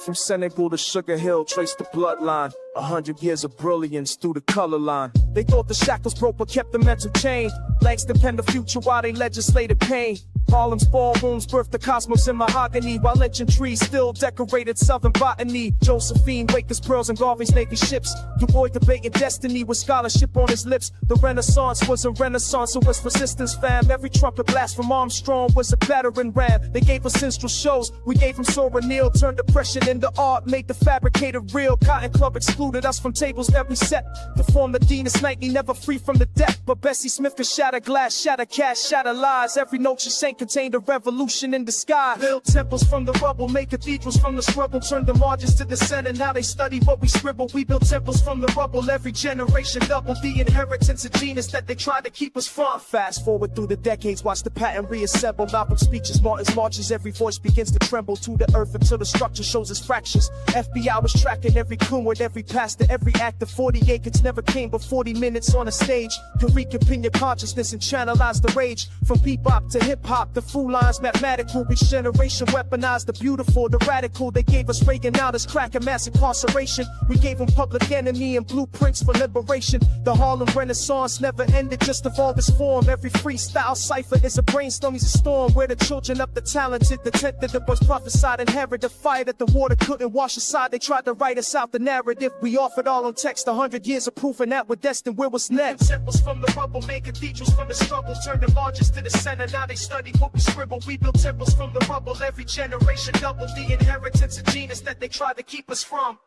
From Senegal to Sugar Hill, trace the bloodline. 100 years of brilliance through the color line. They thought the shackles broke but kept the mental chain. Langston penned the future while they legislated pain. Harlem's ballrooms birthed the cosmos in mahogany, while lynching trees still decorated southern botany. Josephine, Waker's pearls and Garvey's Navy ships. Du Bois debating destiny with scholarship on his lips. The Renaissance was a renaissance, it was resistance, fam. Every trumpet blast from Armstrong was a battering ram. They gave us minstrel shows, we gave them Sora Neal. Turned depression into art, made the fabricated real. Cotton Club excluded us from tables every set. To form the Deanest Nightly, never free from the debt. But Bessie Smith could shatter glass, shatter cash, shatter lies. Every note she sang contained a revolution in disguise. Build temples from the rubble, make cathedrals from the struggle. Turn the margins to the center, now they study what we scribble. We build temples from the rubble, every generation double the inheritance of genius that they tried to keep us from. Fast forward through the decades, watch the pattern reassemble. Malcolm's speeches, Martin's marches, every voice begins to tremble to the earth until the structure shows its fractures. FBI was tracking every coon with every pastor, every actor. 40 acres never came but 40 minutes on a stage. To reconvene your consciousness and channelize the rage. From bebop to hip-hop, the fool lines mathematical. Each generation weaponized the beautiful, the radical. They gave us Reagan out as crack and mass incarceration. We gave them Public Enemy and blueprints for liberation. The Harlem Renaissance never ended, just evolved its form. Every freestyle cipher is a brainstorm, is a storm. Where the children of the talented, the tenth that was prophesied, inherit the fire that the water couldn't wash aside. They tried to write us out the narrative. We offered all on text, 100 years of proof, and that we're destined. Where was next? Temples from the rubble, made cathedrals from the struggle. Turned the largest to the center, now they study what we scribble. We built temples from the rubble, every generation double the inheritance of genius that they tried to keep us from.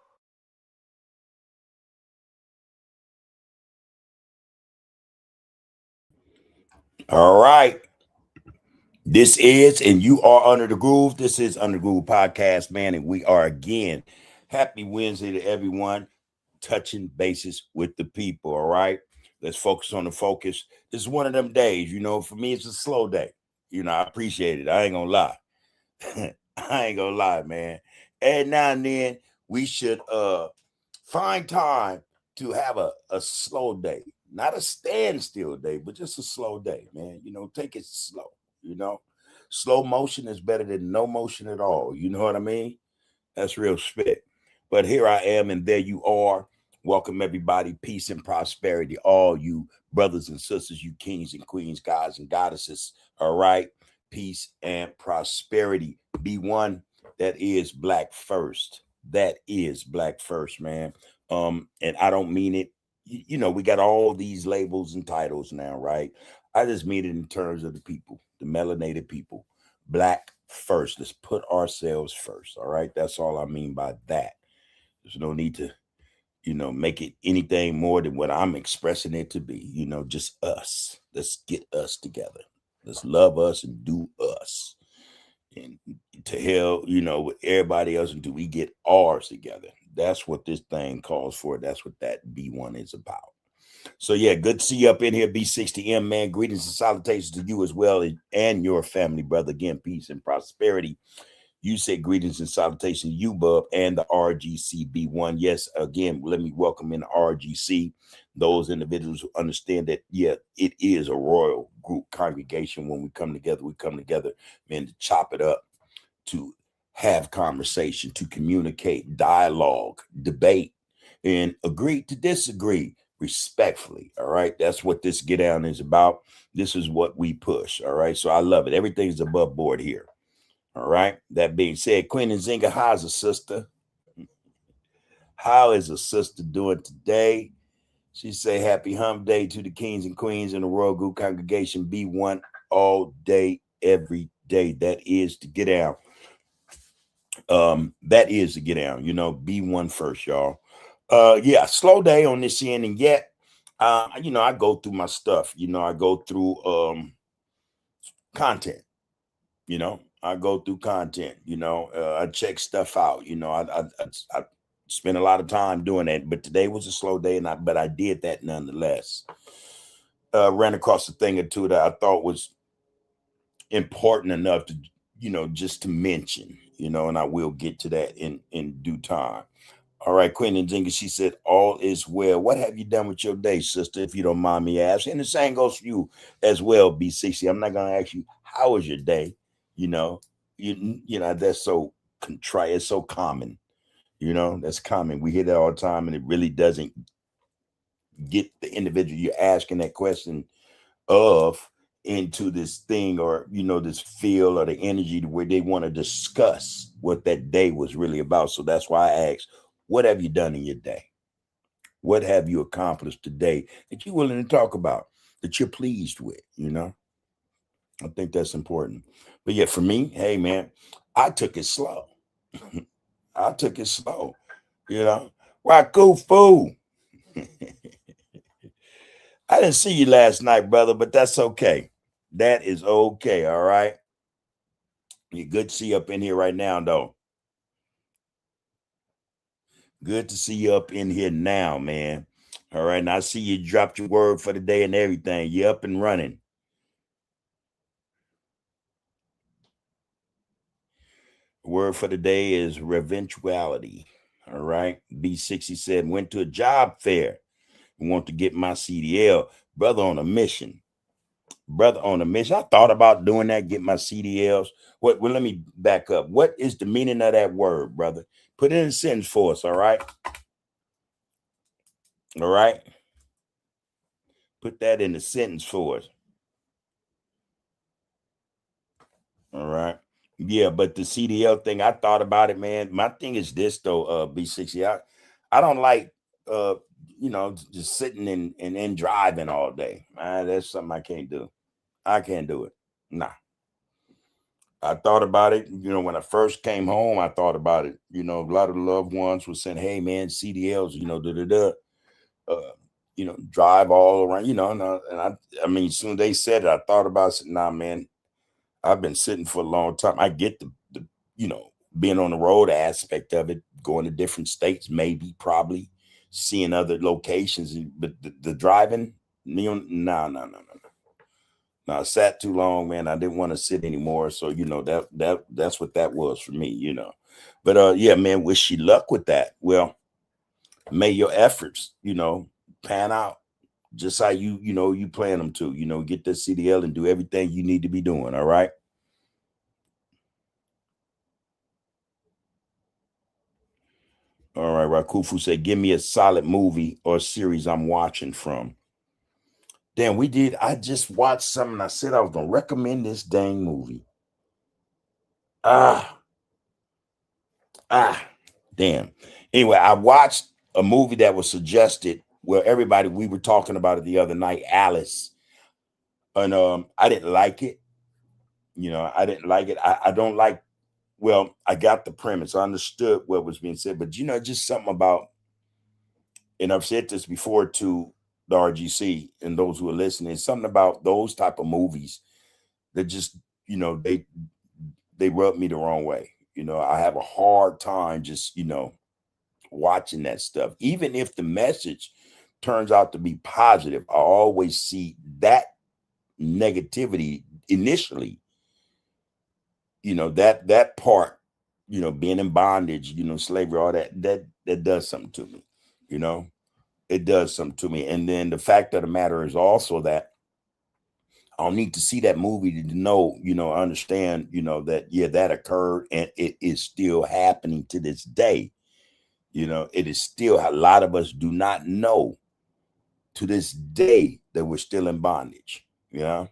All right. This is, and you are Under the Groove. This is Under the Groove Podcast, man. And we are again. Happy Wednesday to everyone. Touching bases with the people. All right. Let's focus on the focus. This is one of them days, for me, it's a slow day. I appreciate it. I ain't gonna lie. I ain't gonna lie, man. And now and then we should find time to have a slow day. Not a standstill day, but just a slow day, man. Take it slow. Slow motion is better than no motion at all. You know what I mean? That's real spit. But here I am, and there you are. Welcome, everybody. Peace and prosperity. All you brothers and sisters, you kings and queens, gods and goddesses. All right. Peace and prosperity. Be one. That is black first. That is black first, man. And I don't mean it. We got all these labels and titles now, right? I just mean it in terms of the people, the melanated people. Black first. Let's put ourselves first. All right. That's all I mean by that. There's no need to, make it anything more than what I'm expressing it to be. Just us. Let's get us together. Let's love us and do us. And to hell, with everybody else, until we get ours together. That's what this thing calls for. That's what that B1 is about. So, yeah, good to see you up in here, B60M, man. Greetings and salutations to you as well and your family, brother. Again, peace and prosperity. You say greetings and salutations, you, bub, and the RGC B1. Yes, again, let me welcome in the RGC, those individuals who understand that, yeah, it is a royal group congregation. When we come together, man, to chop it up, to have conversation, to communicate, dialogue, debate, and agree to disagree respectfully. All right. That's what this get down is about. This is what we push. All right. So I love it. Everything's above board here. All right. That being said, Queen and Zinga, how's a sister? How is a sister doing today? She say happy hump day to the kings and queens in the Royal Group Congregation B1 all day, every day. That is to get down. That is to get down, B1 first, y'all. Yeah, slow day on this end. And yet, I go through my stuff, I go through content, I go through content, I check stuff out, I spent a lot of time doing that, but today was a slow day, but I did that nonetheless. Ran across a thing or two that I thought was important enough to, just to mention, and I will get to that in due time. All right, Queen and Zinga, she said, all is well. What have you done with your day, sister, if you don't mind me asking? And the same goes for you as well, B60. I'm not going to ask you, how was your day? That's so contrite. It's so common, you know, that's common. We hear that all the time, and it really doesn't get the individual you're asking that question of into this thing, or, you know, this feel or the energy to where they want to discuss what that day was really about. So that's why I asked, what have you done in your day? What have you accomplished today that you're willing to talk about, that you're pleased with, you know? I think that's important. But yeah, for me, hey man, I took it slow. I took it slow, you know. Rakufu. I didn't see you last night, brother, but that's okay. That is okay, all right? You're good to see you up in here right now, though. Good to see you up in here now, man. All right, and I see you dropped your word for the day and everything. You're up and running. Word for the day is reventuality. All right. B60 said, went to a job fair and want to get my CDL. Brother on a mission. Brother on a mission. I thought about doing that, get my CDLs. Well, let me back up. What is the meaning of that word, brother? Put it in a sentence for us, all right? All right. Put that in a sentence for us. All right. Yeah, but the CDL thing, I thought about it, man. My thing is this though, B60. I don't like you know, just sitting and driving all day. Man, that's something I can't do. I can't do it. Nah. I thought about it, you know, when I first came home, I thought about it. You know, a lot of the loved ones were saying, hey man, CDLs, you know, you know, drive all around, you know, and I mean, as soon as they said it, I thought about it, said, nah, man, I've been sitting for a long time. I get the you know, being on the road aspect of it, going to different states, maybe, probably seeing other locations, but the driving, no. No, I sat too long, man. I didn't want to sit anymore. So, you know, that's what that was for me, you know. But yeah, man, wish you luck with that. Well, may your efforts, you know, pan out just how you know you plan them to, you know, get the CDL and do everything you need to be doing. All right. All right, Rakufu said, give me a solid movie or series I'm watching from. Damn, we did. I just watched something. I said I was gonna recommend this dang movie. Ah, damn. Anyway, I watched a movie that was suggested where everybody, we were talking about it the other night, Alice. And I didn't like it. You know, I didn't like it. I don't like, well, I got the premise. I understood what was being said, but you know, just something about, and I've said this before to the RGC and those who are listening, something about those type of movies that just, you know, they rub me the wrong way. You know, I have a hard time just, you know, watching that stuff. Even if the message turns out to be positive, I always see that negativity initially, you know, that part, you know, being in bondage, you know, slavery, all that does something to me, you know. It does something to me. And then the fact of the matter is also that I don't need to see that movie to know, you know, understand, you know, that, yeah, that occurred and it is still happening to this day. You know, it is still, a lot of us do not know to this day that we're still in bondage. You know,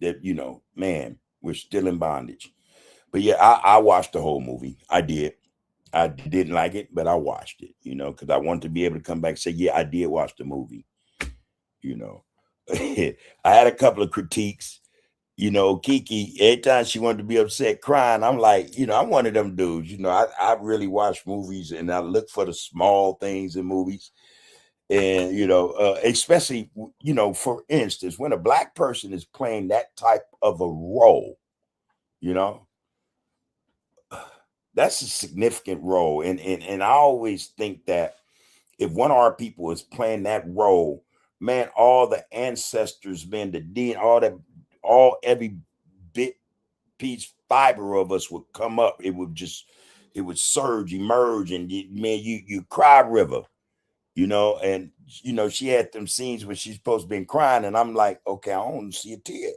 that, you know, man, we're still in bondage. But yeah, I watched the whole movie. I did. I didn't like it, but I watched it, you know, because I wanted to be able to come back and say, yeah, I did watch the movie. You know, I had a couple of critiques. You know, Kiki, every time she wanted to be upset crying, I'm like, you know, I'm one of them dudes. You know, I really watch movies and I look for the small things in movies. And, you know, especially, you know, for instance, when a black person is playing that type of a role, you know, that's a significant role. And I always think that if one of our people is playing that role, man, all the ancestors, man, the DNA, every bit piece fiber of us would come up. It would surge, emerge, and man, you cry river, you know. And you know, she had them scenes where she's supposed to be crying, and I'm like, okay, I don't see a tear.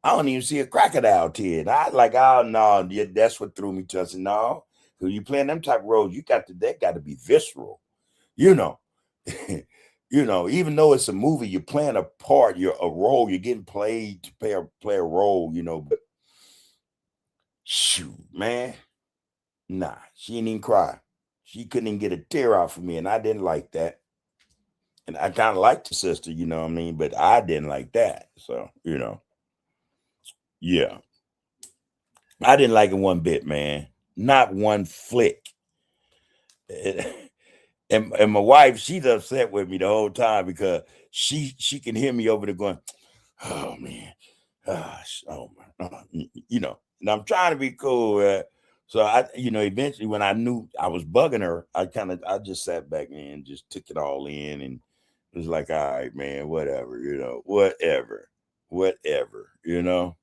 I don't even see a crocodile tear. And I like, oh no, yeah, that's what threw me to. I said, no, because you playing them type of roles, that got to be visceral, you know. You know, even though it's a movie, you're playing a part, you're a role, you're getting played to play a role, you know. But shoot, man, nah, she didn't even cry. She couldn't even get a tear out for me, and I didn't like that. And I kind of liked the sister, you know what I mean, but I didn't like that. So, you know, yeah, I didn't like it one bit, man. Not one flick. And my wife, she's upset with me the whole time because she can hear me over there going, oh man, gosh, oh my, you know. And I'm trying to be cool. So you know, eventually when I knew I was bugging her, I just sat back and just took it all in, and it was like, all right, man, whatever, you know, whatever, you know.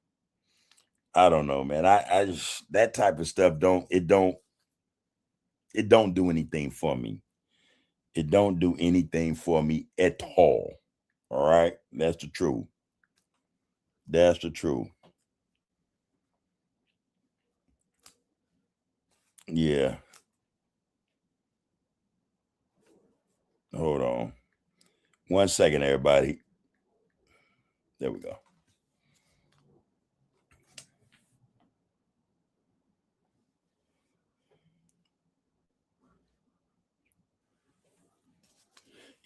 I don't know, man. I just that type of stuff don't do anything for me. It don't do anything for me at all. All right. That's the truth. That's the truth. Yeah. Hold on. 1 second, everybody. There we go.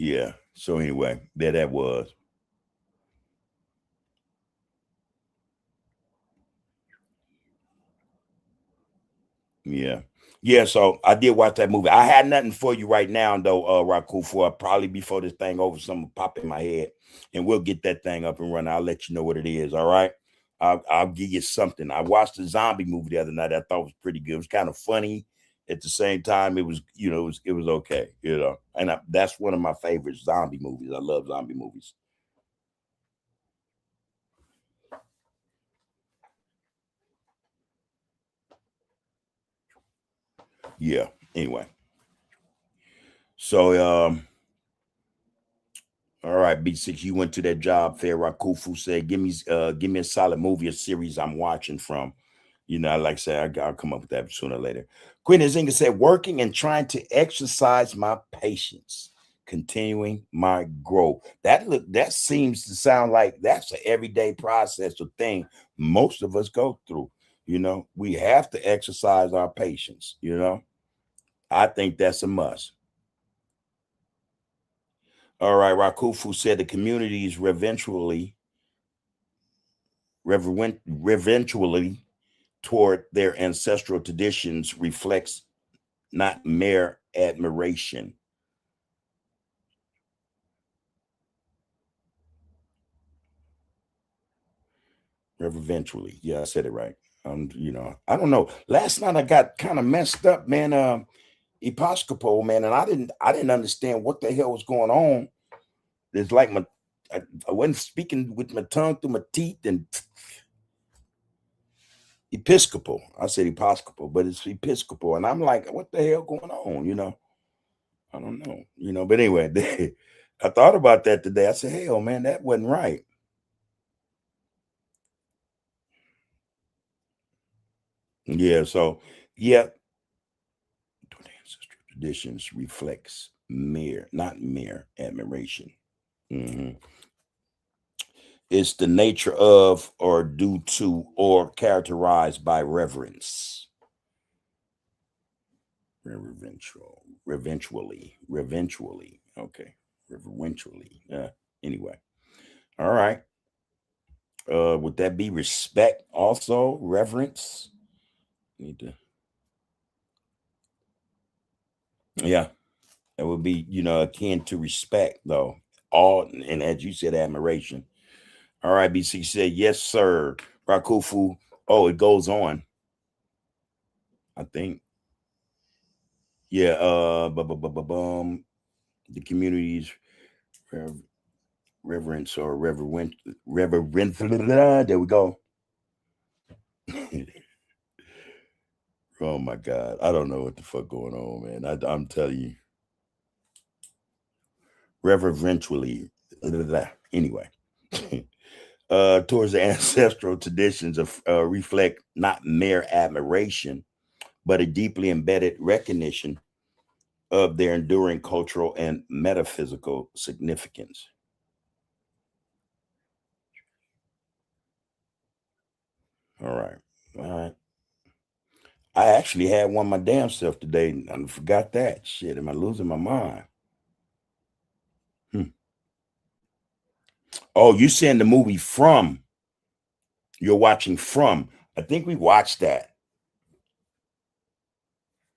Yeah. So anyway, there that was. Yeah. Yeah, so I did watch that movie. I had nothing for you right now, though, Raku, for probably before this thing over, something will pop in my head, and we'll get that thing up and running. I'll let you know what it is. All right. I'll give you something. I watched a zombie movie the other night. I thought it was pretty good. It was kind of funny. At the same time, it was, you know, it was okay, you know. And that's one of my favorite zombie movies. I love zombie movies. Yeah. Anyway. So all right, B6, you went to that job fair. Rakufu said, give me a solid movie or series I'm watching from. You know, like I said, I'll come up with that sooner or later. Quinn Zinga said, working and trying to exercise my patience, continuing my growth. That seems to sound like that's an everyday process or thing most of us go through. You know, we have to exercise our patience, you know. I think that's a must. All right, Rakufu said the communities reverentially toward their ancestral traditions reflects not mere admiration. Reverentially. Yeah, I said it right. You know, I don't know. Last night I got kind of messed up, man. Episcopal, man, and I didn't understand what the hell was going on. It's like I wasn't speaking with my tongue through my teeth, and Episcopal. I said Episcopal, but it's Episcopal. And I'm like, what the hell going on? You know, I don't know, you know, but anyway, I thought about that today. I said, hell, man, that wasn't right. Yeah, so yeah, ancestral traditions reflects not mere admiration. Mhm. It's the nature of, or due to, or characterized by reverence. Reventually. Okay, reverentially. Anyway, all right. Would that be respect also? Reverence? Need to, yeah, that would be, you know, akin to respect, though. All, and as you said, admiration. All right, BC said, yes, sir. Rakufu. Oh, it goes on. I think. Yeah, the community's reverence or reverence. There we go. Oh my God. I don't know what the fuck going on, man. I'm telling you. Reverentially. Anyway. towards the ancestral traditions of reflect not mere admiration, but a deeply embedded recognition of their enduring cultural and metaphysical significance. All right. All right. I actually had one my damn self today and I forgot that. Shit, am I losing my mind? Oh, you saying the movie From? You're watching From. I think we watched that.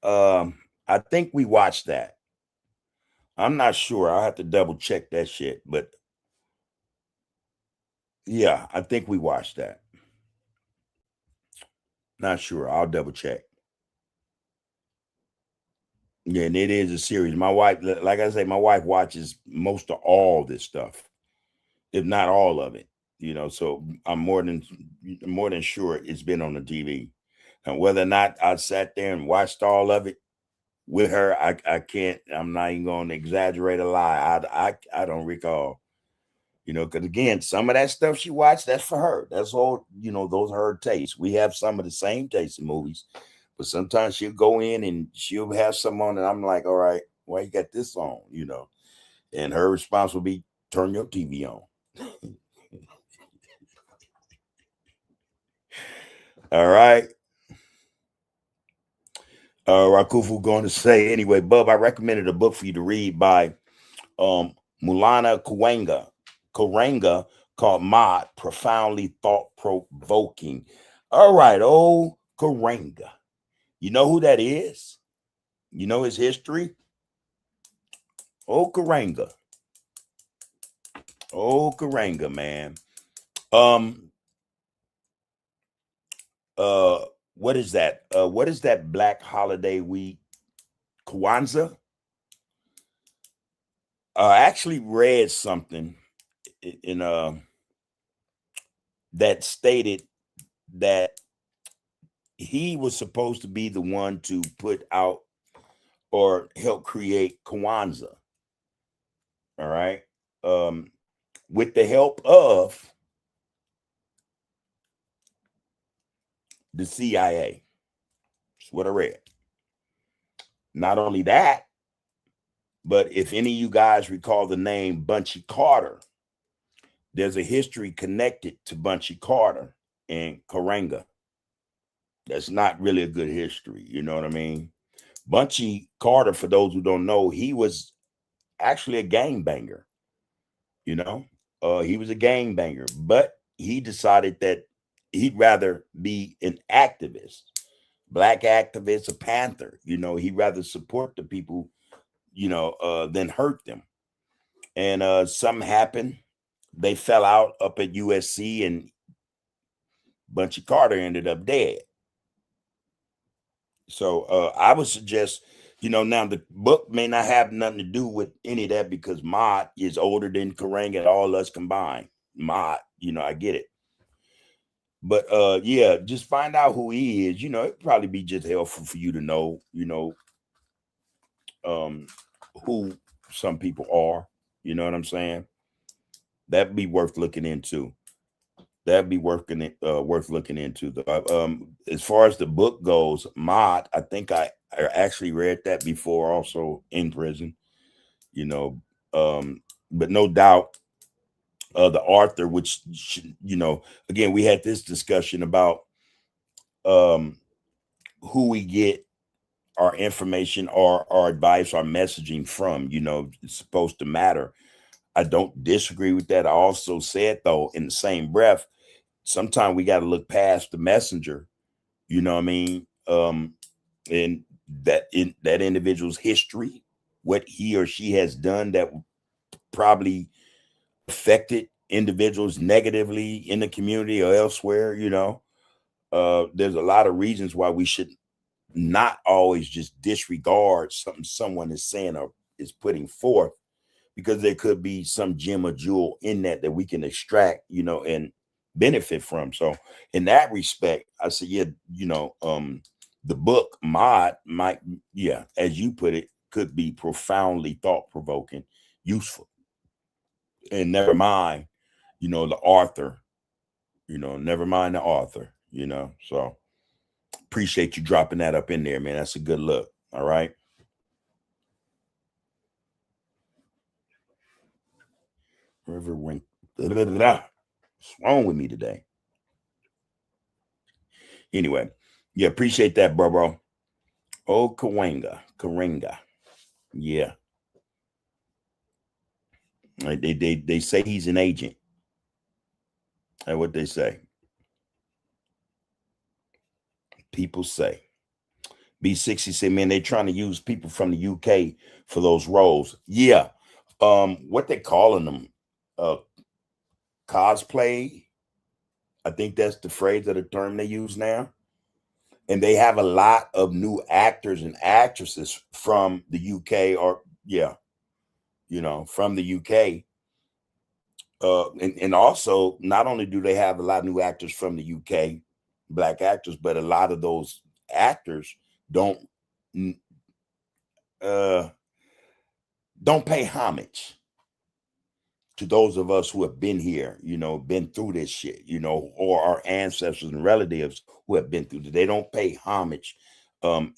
I think we watched that. I'm not sure. I'll have to double check that shit. But yeah, I think we watched that. Not sure. I'll double check. Yeah, and it is a series. My wife, like I say, my wife watches most of all this stuff, if not all of it. You know, so I'm more than sure it's been on the TV. And whether or not I sat there and watched all of it with her, I can't. I'm not even going to exaggerate a lie. I don't recall. You know, because again, some of that stuff she watched, that's for her. That's all. You know, those are her tastes. We have some of the same taste in movies. But sometimes she'll go in and she'll have some on, and I'm like, all right, why you got this on? You know, and her response will be, turn your TV on. All right. Rakufu going to say, anyway, Bub, I recommended a book for you to read by Mulana Karenga called Mod, Profoundly Thought-Provoking. All right, oh, Karenga. You know who that is? You know his history? Oh, Karenga. Oh, Karenga, man. What is that? What is that black holiday week? Kwanzaa? I actually read something in that stated that he was supposed to be the one to put out or help create Kwanzaa. All right. With the help of the CIA. That's what I read. Not only that, but if any of you guys recall the name Bunchy Carter, there's a history connected to Bunchy Carter and Karenga. That's not really a good history. You know what I mean? Bunchy Carter, for those who don't know, he was actually a gangbanger. You know, he was a gangbanger, but he decided that he'd rather be an activist, black activist, a Panther. You know, he'd rather support the people, you know, than hurt them. And something happened. They fell out up at USC, and Bunchy Carter ended up dead. So I would suggest, you know, now the book may not have nothing to do with any of that because Mott is older than Karang and all us combined. Mott, you know, I get it. But yeah, just find out who he is. You know, it'd probably be just helpful for you to know, you know, who some people are. You know what I'm saying? That'd be worth looking into. That'd be worth looking into. As far as the book goes, Mott, I think I actually read that before, also in prison. You know, but no doubt, the author, which you know, again, we had this discussion about who we get our information or our advice, our messaging from. You know, it's supposed to matter. I don't disagree with that. I also said, though, in the same breath, sometimes we got to look past the messenger, you know what I mean? And that individual's history, what he or she has done that probably affected individuals negatively in the community or elsewhere, you know. There's a lot of reasons why we should not always just disregard something someone is saying or is putting forth, because there could be some gem or jewel in that we can extract, you know, and benefit from. So in that respect, I say, yeah, you know, the book Mod might, yeah, as you put it, could be profoundly thought-provoking, useful. And never mind, you know, the author, never mind the author, so appreciate you dropping that up in there, man. That's a good look. All right. River Wink. What's wrong with me today? Anyway, yeah, appreciate that, bro. Oh, Karenga. Yeah. They say he's an agent. That's what they say. People say. B60 said, man, they're trying to use people from the UK for those roles. Yeah. What they calling them? Cosplay. I think that's the phrase or the term they use now. And they have a lot of new actors and actresses from the UK, or from the UK. And also, not only do they have a lot of new actors from the UK, black actors, but a lot of those actors don't pay homage to those of us who have been here, been through this shit, or our ancestors and relatives who have been through it. They don't pay homage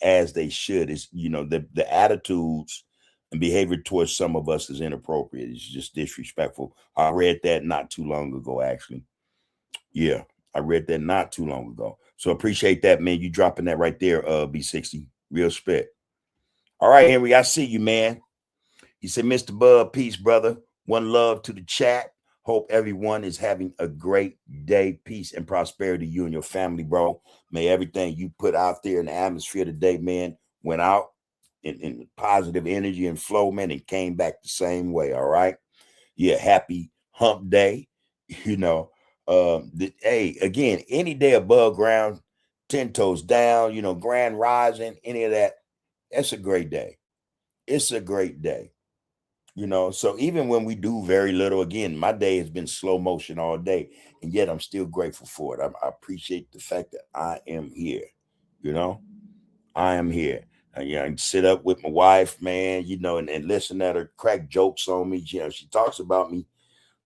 as they should. It's, the attitudes and behavior towards some of us is inappropriate. It's just disrespectful. I read that not too long ago, actually. Yeah, I read that not too long ago. So appreciate that, man. You dropping that right there, B60. Real spit. All right, Henry, I see you, man. He said, Mr. Bud, peace, brother. One love to the chat. Hope everyone is having a great day. Peace and prosperity to you and your family, bro. May everything you put out there in the atmosphere today, man, went out in positive energy and flow, man, and came back the same way, all right? Yeah, happy hump day. Hey, again, any day above ground, 10 toes down, grand rising, any of that, that's a great day. It's a great day. So even when we do very little, again, my day has been slow motion all day, and yet I'm still grateful for it. I appreciate the fact that I am here. I am here. I can sit up with my wife, man, and listen at her crack jokes on me. She talks about me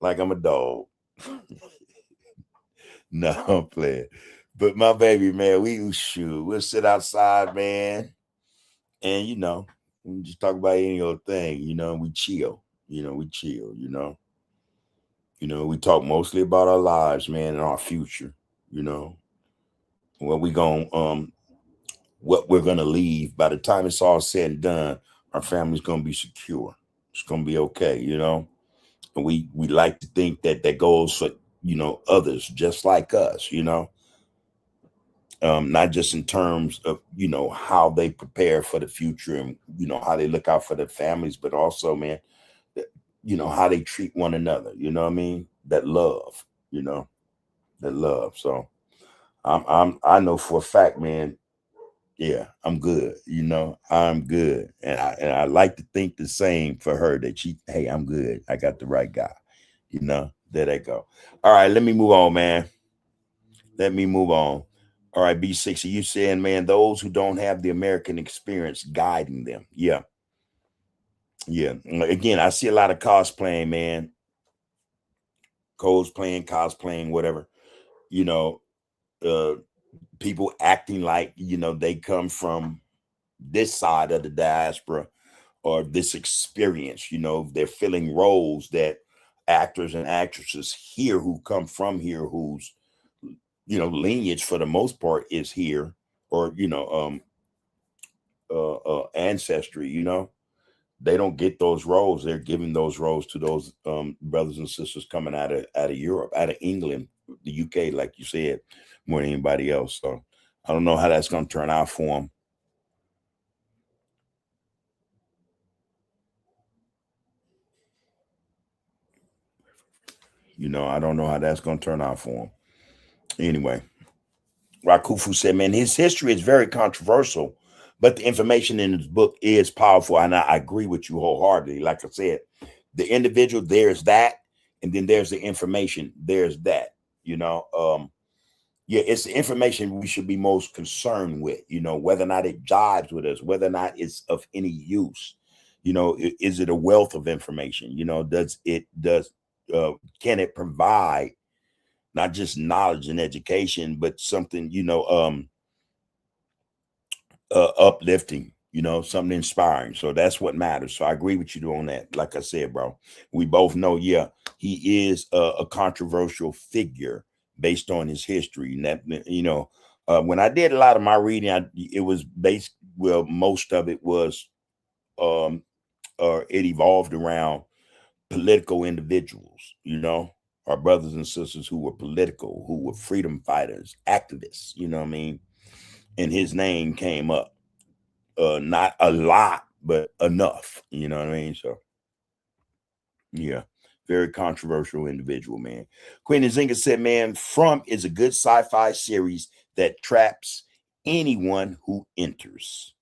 like I'm a dog. No, I'm playing. But my baby, man, we'll sit outside, man, and we just talk about any old thing, we chill. We talk mostly about our lives, man, and our future, what we're gonna leave. By the time it's all said and done, our family's gonna be secure. It's gonna be okay, And we like to think that goes for others just like us, not just in terms of how they prepare for the future and how they look out for their families, but also, man, how they treat one another, what I mean? That love, that love. So I know for a fact, man, yeah, I'm good, I'm good. And I like to think the same for her, that hey, I'm good. I got the right guy, there they go. All right, let me move on, man. Let me move on. All right, B60, you saying, man, those who don't have the American experience guiding them. Yeah. Yeah. Again, I see a lot of cosplaying, man. Cosplaying, whatever. People acting like, they come from this side of the diaspora or this experience. They're filling roles that actors and actresses here who come from here, whose lineage for the most part is here, or ancestry, they don't get those roles. They're giving those roles to those brothers and sisters coming out of Europe, out of England, the UK, like you said, more than anybody else. So I don't know how that's going to turn out for them. I don't know how that's going to turn out for him. Anyway, Rakufu said, man, his history is very controversial, but the information in his book is powerful. And I agree with you wholeheartedly. Like I said, the individual, there's that. And then there's the information. There's that, yeah, it's the information we should be most concerned with, whether or not it jives with us, whether or not it's of any use. Is it a wealth of information? Can it provide not just knowledge and education, but something, uplifting, something inspiring. So that's what matters. So I agree with you on that. Like I said, bro, we both know, yeah, he is a controversial figure based on his history. And that, when I did a lot of my reading, it was based, well, most of it was, it evolved around political individuals, our brothers and sisters who were political, who were freedom fighters, activists, you know what I mean? And his name came up. Not a lot, but enough, you know what I mean? So, yeah, very controversial individual, man. Queen Nzinga said, man, From is a good sci-fi series that traps anyone who enters.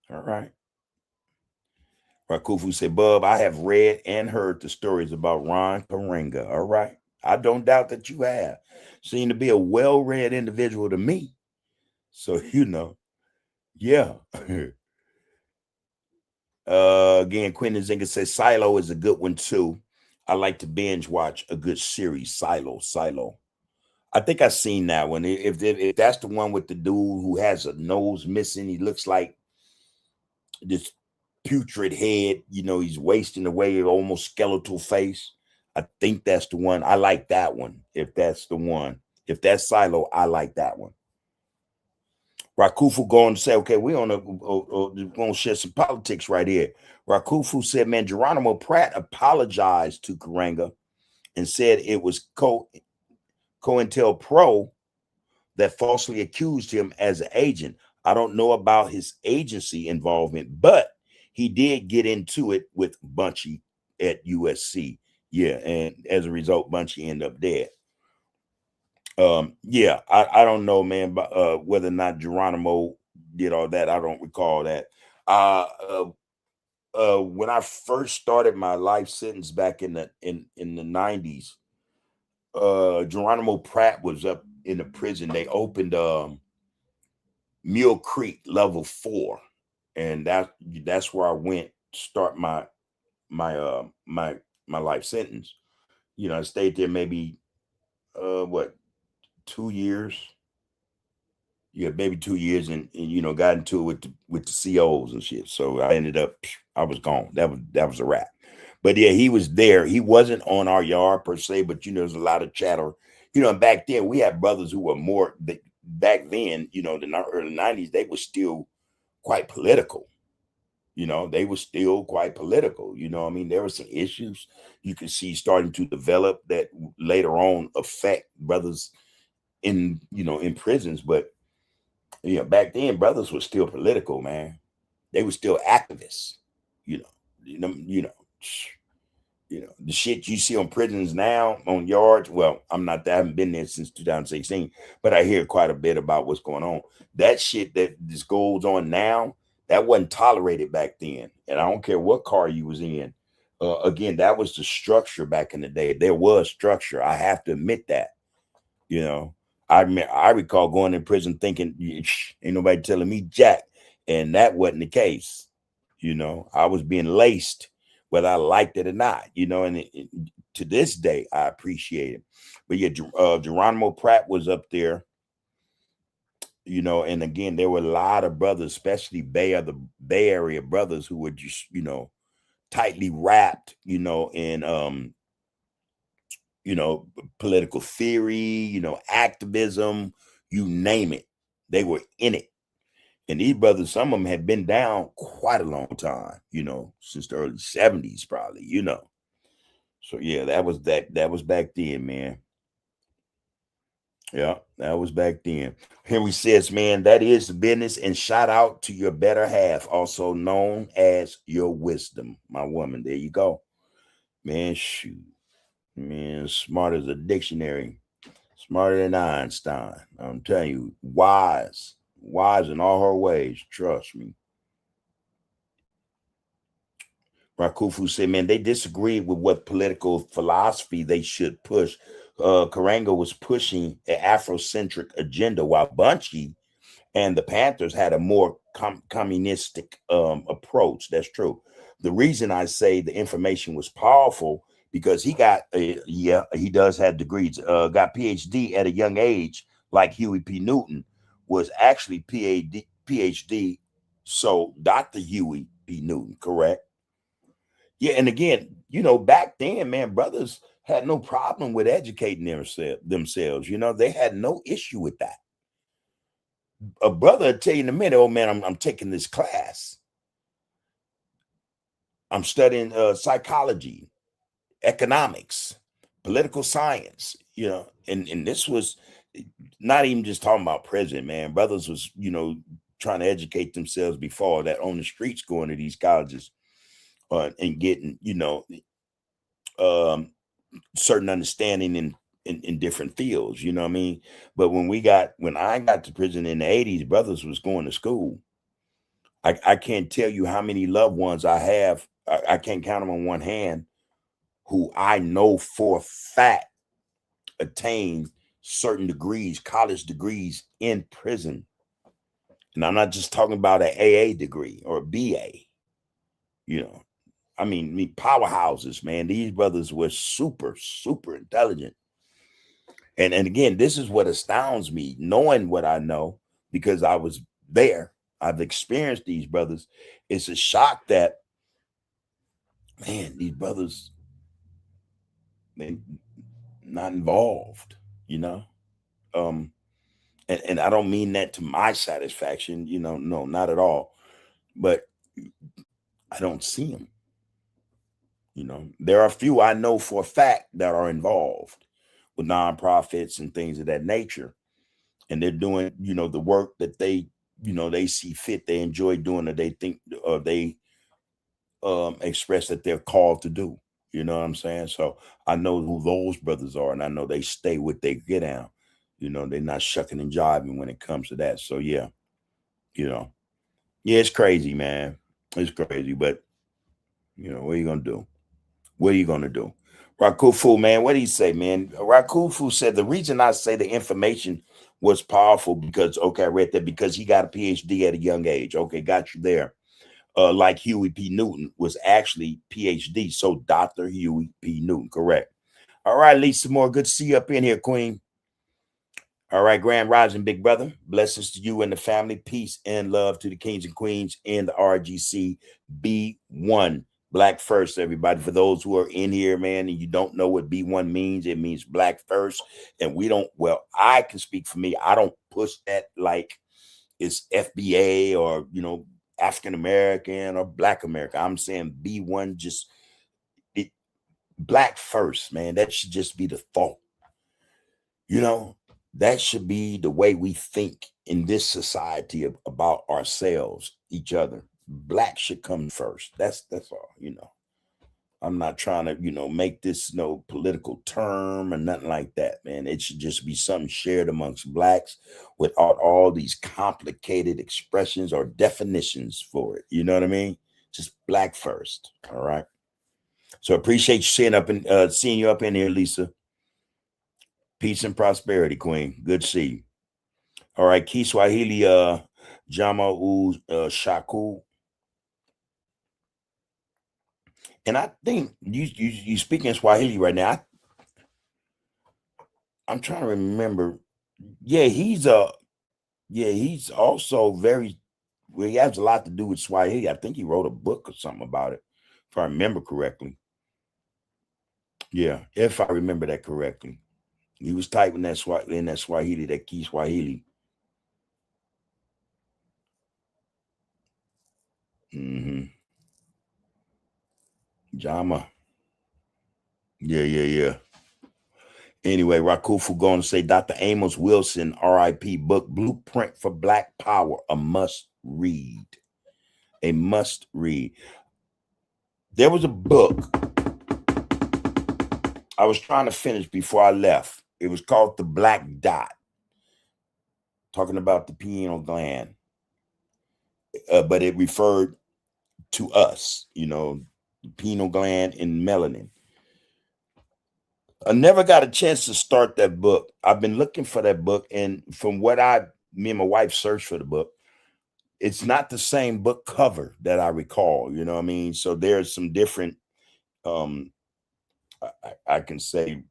All right. Rakufu said, Bub, I have read and heard the stories about Ron Karenga. All right. I don't doubt that you have. Seem to be a well-read individual to me. So, yeah. Again, Quentin Zinga says Silo is a good one too. I like to binge watch a good series. Silo. I think I've seen that one. If that's the one with the dude who has a nose missing, he looks like this putrid head. He's wasting away, almost skeletal face. I think that's the one. I like that one. If that's the one, if that's Silo, I like that one. Rakufu going to say, okay, we're going to share some politics right here. Rakufu said, man, Geronimo Pratt apologized to Karenga and said it was COINTELPRO that falsely accused him as an agent. I don't know about his agency involvement, but he did get into it with Bunchy at USC. Yeah, and as a result, Bunchy ended up dead. Yeah, I don't know, man, but whether or not Geronimo did all that, I don't recall that. When I first started my life sentence back in the 90s, Geronimo Pratt was up in the prison. They opened Mule Creek level 4, and that's where I went to start my life sentence. I stayed there maybe 2 years. Yeah, maybe 2 years, and got into it with the COs and shit. So I ended up, I was gone. That was a wrap. But yeah, he was there. He wasn't on our yard per se, but there's a lot of chatter. And back then we had brothers who were more. Back then, the early 90s, they were still quite political. They were still quite political. I mean, there were some issues you could see starting to develop that later on affect brothers in prisons, but. Back then, brothers were still political, man. They were still activists. The shit you see on prisons now, on yards. Well, I haven't been there since 2016, but I hear quite a bit about what's going on. That shit that just goes on now, that wasn't tolerated back then. And I don't care what car you was in. Again, that was the structure back in the day. There was structure. I have to admit that. I recall going in prison thinking, ain't nobody telling me jack. And that wasn't the case. I was being laced, whether I liked it or not, and to this day, I appreciate it. But yeah, Geronimo Pratt was up there, and again, there were a lot of brothers, especially Bay Area brothers who were just, tightly wrapped, in, political theory, activism, you name it. They were in it. And these brothers, some of them had been down quite a long time, since the early 70s, probably, So yeah, that was back then, man. Yeah, that was back then. Henry says, man, that is the business. And shout out to your better half, also known as your wisdom, my woman. There you go. Man, shoot. Man, smart as a dictionary. Smarter than Einstein. I'm telling you, wise in all her ways. Trust me. Rakufu said, man, they disagreed with what political philosophy they should push. Karenga was pushing an Afrocentric agenda, while Bunchy and the Panthers had a more communistic approach. That's true. The reason I say the information was powerful because he got he does have degrees. Got PhD at a young age, like Huey P. Newton was actually PhD. So Dr. Huey P. Newton, correct? Yeah, and again, back then, man, brothers had no problem with educating themselves. They had no issue with that. A brother would tell you in a minute, oh man, I'm taking this class. I'm studying psychology, economics, political science, and this was not even just talking about president, man. Brothers was, trying to educate themselves before that on the streets, going to these colleges and getting, certain understanding in different fields, you know what I mean? But when I got to prison in the 80s, brothers was going to school. I can't tell you how many loved ones I have. I can't count them on one hand who I know for a fact attained certain degrees, college degrees in prison. And I'm not just talking about an AA degree or a BA, I mean powerhouses, man. These brothers were super, super intelligent. And again, this is what astounds me, knowing what I know, because I was there. I've experienced these brothers. It's a shock that, man, these brothers, they not involved, and I don't mean that to my satisfaction, no, not at all. But I don't see them. There are a few I know for a fact that are involved with nonprofits and things of that nature. And they're doing, the work that they see fit, they enjoy doing, or they think, or they express that they're called to do. You know what I'm saying? So I know who those brothers are, and I know they stay with they get down. They're not shucking and jiving when it comes to that. So yeah, it's crazy, man. It's crazy, but what are you gonna do? What are you gonna do? Rakufu, man, what did he say, man? Rakufu said the reason I say the information was powerful because, okay, I read that because he got a PhD at a young age. Okay, got you there. Like Huey P. Newton was actually PhD. So Dr. Huey P. Newton, correct. All right, Lisa Moore, good to see you up in here, Queen. All right, Grand Rising, big brother. Blessings to you and the family. Peace and love to the kings and queens in the RGC B1. Black first, everybody. For those who are in here, man, and you don't know what B1 means, it means black first. And I can speak for me. I don't push that like it's FBA or, African American or Black American. I'm saying B1, just black first, man. That should just be the thought. That should be the way we think in this society about ourselves, each other. Black should come first. That's all, I'm not trying to, make this no political term or nothing like that, man. It should just be something shared amongst blacks without all these complicated expressions or definitions for it. You know what I mean? Just black first. All right. So appreciate you seeing you up in here, Lisa. Peace and prosperity, Queen. Good to see you. All right, Kiswahili, Jama Shaku. And I think you speaking Swahili right now. I'm trying to remember. Yeah, he's also very, he has a lot to do with Swahili. I think he wrote a book or something about it, if I remember correctly. Yeah, if I remember that correctly. He was typing that Swahili, that Kiswahili. Jama. Yeah. Anyway, Rakufu going to say Dr. Amos Wilson, RIP, book Blueprint for Black Power, a must read. A must read. There was a book I was trying to finish before I left. It was called The Black Dot, talking about the pineal gland. But it referred to us, the pineal gland and melanin. I never got a chance to start that book. I've been looking for that book, and from what me and my wife searched for the book, it's not the same book cover that I recall. You know what I mean? So there's some different, I can say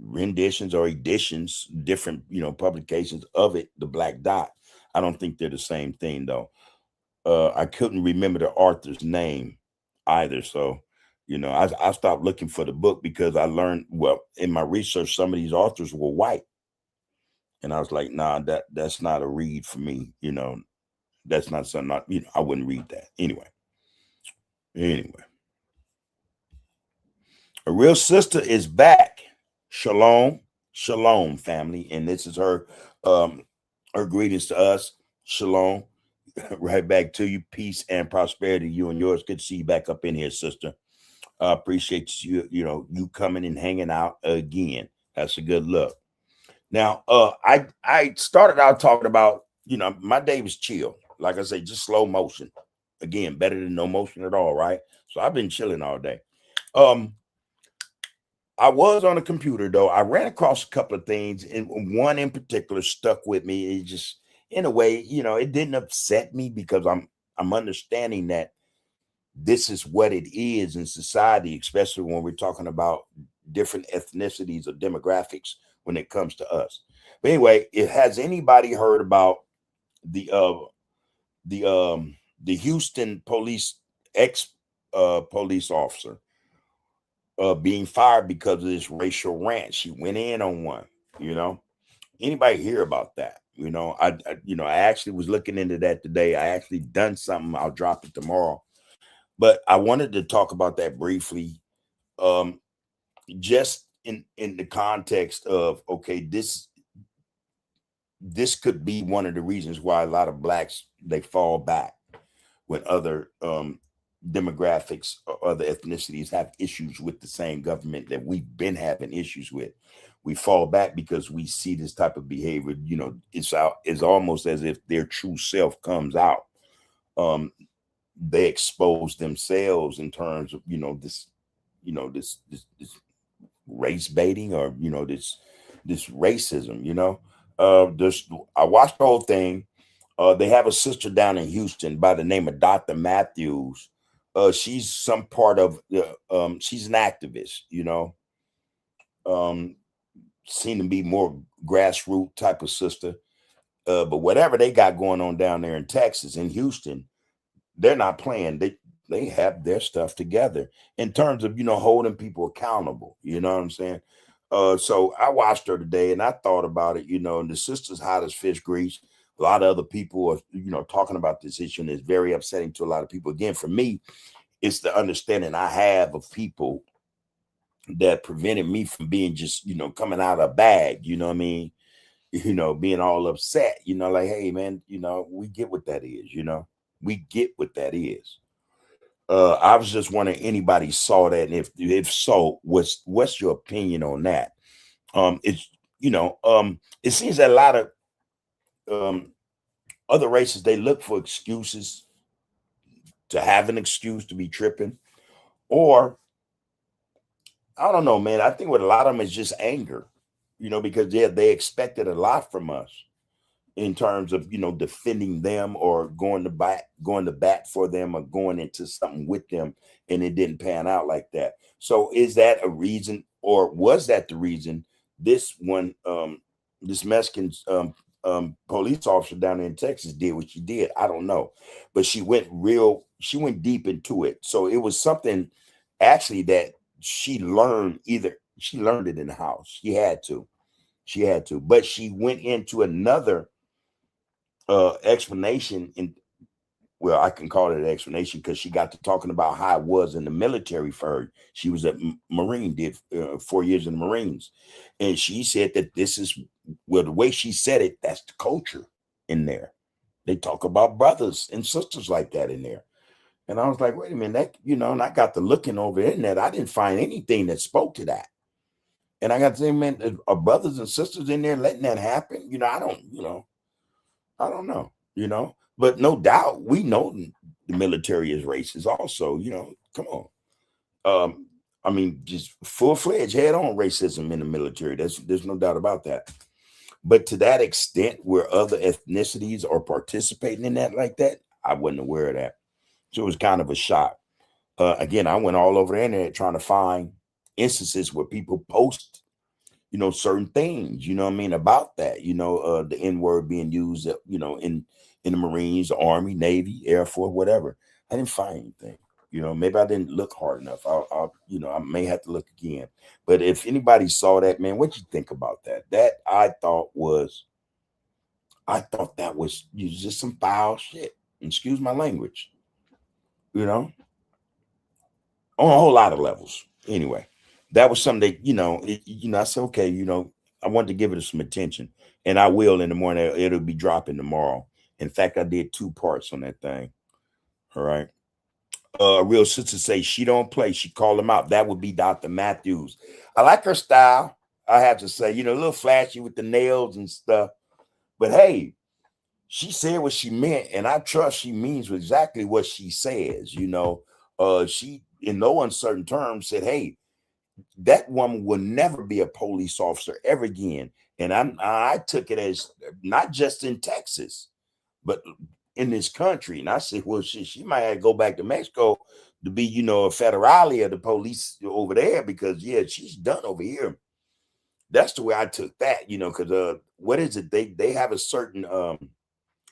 renditions or editions, different, publications of it, the Black Dot. I don't think they're the same thing though. I couldn't remember the author's name either. So, I stopped looking for the book because I learned, well, in my research, some of these authors were white. And I was like, nah, that's not a read for me. That's not something, I wouldn't read that. Anyway, a real sister is back. Shalom, shalom, family. And this is her greetings to us. Shalom. Right back to you. Peace and prosperity, you and yours. Good to see you back up in here, sister. I appreciate you, you coming and hanging out again. That's a good look. Now, I started out talking about, my day was chill. Like I say, just slow motion. Again, better than no motion at all, right? So I've been chilling all day. I was on a computer though. I ran across a couple of things, and one in particular stuck with me. It just, in a way, it didn't upset me because I'm understanding that this is what it is in society, especially when we're talking about different ethnicities or demographics when it comes to us. But anyway, has anybody heard about the Houston police police officer being fired because of this racial rant? She went in on one. Anybody hear about that? I actually was looking into that today. I actually done something. I'll drop it tomorrow. But I wanted to talk about that briefly, just in the context of, okay, this could be one of the reasons why a lot of blacks, they fall back when other demographics or other ethnicities have issues with the same government that we've been having issues with. We fall back because we see this type of behavior. It's almost as if their true self comes out. They expose themselves in terms of this race baiting, or this racism. I watched the whole thing. They have a sister down in Houston by the name of Dr. Matthews. She's some part of she's an activist, seem to be more grassroots type of sister. But whatever they got going on down there in Texas, in Houston, they're not playing. They have their stuff together in terms of, holding people accountable. You know what I'm saying? So I watched her today and I thought about it, and the sister's hot as fish grease. A lot of other people are, talking about this issue, and it's very upsetting to a lot of people. Again, for me, it's the understanding I have of people that prevented me from being just, coming out of a bag, you know what I mean? Being all upset, like, hey man, we get what that is, we get what that is. I was just wondering anybody saw that, and if so, what's your opinion on that? It's it seems that a lot of other races, they look for excuses to have an excuse to be tripping, or I don't know, man. I think what a lot of them is just anger, because they expected a lot from us in terms of defending them or going to bat for them or going into something with them, and it didn't pan out like that. So is that a reason, or was that the reason this Mexican police officer down in Texas did what she did? I don't know, but she went deep into it. So it was something actually that she learned. Either she learned it in the house, she had to, but she went into another explanation, well, I can call it an explanation, because she got to talking about how it was in the military for her. She was a Marine, did 4 years in the Marines, and she said that this is, well, the way she said it, that's the culture in there. They talk about brothers and sisters like that in there. And I was like, wait a minute, that, and I got to looking over the internet. I didn't find anything that spoke to that. And I got to say, man, are brothers and sisters in there letting that happen? I don't know, but no doubt we know the military is racist also, come on. I mean, just full-fledged head-on racism in the military. There's no doubt about that. But to that extent where other ethnicities are participating in that like that, I wasn't aware of that. So it was kind of a shock. Again, I went all over the internet trying to find instances where people post, certain things, what I mean, about that, the N word being used, in the Marines, the Army, Navy, Air Force, whatever. I didn't find anything. Maybe I didn't look hard enough. I may have to look again. But if anybody saw that, man, what you think about that? That I thought that was just some foul shit. Excuse my language. On a whole lot of levels. Anyway, that was something that, I said, okay, I wanted to give it some attention, and I will in the morning. It'll be dropping tomorrow. In fact, I did 2 parts on that thing. All right. A real sister say she don't play. She called him out. That would be Dr. Matthews. I like her style. I have to say, a little flashy with the nails and stuff. But hey, she said what she meant, and I trust she means exactly what she says. She, in no uncertain terms, said, hey, that woman will never be a police officer ever again. And I took it as not just in Texas, but in this country. And I said, well, she might have to go back to Mexico to be, a federale of the police over there, because she's done over here. That's the way I took that, because what is it? They have a certain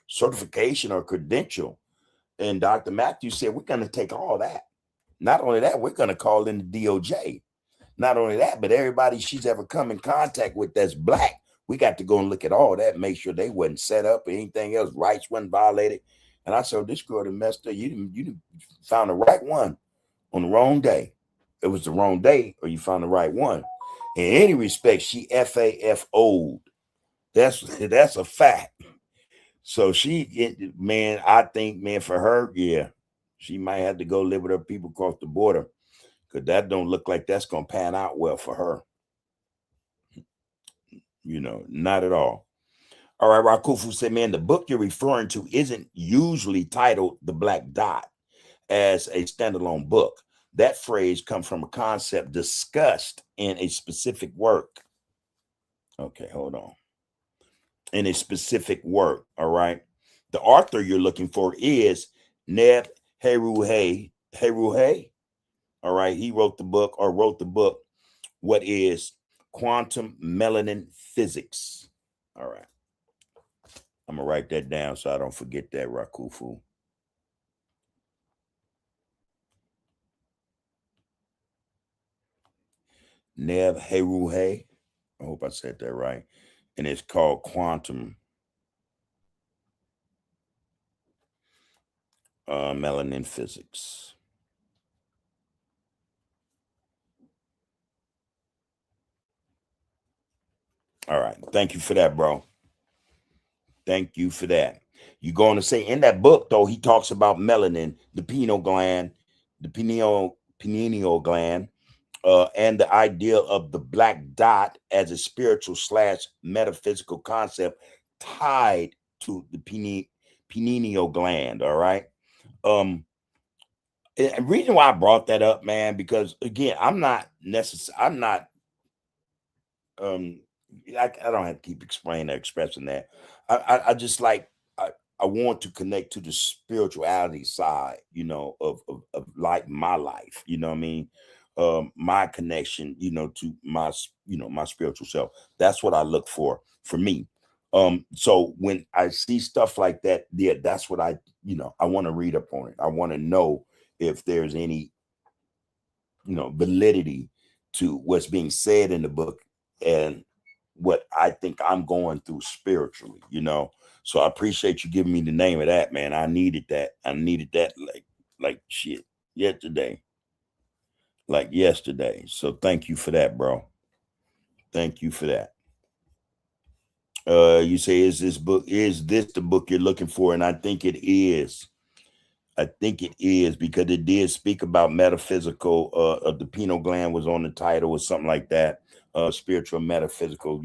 certification or credential. And Dr. Matthews said, we're going to take all that. Not only that, we're going to call in the DOJ. Not only that, but everybody she's ever come in contact with that's black, we got to go and look at all that, make sure they wasn't set up or anything else, rights wasn't violated. And I said, oh, this girl done messed up. You found the right one on the wrong day. It was the wrong day, or you found the right one. In any respect, she FAFO'd. That's a fact. So I think, for her, she might have to go live with her people across the border, because that don't look like that's going to pan out well for her. Not at all. All right, Rakufu said, man, the book you're referring to isn't usually titled The Black Dot as a standalone book. That phrase comes from a concept discussed in a specific work. Okay, hold on. In a specific work, all right? The author you're looking for is Neb Heruhe. All right, he wrote the book, What is Quantum Melanin Physics? All right. I'm going to write that down so I don't forget that, Rakufu. Neb Heruhe. I hope I said that right. And it's called Quantum Melanin Physics. All right. Thank you for that, bro. Thank you for that. You're going to say in that book, though, he talks about melanin, the pineal gland, pineal gland, and the idea of the black dot as a spiritual / metaphysical concept tied to the pineal gland. All right. And the reason why I brought that up, man, because again, I don't have to keep expressing that. I just like, I want to connect to the spirituality side, of like my life, what I mean? My connection, to my, my spiritual self. That's what I look for me. So when I see stuff like that, that's what I want to read up on it. I want to know if there's any, validity to what's being said in the book and what I think I'm going through spiritually, So I appreciate you giving me the name of that, man. I needed that. Like shit yesterday. Like yesterday. So thank you for that, bro. Thank you for that. You say, is this the book you're looking for? And I think it is. Because it did speak about metaphysical, the pineal gland was on the title or something like that. Spiritual, metaphysical,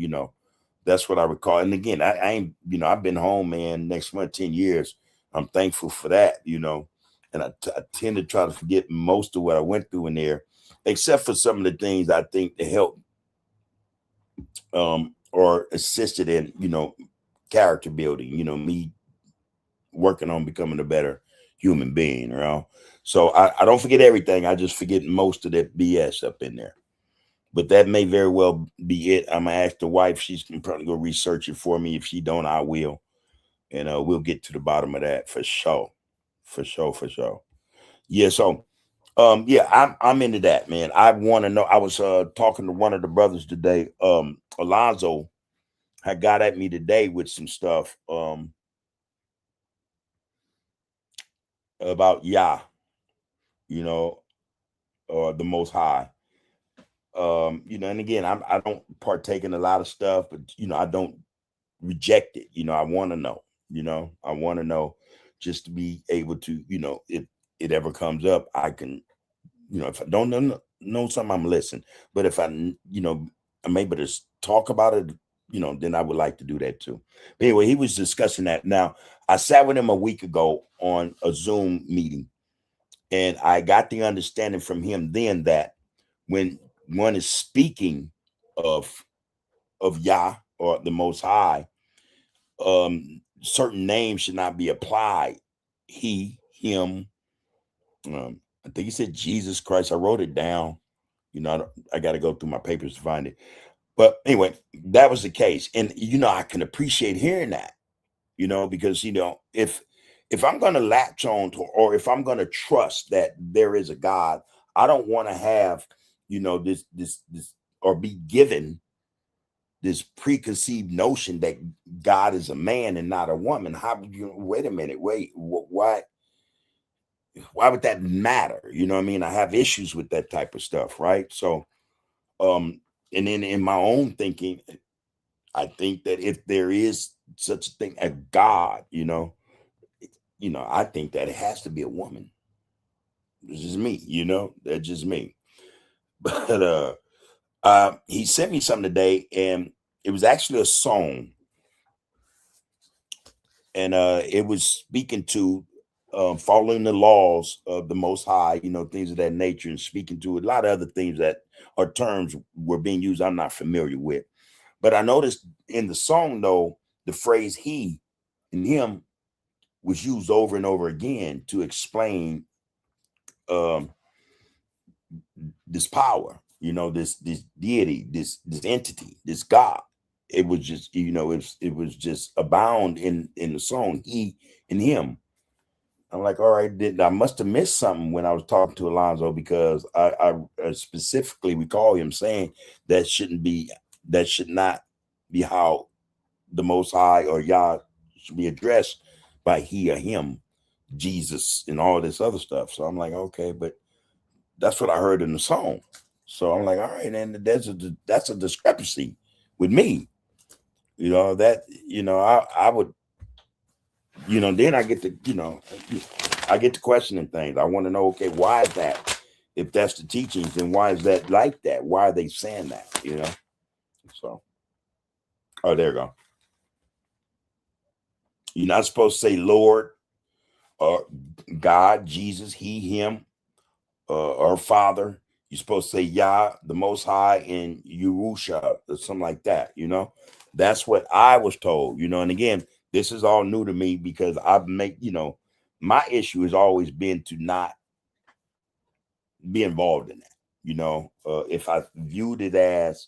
that's what I recall. And again, I ain't, I've been home, man, next month, 10 years. I'm thankful for that, and I tend to try to forget most of what I went through in there, except for some of the things I think that helped or assisted in, character building, me working on becoming a better human being, So I don't forget everything. I just forget most of that BS up in there. but that may very well be it. I'm gonna ask the wife. She's gonna probably go research it for me. If she don't, I will, and we'll get to the bottom of that for sure, for sure, for sure. Yeah. So, yeah, I'm into that, man. I want to know. I was talking to one of the brothers today. Alonzo had got at me today with some stuff about Yah, you know, or the Most High. And again, I don't partake in a lot of stuff, but I don't reject it. I want to know. I want to know just to be able to, if it ever comes up, I can, if I don't know something, I'm listening. But if I'm able to talk about it, then I would like to do that too. But anyway, he was discussing that. Now, I sat with him a week ago on a Zoom meeting, and I got the understanding from him then that when one is speaking of Yah or the Most High, certain names should not be applied. He, him. I think he said Jesus Christ. I wrote it down. I got to go through my papers to find it. But anyway, that was the case, and I can appreciate hearing that. Because if I'm going to latch on to, or if I'm going to trust that there is a God, I don't want to have this or be given this preconceived notion that God is a man and not a woman. How wait a minute, why would that matter? I have issues with that type of stuff, right? So and then in my own thinking, I think that if there is such a thing as God, I think that it has to be a woman. This is me, that's just me. But he sent me something today, and it was actually a song, and it was speaking to following the laws of the Most High, things of that nature, and speaking to a lot of other things that are terms were being used I'm not familiar with. But I noticed in the song, though, the phrase he and him was used over and over again to explain this power, this deity, this entity, this God. It was just, it was just abound in the song, he and him. I'm like, all right, I must have missed something when I was talking to Alonzo, because I specifically recall him saying that should not be how the Most High or Yah should be addressed, by he or him, Jesus, and all this other stuff. So I'm like, okay, but that's what I heard in the song. So I'm like, all right, and that's a discrepancy with me. I would, then I get to, I get to questioning things. I want to know, okay, why is that? If that's the teachings, then why is that like that? Why are they saying that? So, oh, there you go. You're not supposed to say Lord or God, Jesus, he, him, or Father. You're supposed to say Yah, the Most High, and Yerusha, or something like that. That's what I was told. And again, this is all new to me, because I've my issue has always been to not be involved in that. If I viewed it as,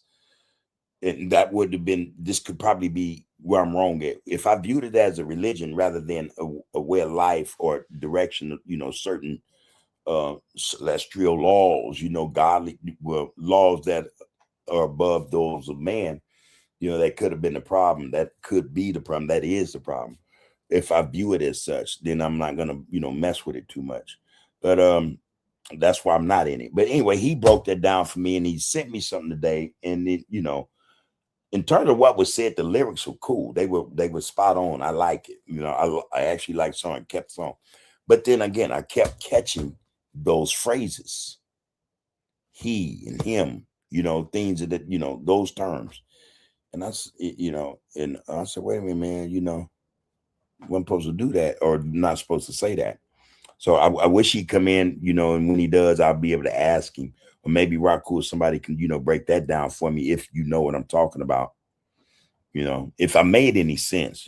and that would have been, this could probably be where I'm wrong at. If I viewed it as a religion rather than a way of life or direction, certain celestial laws, godly laws that are above those of man, that could have been the problem. That could be the problem. That is the problem. If I view it as such, then I'm not gonna, mess with it too much. But that's why I'm not in it. But anyway, he broke that down for me, and he sent me something today. And it, in terms of what was said, the lyrics were cool. They were spot on. I like it. I actually like song and kept song. But then again, I kept catching those phrases, he and him, things that, those terms. And and I said, wait a minute, man, wasn't supposed to do that, or not supposed to say that. So I wish he'd come in, and when he does, I'll be able to ask him, or maybe Raku or somebody can, break that down for me, if you know what I'm talking about. If I made any sense,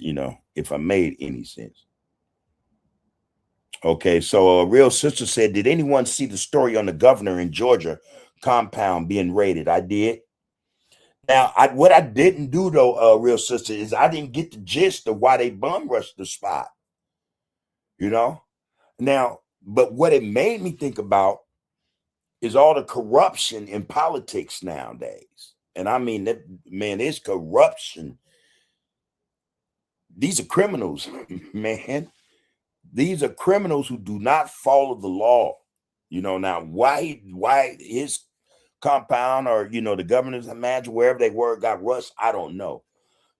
if I made any sense. Okay, so a real sister said, did anyone see the story on the governor in Georgia compound being raided. I did. Now, what I didn't do though, real sister, is I didn't get the gist of why they bum rushed the spot. You know. Now, but what it made me think about is all the corruption in politics nowadays. And I mean that, man, it's corruption. These are criminals, man. These are criminals who do not follow the law. You know, now why his compound or the governors, imagine wherever they were, got rushed, I don't know.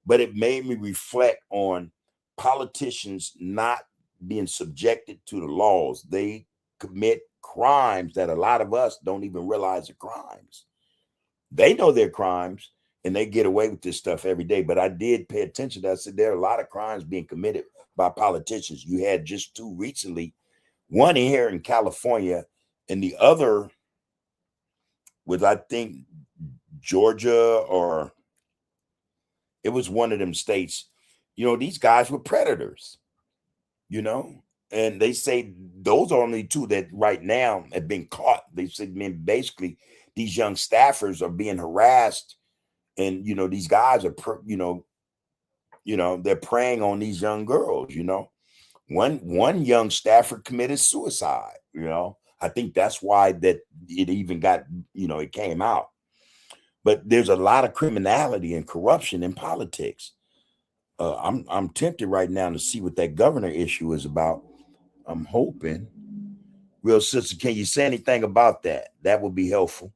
But it made me reflect on politicians not being subjected to the laws. They commit crimes that a lot of us don't even realize are crimes. They know they're crimes and they get away with this stuff every day. But I did pay attention to that. I said there are a lot of crimes being committed by politicians. You had just two recently, one here in California and the other was, I think, Georgia, or it was one of them states. These guys were predators, and they say those are only two that right now have been caught. They said, man, basically these young staffers are being harassed, and these guys are they're preying on these young girls. One young staffer committed suicide. I think that's why that it even got it came out. But there's a lot of criminality and corruption in politics. I'm tempted right now to see what that governor issue is about. I'm hoping. Real sister, can you say anything about that? That would be helpful.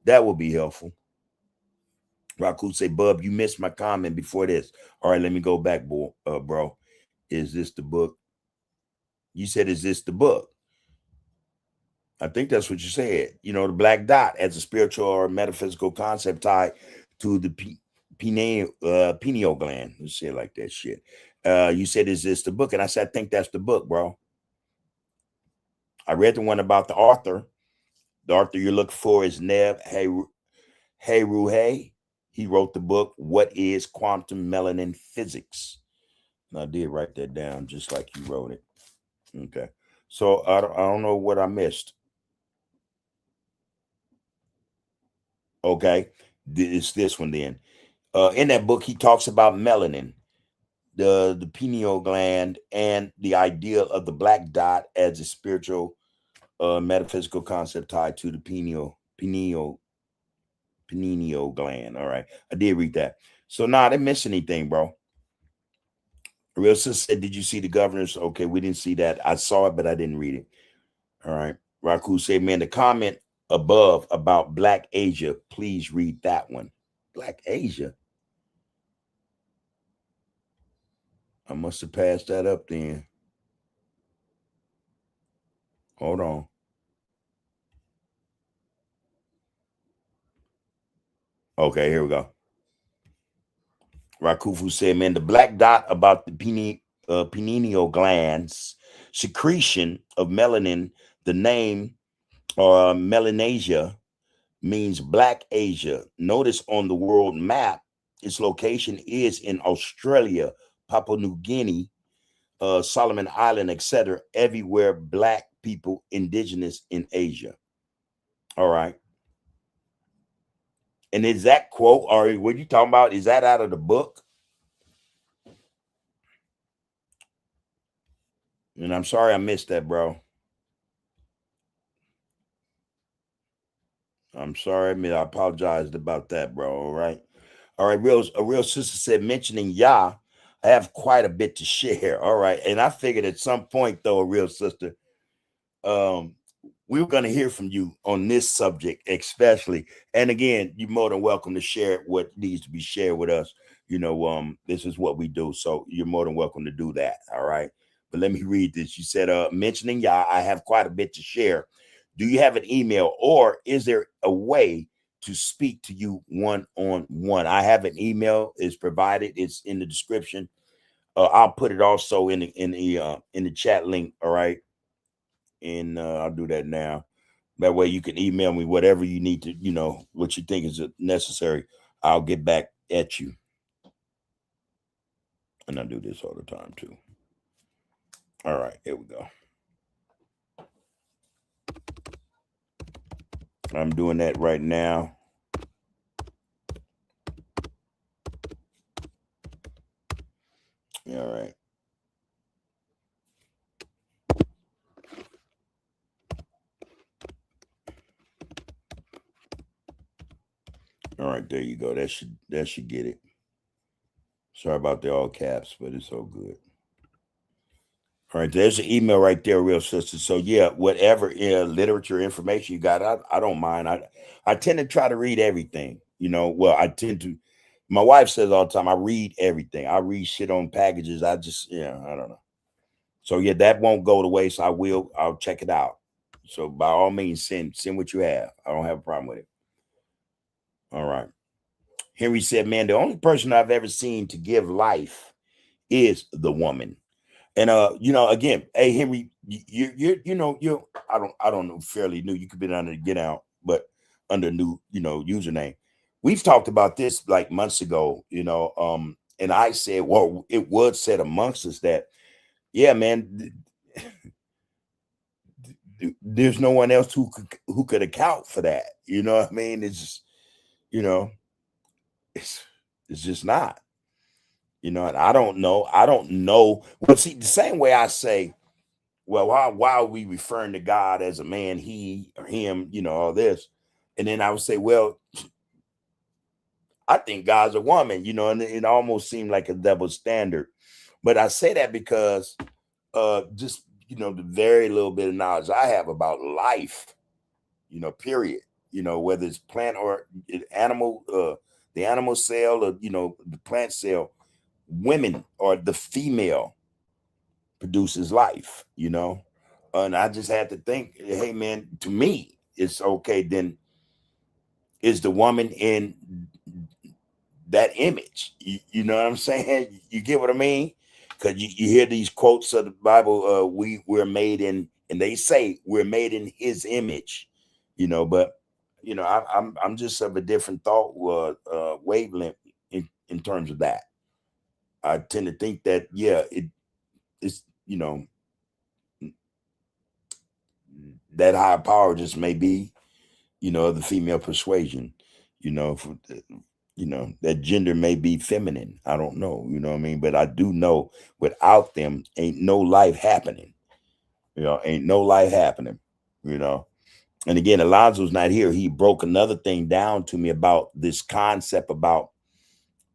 That would be helpful. Raku say, Bub, you missed my comment before this. All right, let me go back, bro. Is this the book? You said, is this the book? I think that's what you said. The black dot as a spiritual or metaphysical concept tied to the pineal gland. Let's say it like that shit. You said, is this the book? And I said, I think that's the book, bro. I read the one about the author. The author you're looking for is Neb Hayruhay. He wrote the book, What is Quantum Melanin Physics? And I did write that down just like you wrote it. Okay. So I don't know what I missed. Okay. It's this one then. In that book, he talks about melanin, the pineal gland, and the idea of the black dot as a spiritual metaphysical concept tied to the pineal gland. All right. I did read that. So I didn't miss anything, bro. Real sister said, did you see the governors? Okay, we didn't see that. I saw it, but I didn't read it. All right. Raku said, man, the comment above about Black Asia, please read that one. Black Asia. I must have passed that up then. Hold on. Okay, here we go. Rakufu said, man, the black dot about the pineal glands secretion of melanin, the name Melanesia means Black Asia. Notice on the world map, its location is in Australia, Papua New Guinea, Solomon Island, etc. Everywhere Black people indigenous in Asia. All right. And is that quote, or what you talking about? Is that out of the book? And I'm sorry I missed that, bro. I'm sorry. I apologized about that, bro. All right. All right. A real sister said, mentioning Yah, I have quite a bit to share. All right. And I figured at some point, though, a real sister, we were going to hear from you on this subject, especially. And again, you're more than welcome to share what needs to be shared with us. This is what we do. So you're more than welcome to do that. All right. But let me read this. You said, mentioning Yah, I have quite a bit to share. Do you have an email, or is there a way to speak to you one-on-one? I have an email. It's provided. It's in the description. I'll put it also in the chat link. All right. And I'll do that now. That way you can email me whatever you need to, what you think is necessary. I'll get back at you. And I do this all the time too. All right, here we go. I'm doing that right now. All right. All right, there you go. That should get it. Sorry about the all caps, but it's all good. All right, there's an email right there, real sister. So yeah, whatever literature information you got, I don't mind. I tend to try to read everything. Well, I tend to. My wife says all the time, I read everything. I read shit on packages. I don't know. So yeah, that won't go to waste. I'll check it out. So by all means, send what you have. I don't have a problem with it. All right. Henry said, man, the only person I've ever seen to give life is the woman. And again, hey Henry, you're I don't know, fairly new. You could be under Get Out, but under new, username. We've talked about this like months ago, and I said, well, it was said amongst us that, yeah, man, there's no one else who could account for that. You know what I mean? It's just, it's just not. And I don't know. Well, see, the same way I say, well, why are we referring to God as a man, he or him, all this? And then I would say, well, I think God's a woman, and it almost seemed like a double standard. But I say that because just, the very little bit of knowledge I have about life, period, whether it's plant or animal, the animal cell or, the plant cell, women or the female produces life, and I just had to think, hey man, to me it's okay. Then is the woman in that image? You know what I'm saying? You get what I mean? Because you hear these quotes of the Bible, we're made in, and they say we're made in his image, but I'm just of a different thought wavelength in terms of that. I tend to think that, yeah, it's, that higher power just may be, the female persuasion, that gender may be feminine. I don't know, you know what I mean? But I do know without them, ain't no life happening, ain't no life happening, And again, Alonzo's not here. He broke another thing down to me about this concept about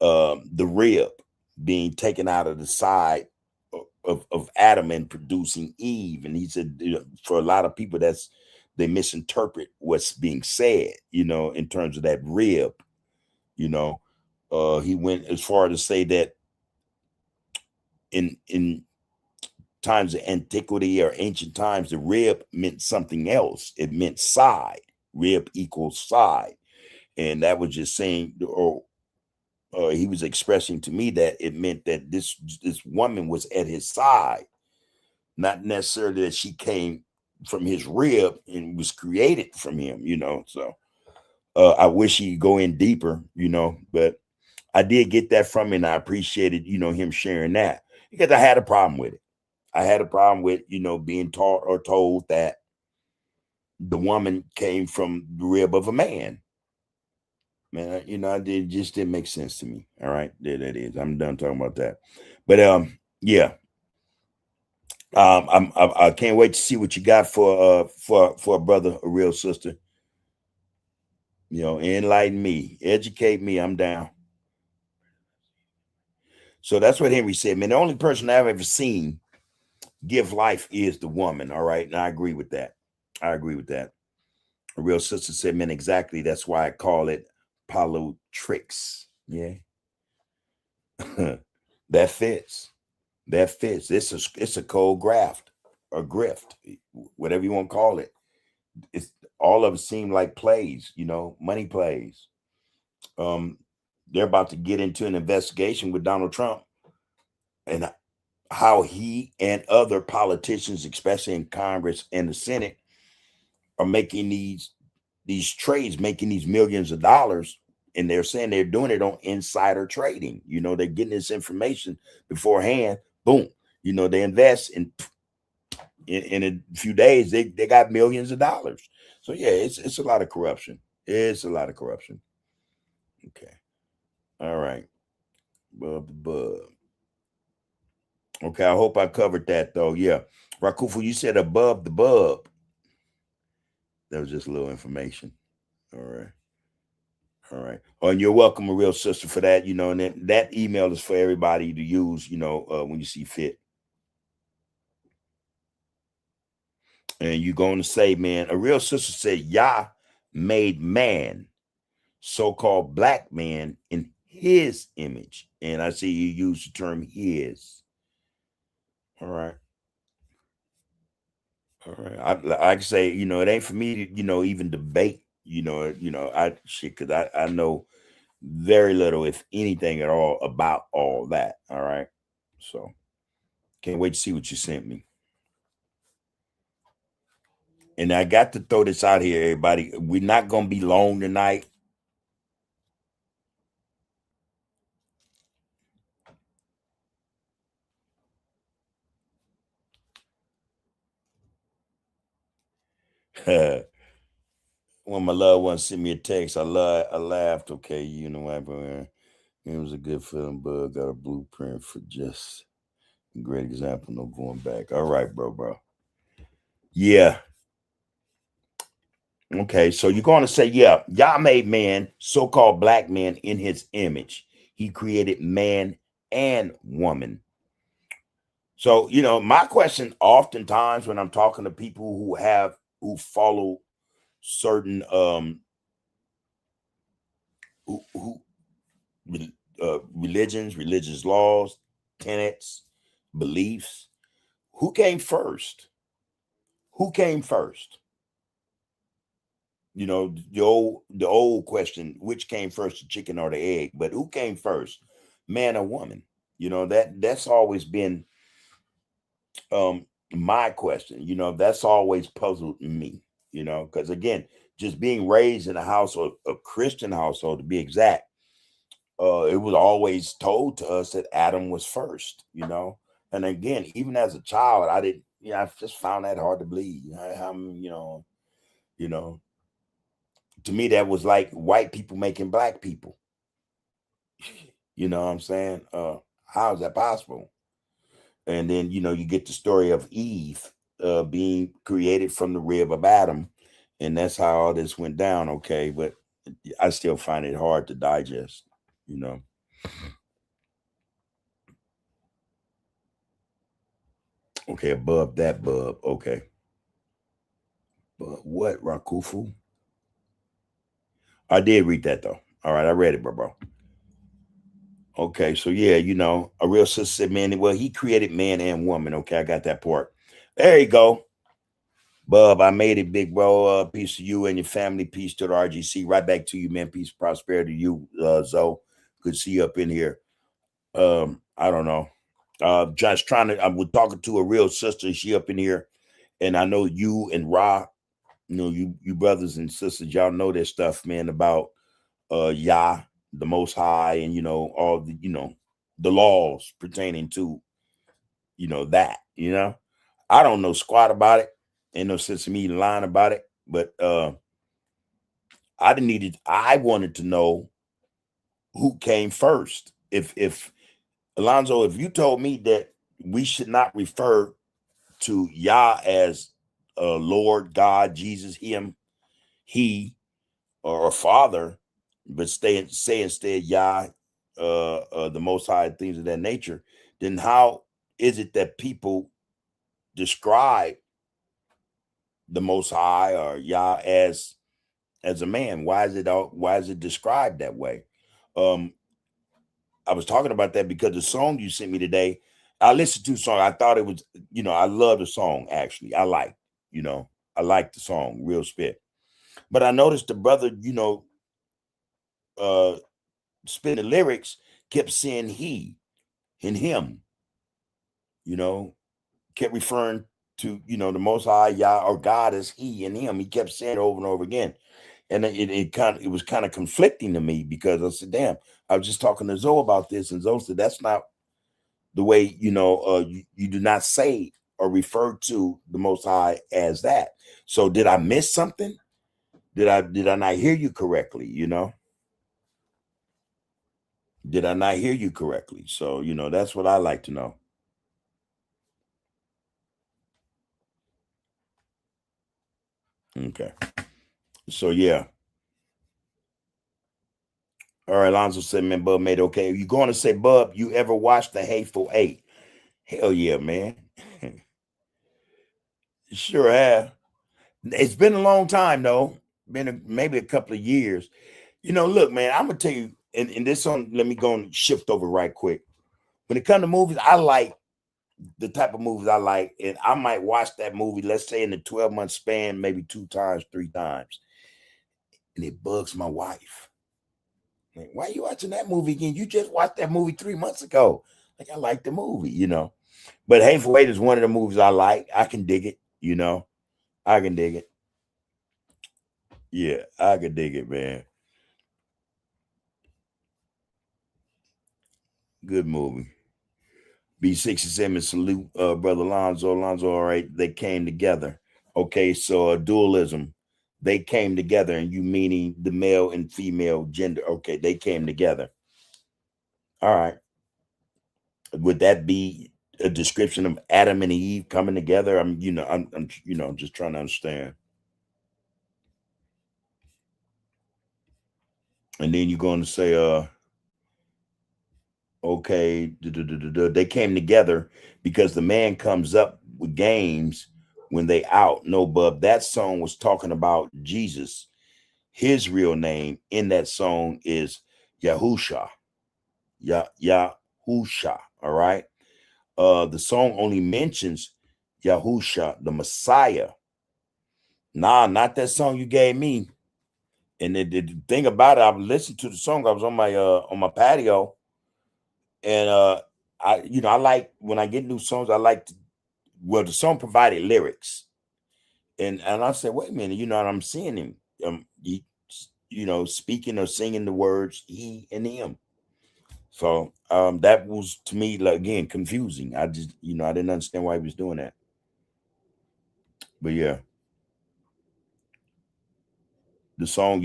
the rib being taken out of the side of Adam and producing Eve. And he said, for a lot of people, they misinterpret what's being said, in terms of that rib. He went as far to say that in times of antiquity or ancient times, the rib meant something else. It meant side. Rib equals side. And that was just saying, or he was expressing to me that it meant that this woman was at his side, not necessarily that she came from his rib and was created from him, So I wish he'd go in deeper, but I did get that from him, and I appreciated, him sharing that, because I had a problem with it. I had a problem with, being taught or told that the woman came from the rib of a man. Man, it just didn't make sense to me. All right, there that is. I'm done talking about that. But yeah. I can't wait to see what you got for a brother, a real sister. Enlighten me, educate me. I'm down. So that's what Henry said, man. The only person I've ever seen give life is the woman. All right. And I agree with that. A real sister said, man, exactly. That's why I call it Palotrix. Yeah. That fits. It's a cold graft or grift, whatever you want to call it. It's all of it seem like plays, money plays. They're about to get into an investigation with Donald Trump and how he and other politicians, especially in Congress and the Senate, are making these trades, making these millions of dollars. And they're saying they're doing it on insider trading. They're getting this information beforehand. Boom. They invest and in a few days, they got millions of dollars. So yeah, it's a lot of corruption. It's a lot of corruption. Okay. All right. Bub the bub. Okay, I hope I covered that though. Yeah. Rakufu, you said above the bub. That was just a little information. All right. All right. Oh, and you're welcome, a real sister, for that. You know, and that email is for everybody to use, you know, when you see fit. And you're going to say, man, a real sister said, Yah made man, so-called black man, in his image. And I see you use the term his. All right. All right. I say, you know, it ain't for me to, you know, even debate, because I know very little, if anything at all, about all that. All right. So can't wait to see what you sent me. And I got to throw this out here, everybody. We're not going to be long tonight. When my loved one sent me a text, I laughed. Okay, you know what, bro? It was a good feeling, bud. Got a blueprint for just a great example. No going back. All right, bro. Yeah. Okay, so you're going to say, yeah, Yah made man, so-called black man, in his image. He created man and woman. So, you know, my question oftentimes when I'm talking to people who follow certain religions, religious laws, tenets, beliefs, who came first? Who came first? You know, the old question, which came first, the chicken or the egg? But who came first, man or woman? You know, that's always been my question. You know, that's always puzzled me, you know, because again, just being raised in a household, a Christian household to be exact, it was always told to us that Adam was first, you know. And again, even as a child, I didn't, you know, I just found that hard to believe. You know, to me, that was like white people making black people. You know what I'm saying? How is that possible? And then, you know, you get the story of Eve being created from the rib of Adam. And that's how all this went down. Okay. But I still find it hard to digest, you know. Okay. Above that bub. Okay. But what, Rakufu? I did read that though. All right. I read it, bro. Okay. So, yeah, you know, a real sister said, man, well, he created man and woman. Okay. I got that part. There you go. Bub, I made it, big bro. Peace to you and your family. Peace to the RGC. Right back to you, man. Peace, prosperity to you, Zoe. Good to see you up in here. I don't know. Just trying to. I was talking to a real sister. She up in here, and I know you and Ra. You know, you brothers and sisters. Y'all know this stuff, man. About Yah, the Most High, and you know all the the laws pertaining to that. You know, I don't know squat about it. Ain't no sense in me lying about it, but I wanted to know who came first. If Alonzo, if you told me that we should not refer to Yah as Lord, God, Jesus, him, he, or a father, but say instead Yah, the Most High, things of that nature, then how is it that people describe the Most High or Yah as a man? Why is it described that way? I was talking about that because the song you sent me today, I listened to the song. I thought it was, I love the song actually. I like the song, real spit. But I noticed the brother, spin the lyrics, kept saying he and him, kept referring to, the Most High, Yah, or God as he and him. He kept saying it over and over again. And it was kind of conflicting to me because I said, damn, I was just talking to Zoe about this. And Zoe said, that's not the way, you do not say or refer to the Most High as that. So did I miss something? Did I not hear you correctly? Did I not hear you correctly? So, that's what I like to know. Okay. So, yeah. All right. Alonzo said, man, Bub made it okay. You going to say, Bub, you ever watched The Hateful Eight? Hell yeah, man. Sure have. It's been a long time, though. Maybe a couple of years. Look, man, I'm going to tell you, and this one, let me go and shift over right quick. When it comes to movies, I like the type of movies I like, and I might watch that movie, let's say in a 12-month span, maybe 2 times, 3 times. And it bugs my wife. Like, why are you watching that movie again? You just watched that movie 3 months ago. Like, I like the movie, But Hateful Eight is one of the movies I like. I can dig it, I can dig it. Yeah, I can dig it, man. Good movie. B67 salute, brother Lonzo. Lonzo, all right, they came together. Okay, so dualism, they came together, and you meaning the male and female gender. Okay, they came together. All right. Would that be a description of Adam and Eve coming together? I'm just trying to understand. And then you're going to say, okay, they came together because the man comes up with games when they out. No, Bub, that song was talking about Jesus. His real name in that song is Yahusha. Yahusha. All right. The song only mentions Yahusha, the Messiah. Nah, not that song you gave me. And the thing about it, I listened to the song. I was on my patio, and I like when I get new songs. I like the song provided lyrics, and I said, wait a minute, I'm seeing him, he, speaking or singing the words he and him. So that was to me, like, again, confusing. I just I didn't understand why he was doing that. But yeah, the song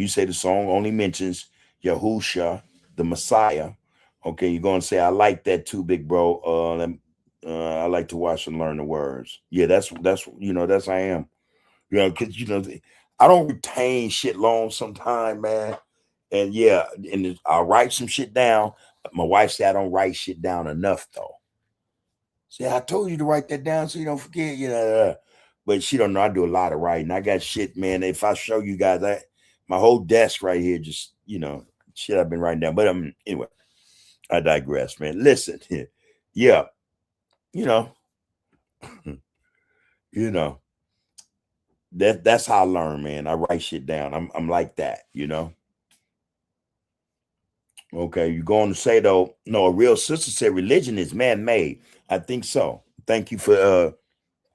only mentions Yahusha, the Messiah. Okay, you're gonna say I like that too, big bro. I like to watch and learn the words. Yeah, that's I am. Because I don't retain shit long sometime, man. And yeah, and I'll write some shit down. My wife said I don't write shit down enough though. See, I told you to write that down so you don't forget, But she don't know I do a lot of writing. I got shit, man. If I show you guys that, my whole desk right here, just shit I've been writing down. But anyway, I digress, man. Listen, yeah, you know, you know. That's how I learn, man. I write shit down. I'm like that. Okay, you're going to say though, no, a real sister said religion is man-made. I think so. Thank you for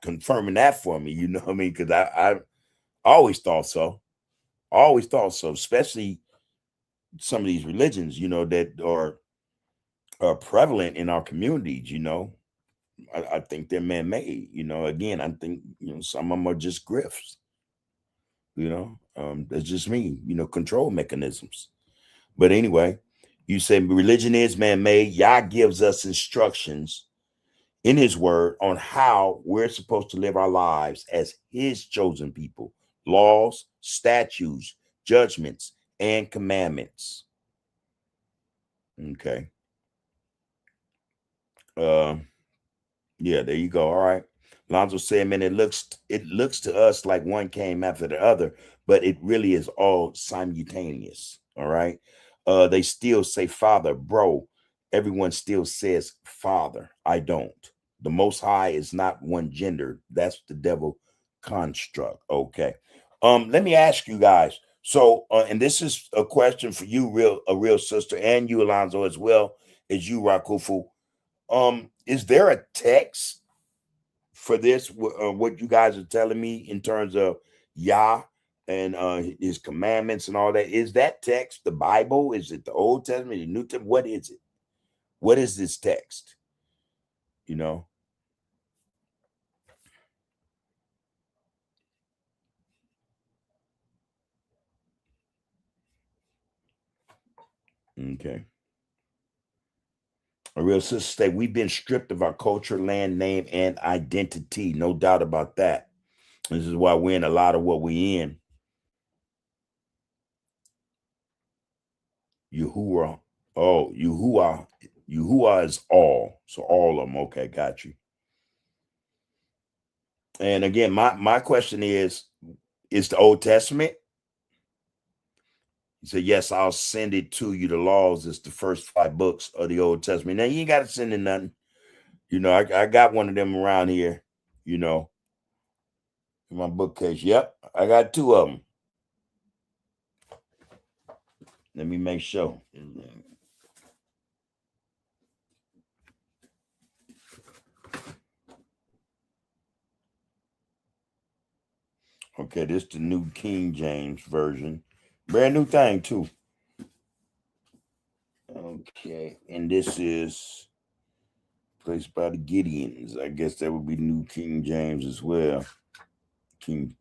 confirming that for me. You know what I mean? Because I always thought so. Always thought so, especially some of these religions, that are prevalent in our communities, I think they're man-made. Again, I think some of them are just grifts. That's just me, control mechanisms. But anyway, you say religion is man-made. Yah gives us instructions in his word on how we're supposed to live our lives as his chosen people, laws, statutes, judgments, and commandments. Okay. Yeah, there you go. All right. Lonzo said, man, it looks to us like one came after the other, but it really is all simultaneous. All right. They still say father, bro. Everyone still says father. I don't. The Most High is not one gender. That's the devil construct. Okay. Let me ask you guys. So, and this is a question for you, a real sister, and you, Alonzo, as well as you, Rakufu. Is there a text for this? What you guys are telling me in terms of Yah and his commandments and all that? Is that text the Bible? Is it the Old Testament, the New Testament? What is it? What is this text? Okay. A real sister state, we've been stripped of our culture, land, name, and identity. No doubt about that. This is why we're in a lot of what we in. Yahuwah. Oh, Yahuwah is all. So all of them. Okay, got you. And again, my question is the Old Testament? He said, yes, I'll send it to you. The laws is the first 5 books of the Old Testament. Now, you ain't got to send in nothing. You know, I got one of them around here, you know, in my bookcase. Yep, I got 2 of them. Let me make sure. Okay, this is the New King James Version. Brand new thing, too. Okay, and this is placed by the Gideons. I guess that would be New King James as well. King.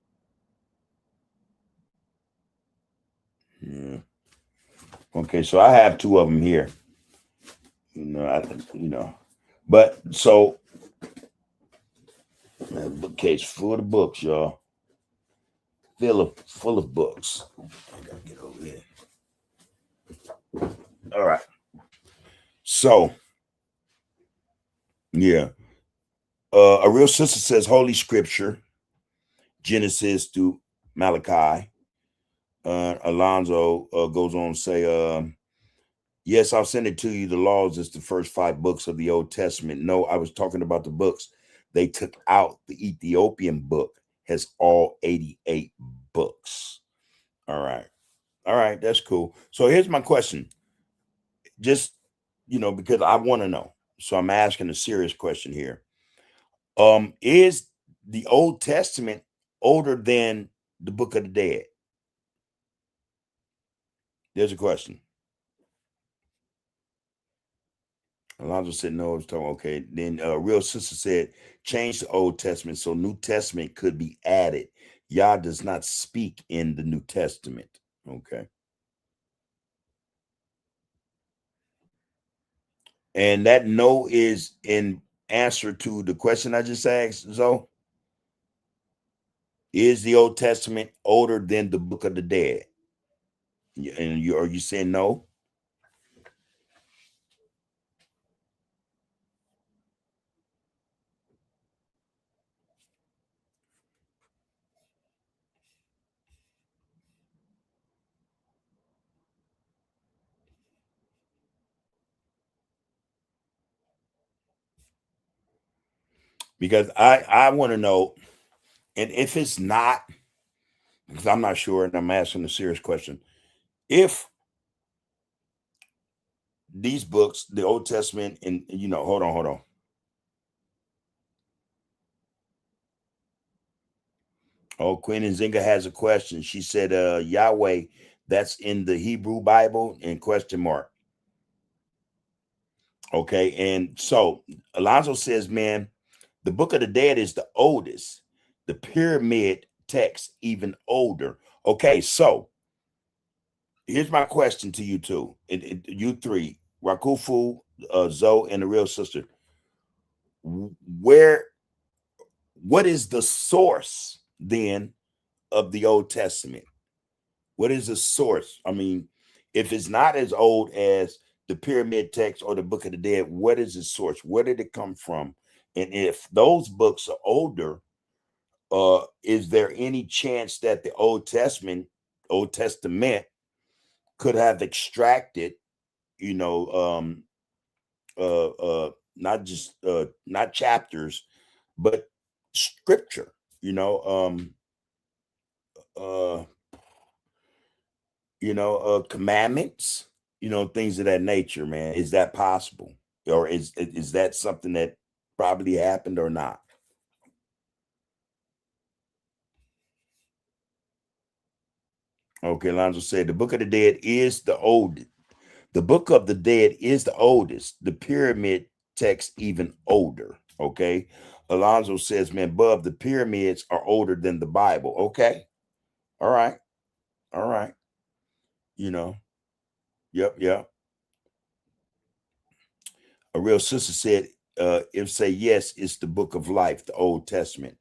Yeah. Okay, so I have 2 of them here. But so that bookcase full of books, y'all. Full of books. I gotta get over here. All right. So yeah. A real sister says Holy Scripture, Genesis to Malachi. Alonzo goes on to say, yes, I'll send it to you. The laws is the first 5 books of the Old Testament. No, I was talking about the books. They took out the Ethiopian book, has all 88 books. All right. All right. That's cool. So here's my question. Just, because I want to know. So I'm asking a serious question here. Is the Old Testament older than the Book of the Dead? There's a question. Alonzo said no. I was talking. Okay. Then Real Sister said change the Old Testament so New Testament could be added. Yah does not speak in the New Testament. Okay. And that no is in answer to the question I just asked. So, is the Old Testament older than the Book of the Dead? And are you saying no? Because I want to know, and if it's not, because I'm not sure, and I'm asking a serious question, if these books, the Old Testament, and hold on. Oh, Queen Nzinga has a question. She said, Yahweh, that's in the Hebrew Bible in question mark. Okay, and so Alonzo says, man, the Book of the Dead is the oldest. The pyramid text even older. Okay, so here's my question to you two, you 3, Rakufu, Zoe, and the Real Sister. What is the source then of the Old Testament? What is the source? I mean, if it's not as old as the pyramid text or the Book of the Dead, what is the source? Where did it come from? And if those books are older, is there any chance that the Old Testament could have extracted, not just not chapters, but scripture, commandments, things of that nature, man. Is that possible? Or is that something that probably happened or not? Okay, Lonzo said the Book of the Dead is the oldest. The Book of the Dead is the oldest. The pyramid text even older. Okay. Alonzo says, man, Bub, the pyramids are older than the Bible. Okay. All right. All right. Yep. A real sister said, if say yes, it's the book of life, the Old Testament.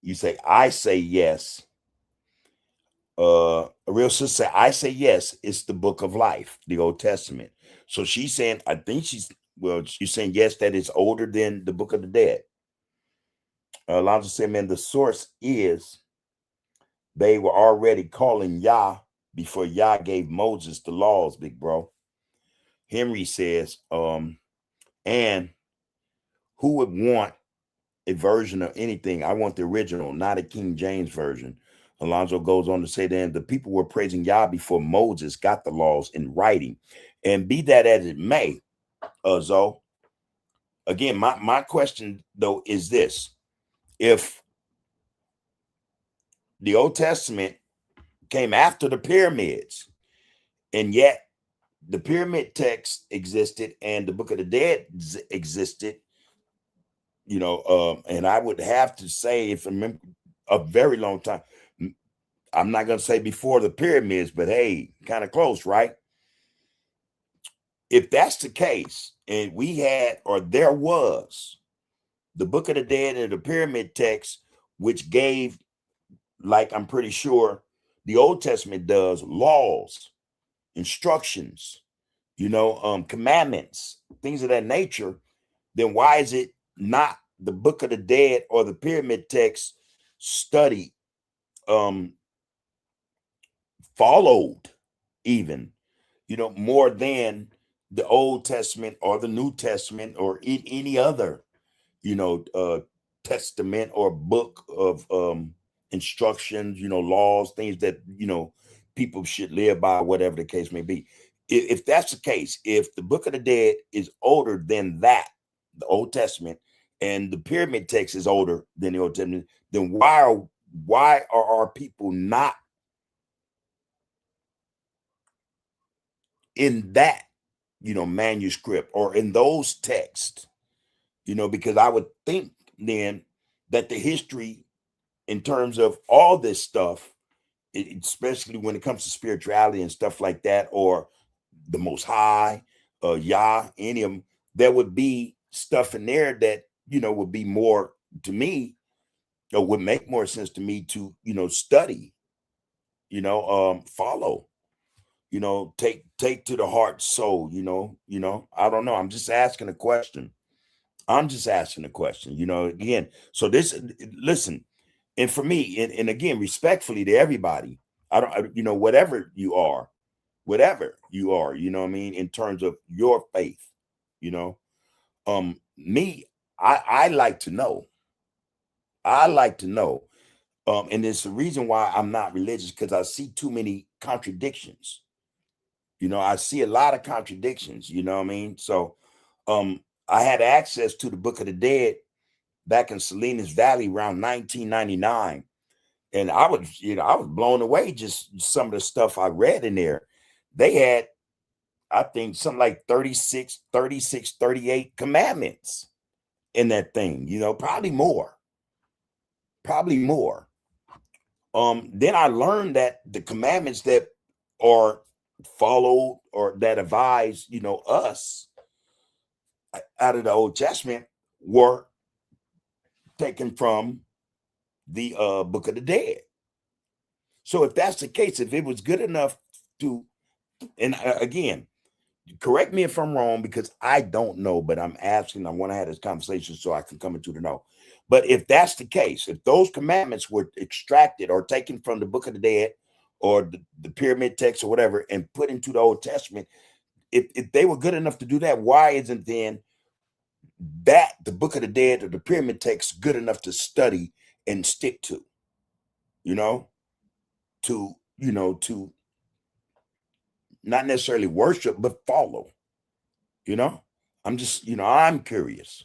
You say, I say yes. A real sister said, I say yes, it's the book of life, the Old Testament. So she's saying, I think she's saying yes, that it's older than the book of the dead. Alonzo said, man, the source is they were already calling Yah before Yah gave Moses the laws, big bro. Henry says, and who would want a version of anything? I want the original, not a King James version. Alonzo goes on to say, then the people were praising Yah before Moses got the laws in writing. And be that as it may, Zoe, again, my question, though, is this. If the Old Testament came after the pyramids, and yet the pyramid text existed and the Book of the Dead existed, and I would have to say, if I remember, a very long time, I'm not going to say before the pyramids, but hey, kind of close, right? If that's the case, and we had, or there was, the Book of the Dead and the pyramid text, which gave, like I'm pretty sure the Old Testament does, laws, instructions, commandments, things of that nature, then why is it not the Book of the Dead or the pyramid text studied, followed even, more than the Old Testament or the New Testament or any other, testament or book of instructions, laws, things that, people should live by, whatever the case may be. If that's the case, if the Book of the Dead is older than that, the Old Testament, and the pyramid text is older than the Old Testament, then why are our people not in that, manuscript or in those texts? Because I would think then that the history in terms of all this stuff, especially when it comes to spirituality and stuff like that, or the Most High, Yah, any of them, there would be stuff in there that, would be more, to me, or would make more sense to me to, study, follow, take to the heart, soul, I don't know. I'm just asking a question. Again. So this, listen, and for me, and again, respectfully to everybody, whatever you are, you know what I mean, in terms of your faith, me, I like to know. And it's the reason why I'm not religious, because I see too many contradictions. I see a lot of contradictions, you know what I mean? So I had access to the Book of the Dead back in Salinas Valley around 1999. And I was blown away just some of the stuff I read in there. They had, I think, something like 36, 38 commandments in that thing, probably more. Then I learned that the commandments that are followed or that advise, us out of the Old Testament were taken from the Book of the Dead. So if that's the case, if it was good enough to, and again, correct me if I'm wrong, because I don't know, but I'm asking, I want to have this conversation so I can come into the know. But if that's the case, if those commandments were extracted or taken from the Book of the Dead or the pyramid text or whatever and put into the Old Testament, if they were good enough to do that, why isn't then that the Book of the Dead or the pyramid text good enough to study and stick to, to not necessarily worship, but follow, I'm just, I'm curious.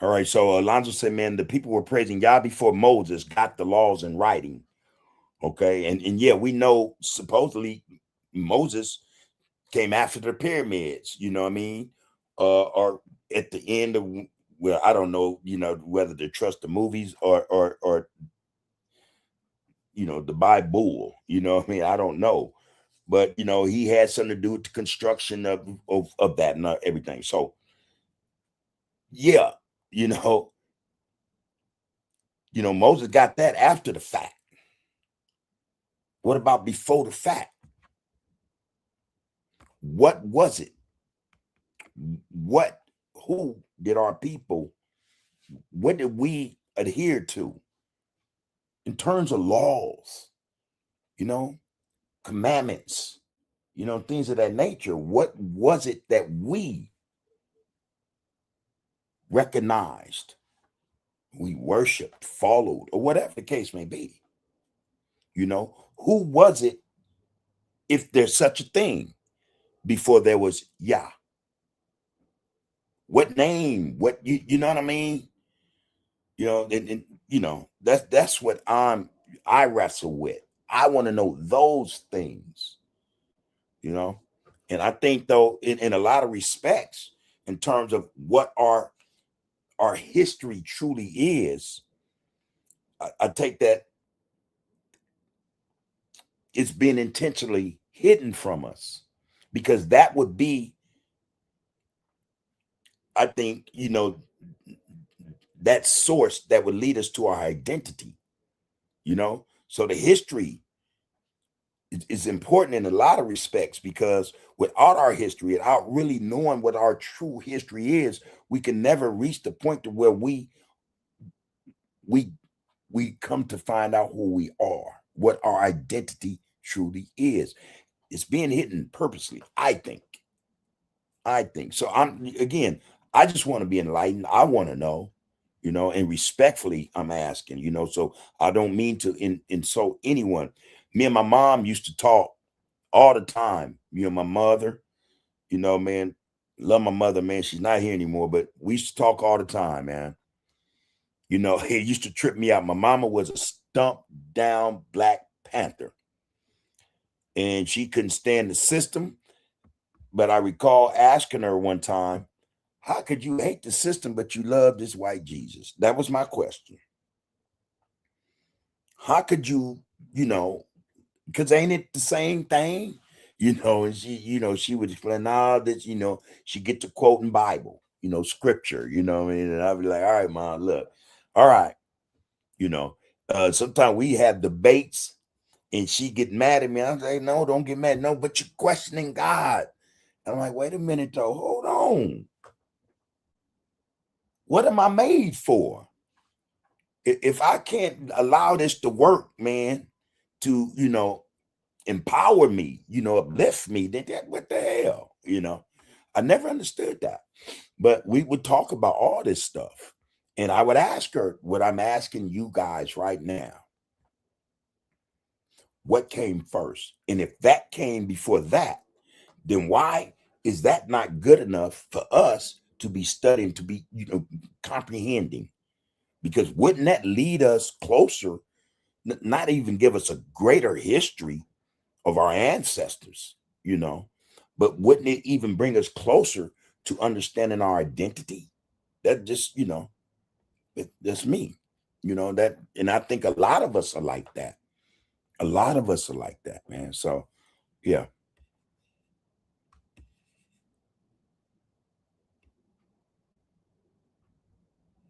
All right. So Alonzo said, man, the people were praising Yah before Moses got the laws in writing. Okay. And yeah, we know supposedly Moses came after the pyramids, you know what I mean? Or at the end of well, I don't know, whether to trust the movies or the Bible. I don't know. But he had something to do with the construction of that and everything. So yeah, Moses got that after the fact. What about before the fact? What was it? Who did our people, what did we adhere to in terms of laws, commandments, things of that nature? What was it that we recognized, we worshiped, followed, or whatever the case may be? Who was it, if there's such a thing, before there was Yah? What name? What you know what I mean? That's what I wrestle with. I want to know those things, and I think, though, in a lot of respects, in terms of what our history truly is, I take that it's been intentionally hidden from us, because that would be, I think, that source that would lead us to our identity, so the history is important in a lot of respects, because without our history, without really knowing what our true history is, we can never reach the point to where we come to find out who we are, what our identity truly is. It's being hidden purposely, I think. So I just want to be enlightened. I want to know, and respectfully I'm asking, so I don't mean to insult anyone. Me and my mom used to talk all the time. My mother, man, love my mother, man. She's not here anymore, but we used to talk all the time, man. It used to trip me out. My mama was a stump down Black Panther, and she couldn't stand the system. But I recall asking her one time, how could you hate the system, but you love this white Jesus? That was my question. How could you, because ain't it the same thing? And she would explain all this, she get to quoting Bible, scripture, and I'd be like, all right, Mom, look, all right. Sometimes we have debates and she get mad at me. I'm like, no, don't get mad. No, but you're questioning God. I'm like, wait a minute, though. Hold on. What am I made for? If I can't allow this to work, man, to, empower me, uplift me, then what the hell? I never understood that. But we would talk about all this stuff. And I would ask her what I'm asking you guys right now. What came first? And if that came before that, then why is that not good enough for us to be studying, to be, comprehending? Because wouldn't that lead us closer, not even give us a greater history of our ancestors, but wouldn't it even bring us closer to understanding our identity? That just, that's me, that, and I think a lot of us are like that. A lot of us are like that, man. So, yeah.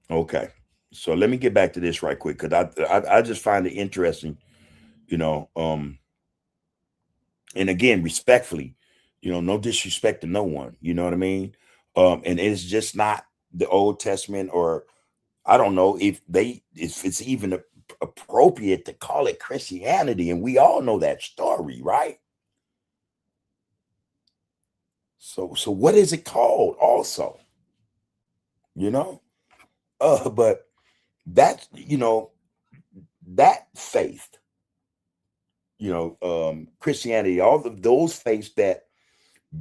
Okay. So let me get back to this right quick, because I just find it interesting, and again, respectfully, no disrespect to no one, you know what I mean? And it's just not the Old Testament, or I don't know if it's even appropriate to call it Christianity. And we all know that story, right? So what is it called also? But that's, that faith, Christianity, all of those faiths that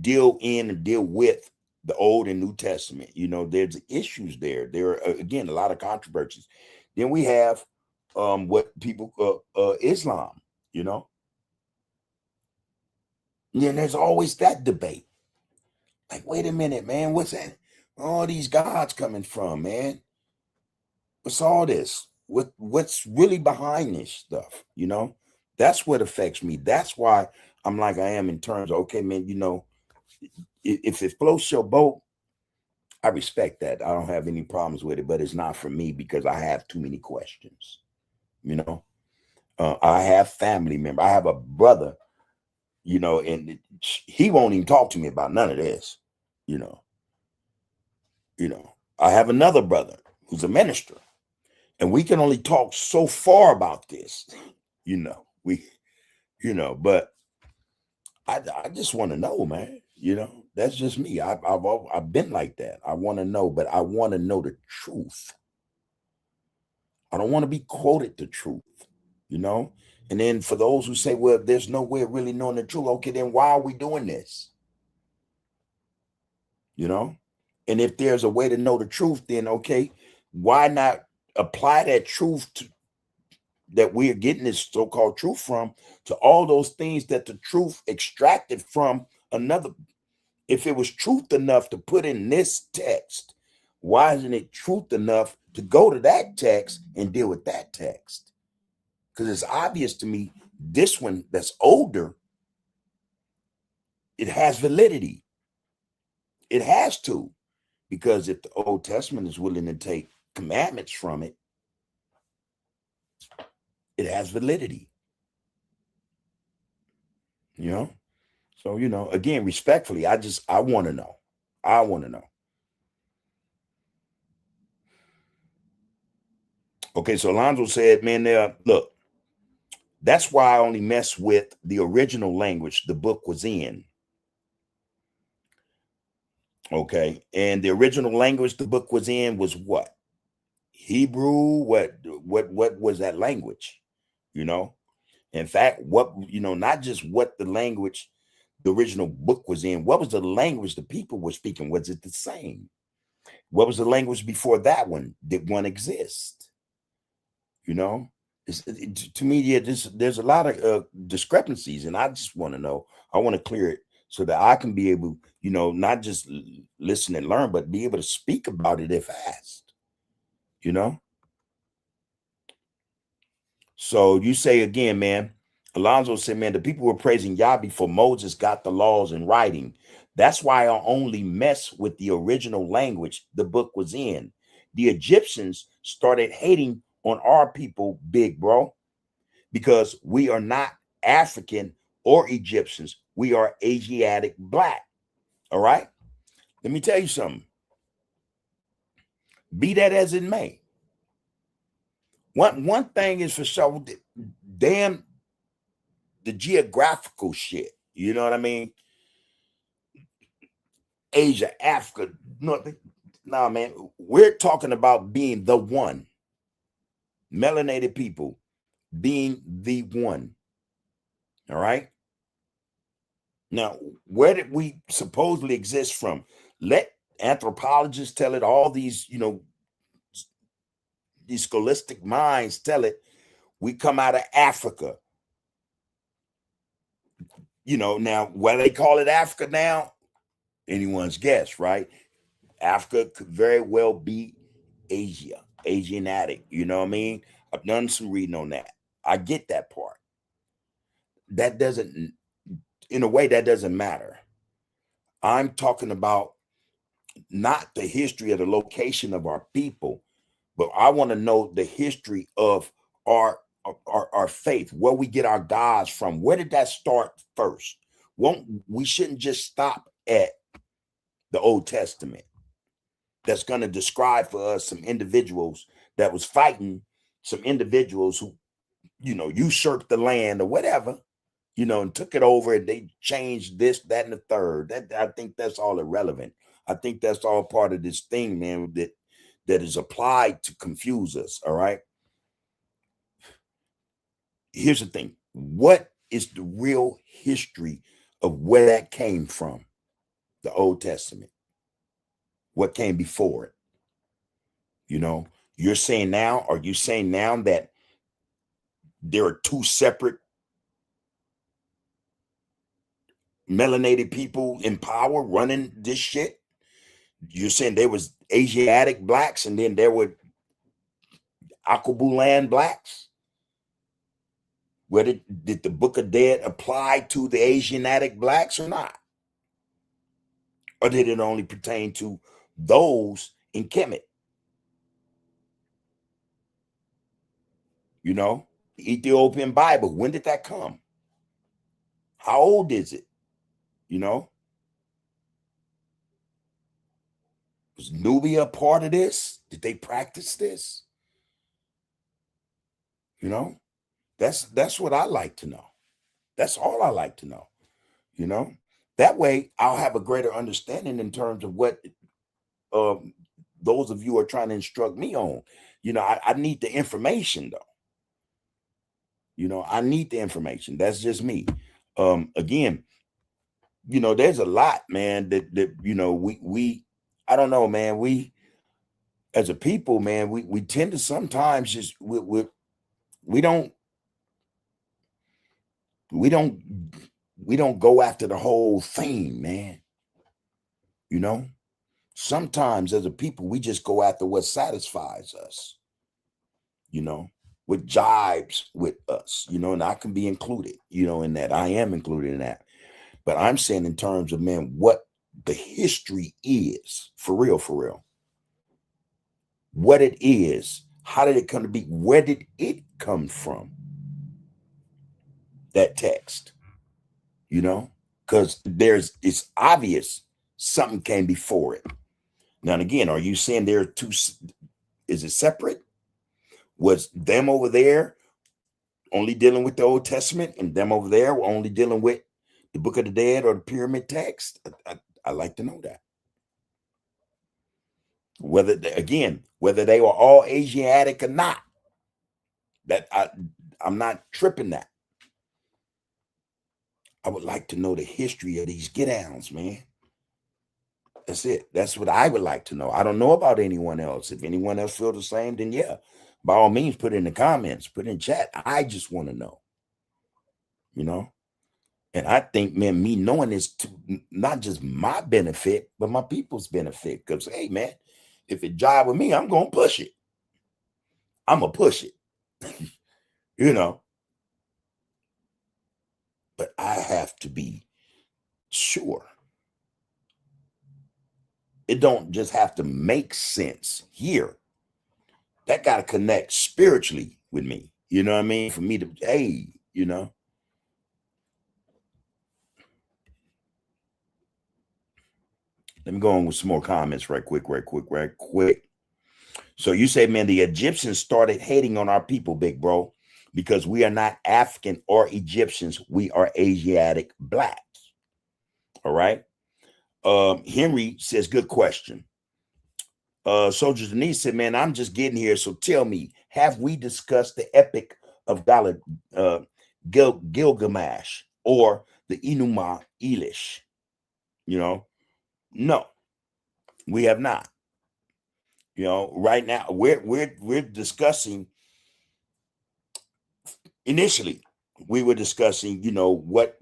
deal in and deal with the Old and New Testament, there's issues there. There are, again, a lot of controversies. Then we have what people Islam, and there's always that debate. Like, wait a minute, man, what's that? All these gods coming from, man? What's all this? What's really behind this stuff? That's what affects me. That's why I'm like I am in terms of, okay, man, if it floats your boat, I respect that. I don't have any problems with it, but it's not for me because I have too many questions. I have family members. I have a brother, and he won't even talk to me about none of this. You know, I have another brother who's a minister, and we can only talk so far about this. But I just want to know, man. That's just me. I've been like that. I want to know, but I want to know the truth. I don't want to be quoted the truth, And then for those who say, well, there's no way of really knowing the truth. Okay, then why are we doing this? And if there's a way to know the truth, then okay, why not apply that truth that we are getting this so-called truth from to all those things that the truth extracted from another? If it was truth enough to put in this text, why isn't it truth enough to go to that text and deal with that text? Because it's obvious to me, this one that's older, it has validity. It has to, because if the Old Testament is willing to take commandments from it, it has validity. So, again, respectfully, I want to know. I want to know. Okay, so Alonzo said, man, look, that's why I only mess with the original language the book was in. Okay, and the original language the book was in was what? Hebrew. What was that language? In fact, not just what the language the original book was in. What was the language the people were speaking? Was it the same? What was the language before that one? Did one exist? To me, yeah, there's a lot of discrepancies, and I just want to know. I want to clear it so that I can be able, not just listen and learn, but be able to speak about it if asked. So you say again, man. Alonzo said, man, the people were praising Yah before Moses got the laws in writing. That's why I only mess with the original language the book was in. The Egyptians started hating on our people, big bro, because we are not African or Egyptians. We are Asiatic black. All right. Let me tell you something. Be that as it may. One thing is for sure, damn the geographical shit. You know what I mean? Asia, Africa, nothing. Nah, man, we're talking about being the one. Melanated people being the one. All right. Now, where did we supposedly exist from? Let anthropologists tell it. All these, these scholastic minds tell it. We come out of Africa. Now why they call it Africa now, anyone's guess, right? Africa could very well be Asia, Asiatic. You know what I mean? I've done some reading on that. I get that part. That doesn't, in a way, that doesn't matter. I'm talking about not the history of the location of our people, but I want to know the history of our faith, where we get our gods from. Where did that start first? We shouldn't just stop at the Old Testament. That's going to describe for us some individuals that was fighting, some individuals who, usurped the land or whatever, and took it over, and they changed this, that, and the third. I think that's all irrelevant. I think that's all part of this thing, man, that is applied to confuse us. All right. Here's the thing. What is the real history of where that came from? The Old Testament. What came before it? You're saying now, are you saying now that there are two separate melanated people in power running this shit? You're saying there was Asiatic blacks and then there were Akabulan blacks? Whether did the Book of Dead apply to the Asiatic blacks or not? Or did it only pertain to those in Kemet? You know, the Ethiopian Bible, when did that come? How old is it? You know, was Nubia part of this? Did they practice this? You know, that's what I like to know. That's all I like to know. You know, that way I'll have a greater understanding in terms of what those of you are trying to instruct me on. You know, I need the information though. You know, I need the information. That's just me. Again, you know, there's a lot, man, that you know, we I don't know, man, we as a people, man, we tend to sometimes just we don't we don't we don't go after the whole thing, man. You know, sometimes as a people, we just go after what satisfies us, you know, what jives with us, you know, and I can be included, you know, in that. I am included in that. But I'm saying in terms of, man, what the history is, for real, what it is, how did it come to be? Where did it come from? That text, you know, because it's obvious something came before it. Now, and again, are you saying there are two? Is it separate? Was them over there only dealing with the Old Testament and them over there were only dealing with the Book of the Dead or the pyramid text? I like to know that. Whether they were all Asiatic or not, that I'm not tripping that. I would like to know the history of these get-downs, man. That's it. That's what I would like to know. I don't know about anyone else. If anyone else feels the same, then yeah, by all means, put it in the comments, put it in chat. I just want to know, you know. And I think, man, me knowing this to not just my benefit, but my people's benefit. Because, hey, man, if it jive with me, I'm going to push it. I'm going to push it, you know. But I have to be sure. It don't just have to make sense here. That got to connect spiritually with me. You know what I mean? For me to, hey, you know. Let me go on with some more comments right quick. So you say, man, the Egyptians started hating on our people, big bro, because we are not African or Egyptians. We are Asiatic blacks. All right. Henry says, good question. Soldier Denise said, man, I'm just getting here. So tell me, have we discussed the epic of Gilgamesh or the Enuma Elish? You know, no, we have not. You know, right now we're discussing. Initially, we were discussing, you know, what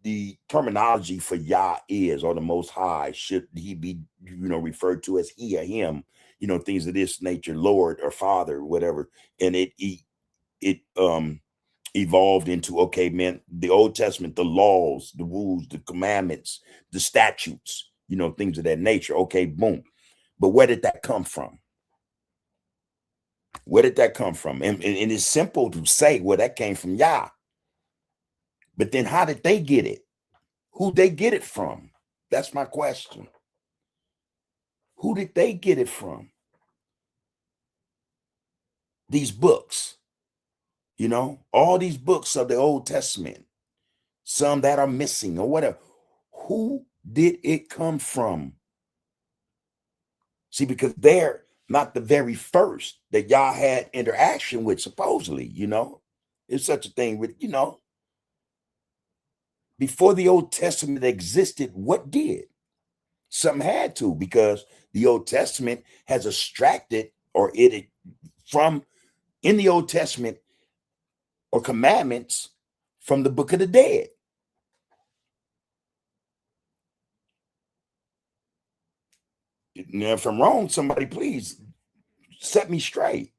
the terminology for Yah is, or the Most High. Should he be, you know, referred to as he or him? You know, things of this nature, Lord or Father, whatever. And it evolved into, okay, man, the Old Testament, the laws, the rules, the commandments, the statutes, you know, things of that nature. Okay, boom. But where did that come from? Where did that come from? And it's simple to say, well, that came from Yah. But then how did they get it? Who they get it from? That's my question. Who did they get it from? These books, you know, all these books of the Old Testament, some that are missing or whatever. Who did it come from? See, because they're not the very first that y'all had interaction with, supposedly, you know. It's such a thing with, you know, before the Old Testament existed, what did? Something had to, because the Old Testament has extracted, or it from in the Old Testament or commandments from the Book of the Dead. if I'm wrong, somebody please set me straight.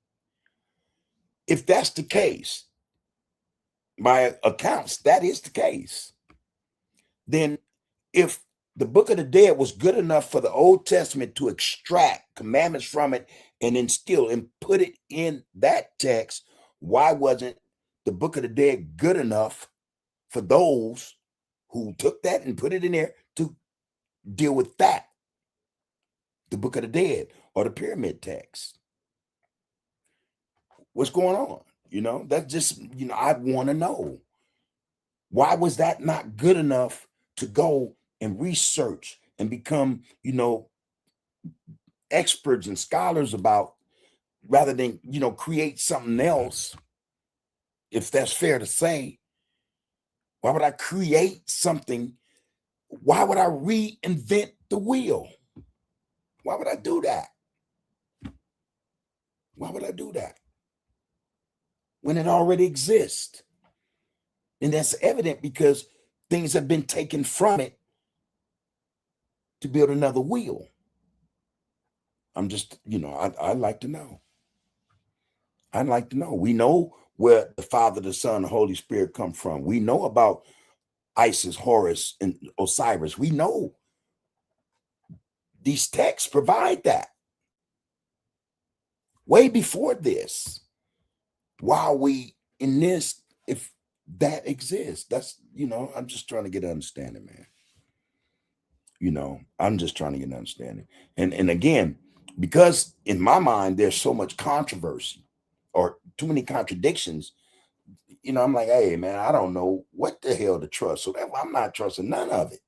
If that's the case, by accounts, that is the case. Then if the Book of the Dead was good enough for the Old Testament to extract commandments from it and instill and put it in that text, why wasn't the Book of the Dead good enough for those who took that and put it in there to deal with that? The Book of the Dead or the pyramid text. What's going on? That's just, I want to know. Why was that not good enough to go and research and become, experts and scholars about, rather than, create something else? If that's fair to say, why would I create something? Why would I reinvent the wheel? Why would I do that? Why would I do that when it already exists? And that's evident because things have been taken from it to build another wheel. I'm just, I'd like to know. I'd like to know. We know where the Father, the Son, the Holy Spirit come from. We know about Isis, Horus, and Osiris. We know these texts provide that. Way before this, while we in this, if that exists, that's, I'm just trying to get an understanding, man. I'm just trying to get an understanding. And again, because in my mind, there's so much controversy or too many contradictions, I'm like, hey, man, I don't know what the hell to trust. So I'm not trusting none of it.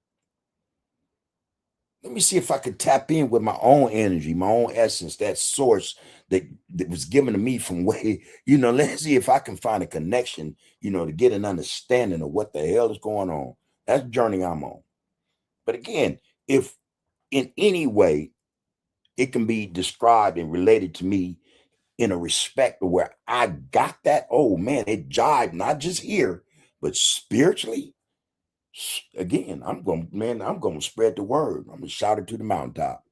Let me see if I could tap in with my own energy, my own essence, that source that was given to me from way, let's see if I can find a connection, to get an understanding of what the hell is going on. That's the journey I'm on. But again, if in any way it can be described and related to me in a respect where I got that, oh man, it jived, not just here, but spiritually. Again, I'm going to spread the word. I'm going to shout it to the mountaintop,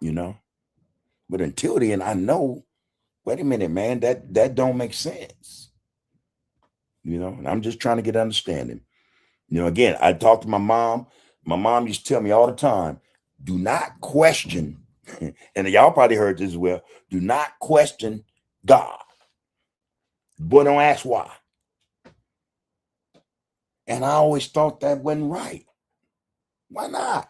But until then, I know, wait a minute, man, that don't make sense. And I'm just trying to get understanding. Again, I talked to my mom. My mom used to tell me all the time, do not question, and y'all probably heard this as well, do not question God. Boy, don't ask why. And I always thought that wasn't right. Why not?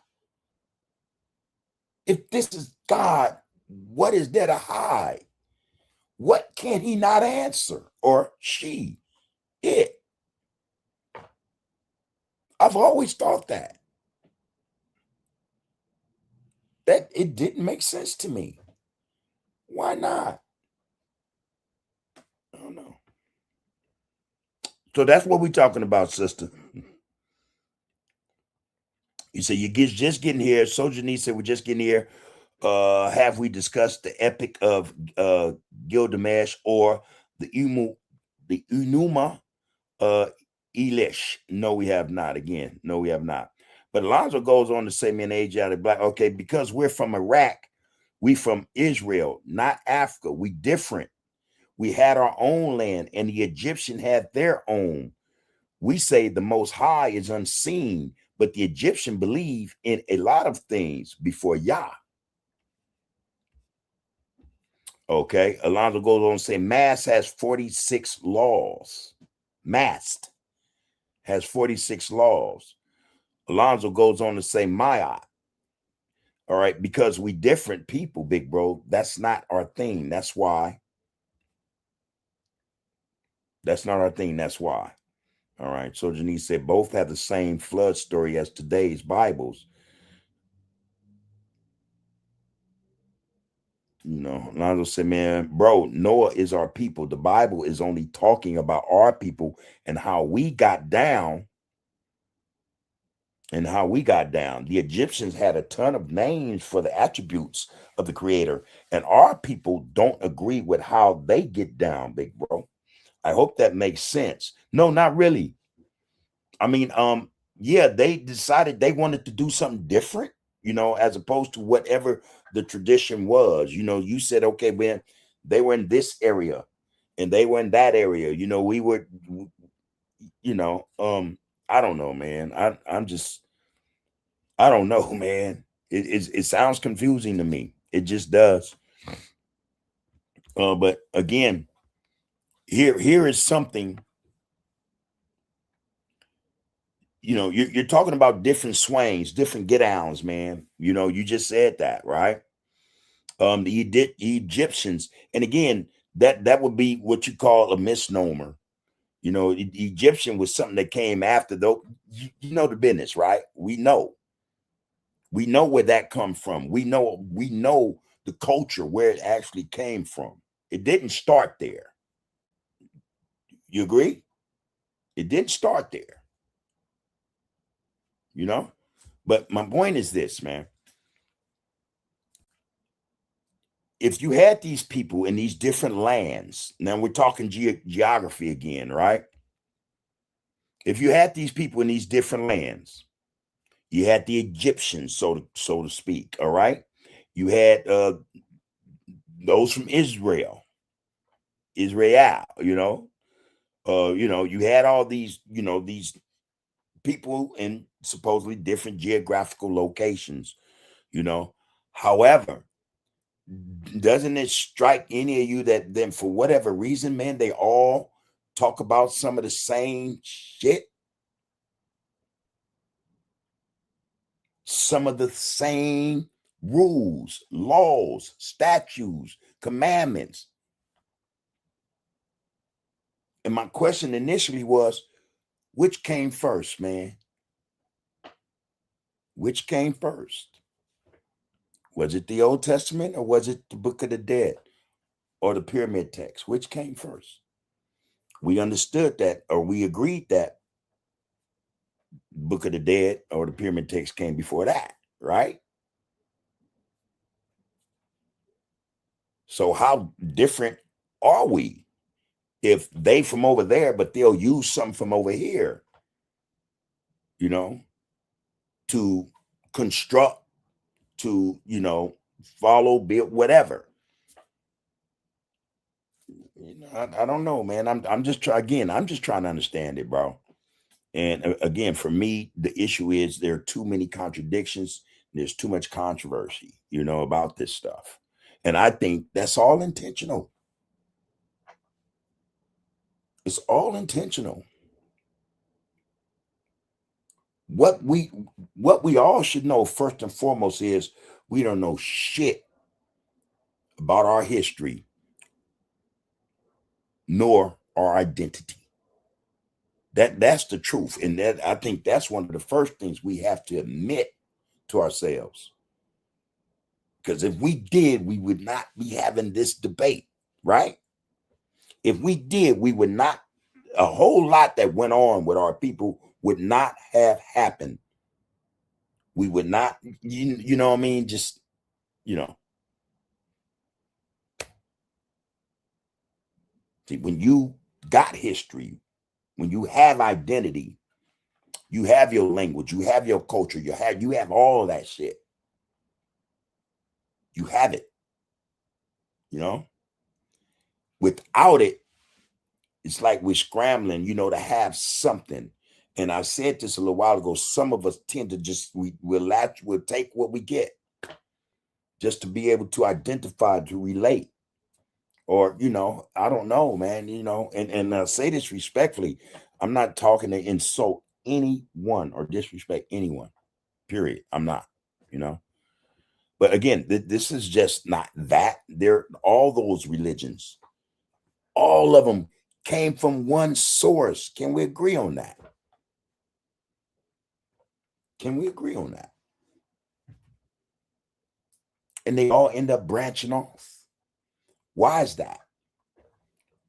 If this is God, what is there to hide? What can he not answer? Or she, it. I've always thought that it didn't make sense to me. Why not? I don't know. So that's what we're talking about, sister. You say you're just getting here. So Janice said we're just getting here. Have we discussed the epic of Gilgamesh or the Enuma Elish? No, we have not. Again, no, we have not. But Alonzo goes on to say, man, age out of black. Okay, because we're from Iraq, we from Israel, not Africa. We different. We had our own land, and the Egyptian had their own. We say the Most High is unseen, but the Egyptian believe in a lot of things before Yah. Okay, Alonzo goes on to say, Mast has 46 laws. Mast has 46 laws. Alonzo goes on to say, Maya. All right, because we different people, big bro. That's not our thing. That's why. That's not our thing. That's why. All right. So Janice said both have the same flood story as today's Bibles. Alonzo said, man, bro, Noah is our people. The Bible is only talking about our people and how we got down. The Egyptians had a ton of names for the attributes of the Creator, and our people don't agree with how they get down, big bro. I hope that makes sense. No, not really. I mean, yeah, they decided they wanted to do something different. as opposed to whatever the tradition was. You said, okay, man, they were in this area and they were in that area. We were, I don't know, man. I don't know, man. It sounds confusing to me. It just does. But again, here is something. You're talking about different swains, different get downs, man. You just said that, right? The Egyptians, and again, that would be what you call a misnomer. The Egyptian was something that came after, though. You know the business, right? We know where that come from. We know the culture, where it actually came from. It didn't start there. You agree? It didn't start there. But my point is this, man. If you had these people in these different lands, now we're talking geography again, right? If you had these people in these different lands, you had the Egyptians, so to speak, all right? You had those from Israel, you had all these, these people in supposedly different geographical locations, However, doesn't it strike any of you that then for whatever reason, man, they all talk about some of the same shit? Some of the same rules, laws, statutes, commandments. And my question initially was, which came first, man? Which came first? Was it the Old Testament or was it the Book of the Dead or the pyramid text? Which came first? We understood that, or we agreed that Book of the Dead or the pyramid text came before that, right? So how different are we if they from over there, but they'll use something from over here, to construct, to, follow, build, whatever. I don't know, man. I'm just trying to understand it, bro. And again, for me, the issue is there are too many contradictions. There's too much controversy, about this stuff. And I think that's all intentional. It's all intentional. What we all should know first and foremost is we don't know shit about our history nor our identity. That's the truth. And that, I think that's one of the first things we have to admit to ourselves. Because if we did, we would not be having this debate, right? If we did, we would not, a whole lot that went on with our people would not have happened. We would not, you know what I mean? Just, see, when you got history, when you have identity, you have your language, you have your culture, you have all of that shit. You have it, Without it, it's like we're scrambling, to have something. And I said this a little while ago. Some of us tend to just we'll take what we get just to be able to identify, to relate. Or, I don't know, man, and I say this respectfully. I'm not talking to insult anyone or disrespect anyone, period. I'm not, But again, this is just not that. All those religions, all of them came from one source. Can we agree on that? Can we agree on that? And they all end up branching off. Why is that?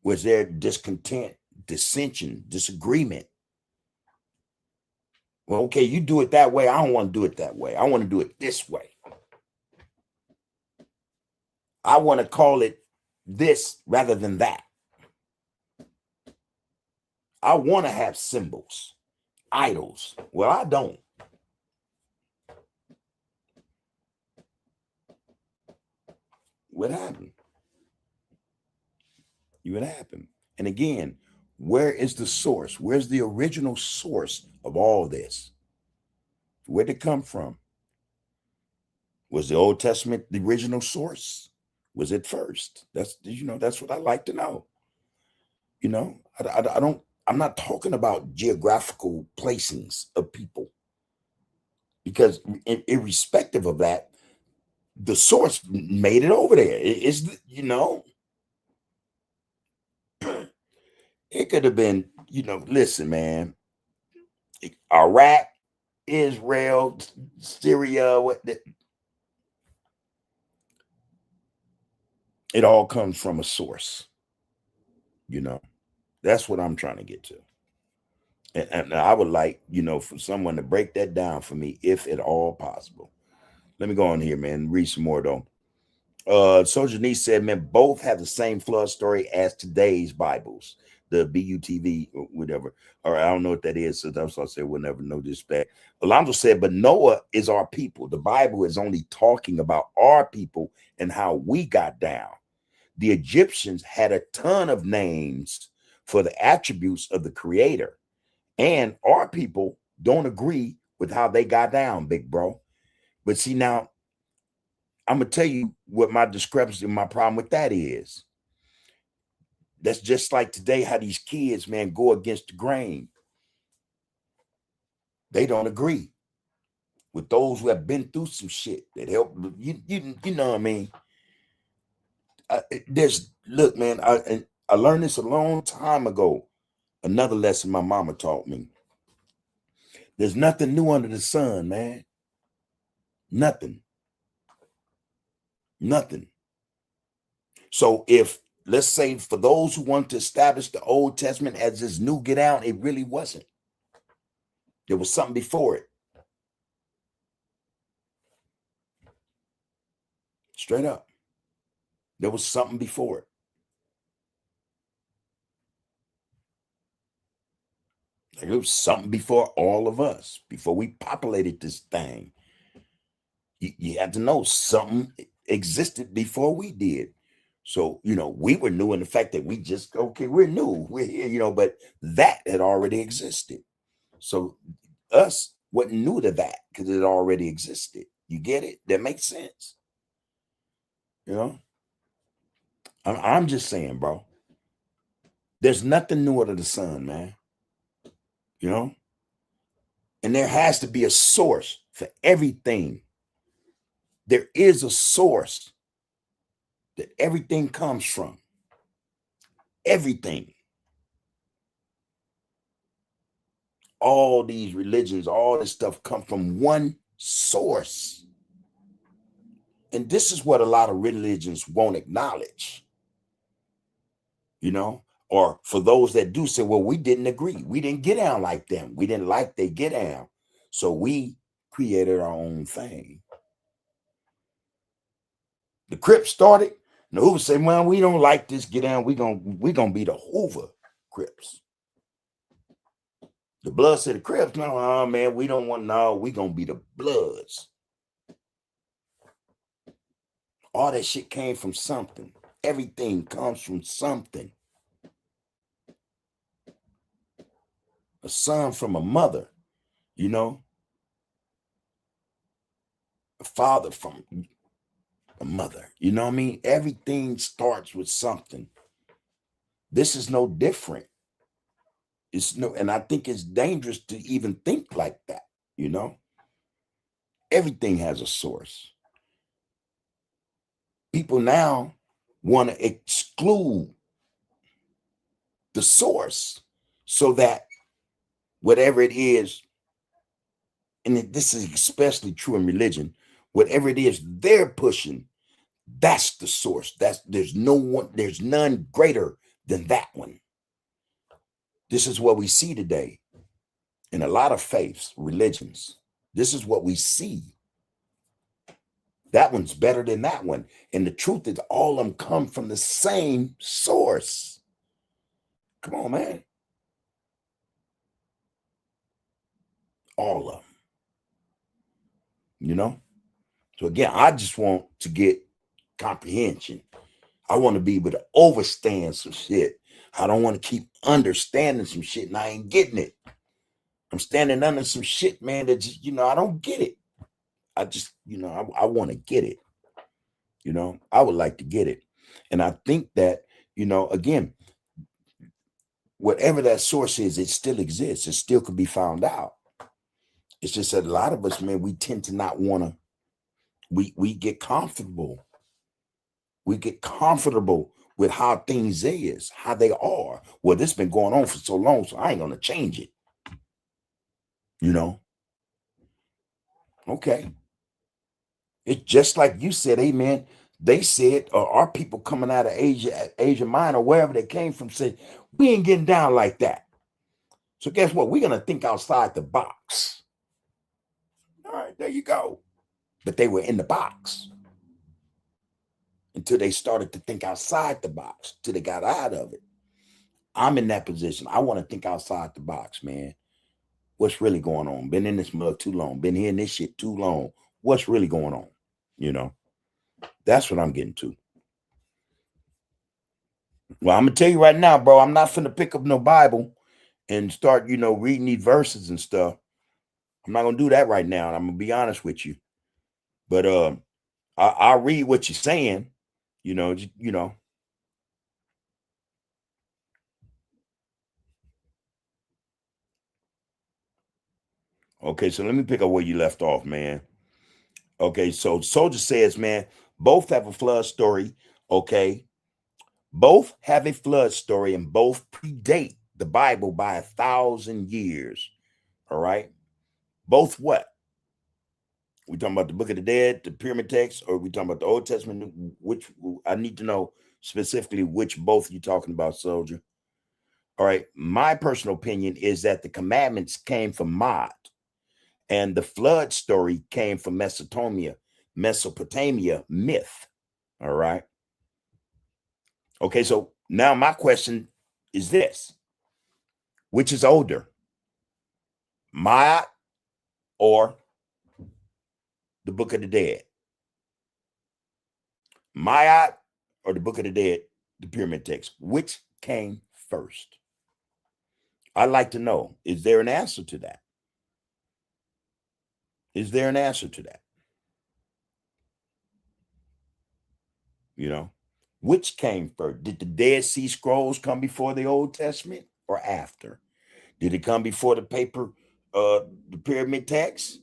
Was there discontent, dissension, disagreement? Well, okay, you do it that way. I don't want to do it that way. I want to do it this way. I want to call it this rather than that. I want to have symbols, idols. Well, I don't. What happened? What happened? And again, where is the source? Where's the original source of all this? Where'd it come from? Was the Old Testament the original source? Was it first? That's that's what I like to know. I'm not talking about geographical placings of people, because irrespective of that, the source made it over there. It could have been, listen, man, Iraq, Israel, Syria, it all comes from a source. That's what I'm trying to get to. And I would like, for someone to break that down for me, if at all possible. Let me go on here, man, read some more though. Soldier Niece said, man, both have the same flood story as today's Bibles, the BUTV or whatever, or I don't know what that is. So that's what I said, we'll never know disrespect. Alonzo said, but Noah is our people. The Bible is only talking about our people and how we got down. The Egyptians had a ton of names for the attributes of the Creator, and our people don't agree with how they got down, big bro. But see, now I'm gonna tell you what my discrepancy, my problem with that is. That's just like today, how these kids, man, go against the grain. They don't agree with those who have been through some shit that help. You know what I mean? Look, man, I learned this a long time ago. Another lesson my mama taught me. There's nothing new under the sun, man. Nothing. So if, let's say, for those who want to establish the Old Testament as this new get out, it really wasn't. There was something before it. Straight up. There was something before it. Like there was something before all of us, before we populated this thing. You had to know something existed before we did. So, we were new in the fact that we're new, we're here, but that had already existed. So us wasn't new to that because it already existed. You get it? That makes sense. I'm just saying, bro. There's nothing new under the sun, man. And there has to be a source for everything. There is a source that everything comes from. Everything. All these religions, all this stuff come from one source. And this is what a lot of religions won't acknowledge. Or for those that do say, well, we didn't agree. We didn't get down like them. We didn't like they get down. So we created our own thing. The Crips started. And the Hoover said, well, we don't like this get down. We're gonna be the Hoover Crips. The Blood said the Crips, no, man, we don't want, no, we're gonna be the Bloods. All that shit came from something. Everything comes from something. A son from a mother, a father from a mother. You know what I mean? Everything starts with something. This is no different. And I think it's dangerous to even think like that, Everything has a source. People now want to exclude the source so that whatever it is, and this is especially true in religion, whatever it is they're pushing, that's the source. There's none greater than that one. This is what we see today in a lot of faiths, religions. This is what we see. That one's better than that one. And the truth is all of them come from the same source. Come on, man. All of them. So again, I just want to get comprehension. I want to be able to overstand some shit. I don't want to keep understanding some shit and I ain't getting it. I'm standing under some shit, man, that just, I don't get it. I just, I want to get it. I would like to get it. And I think that, again, whatever that source is, it still exists. It still could be found out. It's just that a lot of us, man, we tend to not want to, we get comfortable. We get comfortable with how things is, how they are. Well, this been going on for so long, so I ain't going to change it. Okay. It's just like you said, amen. They said, our people coming out of Asia Minor, wherever they came from, said, we ain't getting down like that. So guess what? We're going to think outside the box. All right, there you go. But they were in the box until they started to think outside the box, till they got out of it. I'm in that position. I want to think outside the box, man. What's really going on? Been in this mud too long. Been hearing this shit too long. What's really going on? That's what I'm getting to. Well, I'm going to tell you right now, bro, I'm not finna pick up no Bible and start, reading these verses and stuff. I'm not going to do that right now. And I'm going to be honest with you. But I'll read what you're saying, Okay, so let me pick up where you left off, man. Okay, so Soldier says, man, both have a flood story, okay? Both have a flood story and both predate the Bible by 1,000 years, all right? Both what? We talking about the Book of the Dead, the Pyramid Text, or we talking about the Old Testament? Which I need to know specifically which both you talking about, Soldier. All right, my personal opinion is that the commandments came from Mod, and the flood story came from Mesopotamia myth. All right. Okay, so now my question is this: which is older, Ma'at or the Book of the Dead? Ma'at or the Book of the Dead, the Pyramid Text? Which came first? I'd like to know. Is there an answer to that? Is there an answer to that? Which came first? Did the Dead Sea Scrolls come before the Old Testament or after? Did it come before the paper, the Pyramid Text,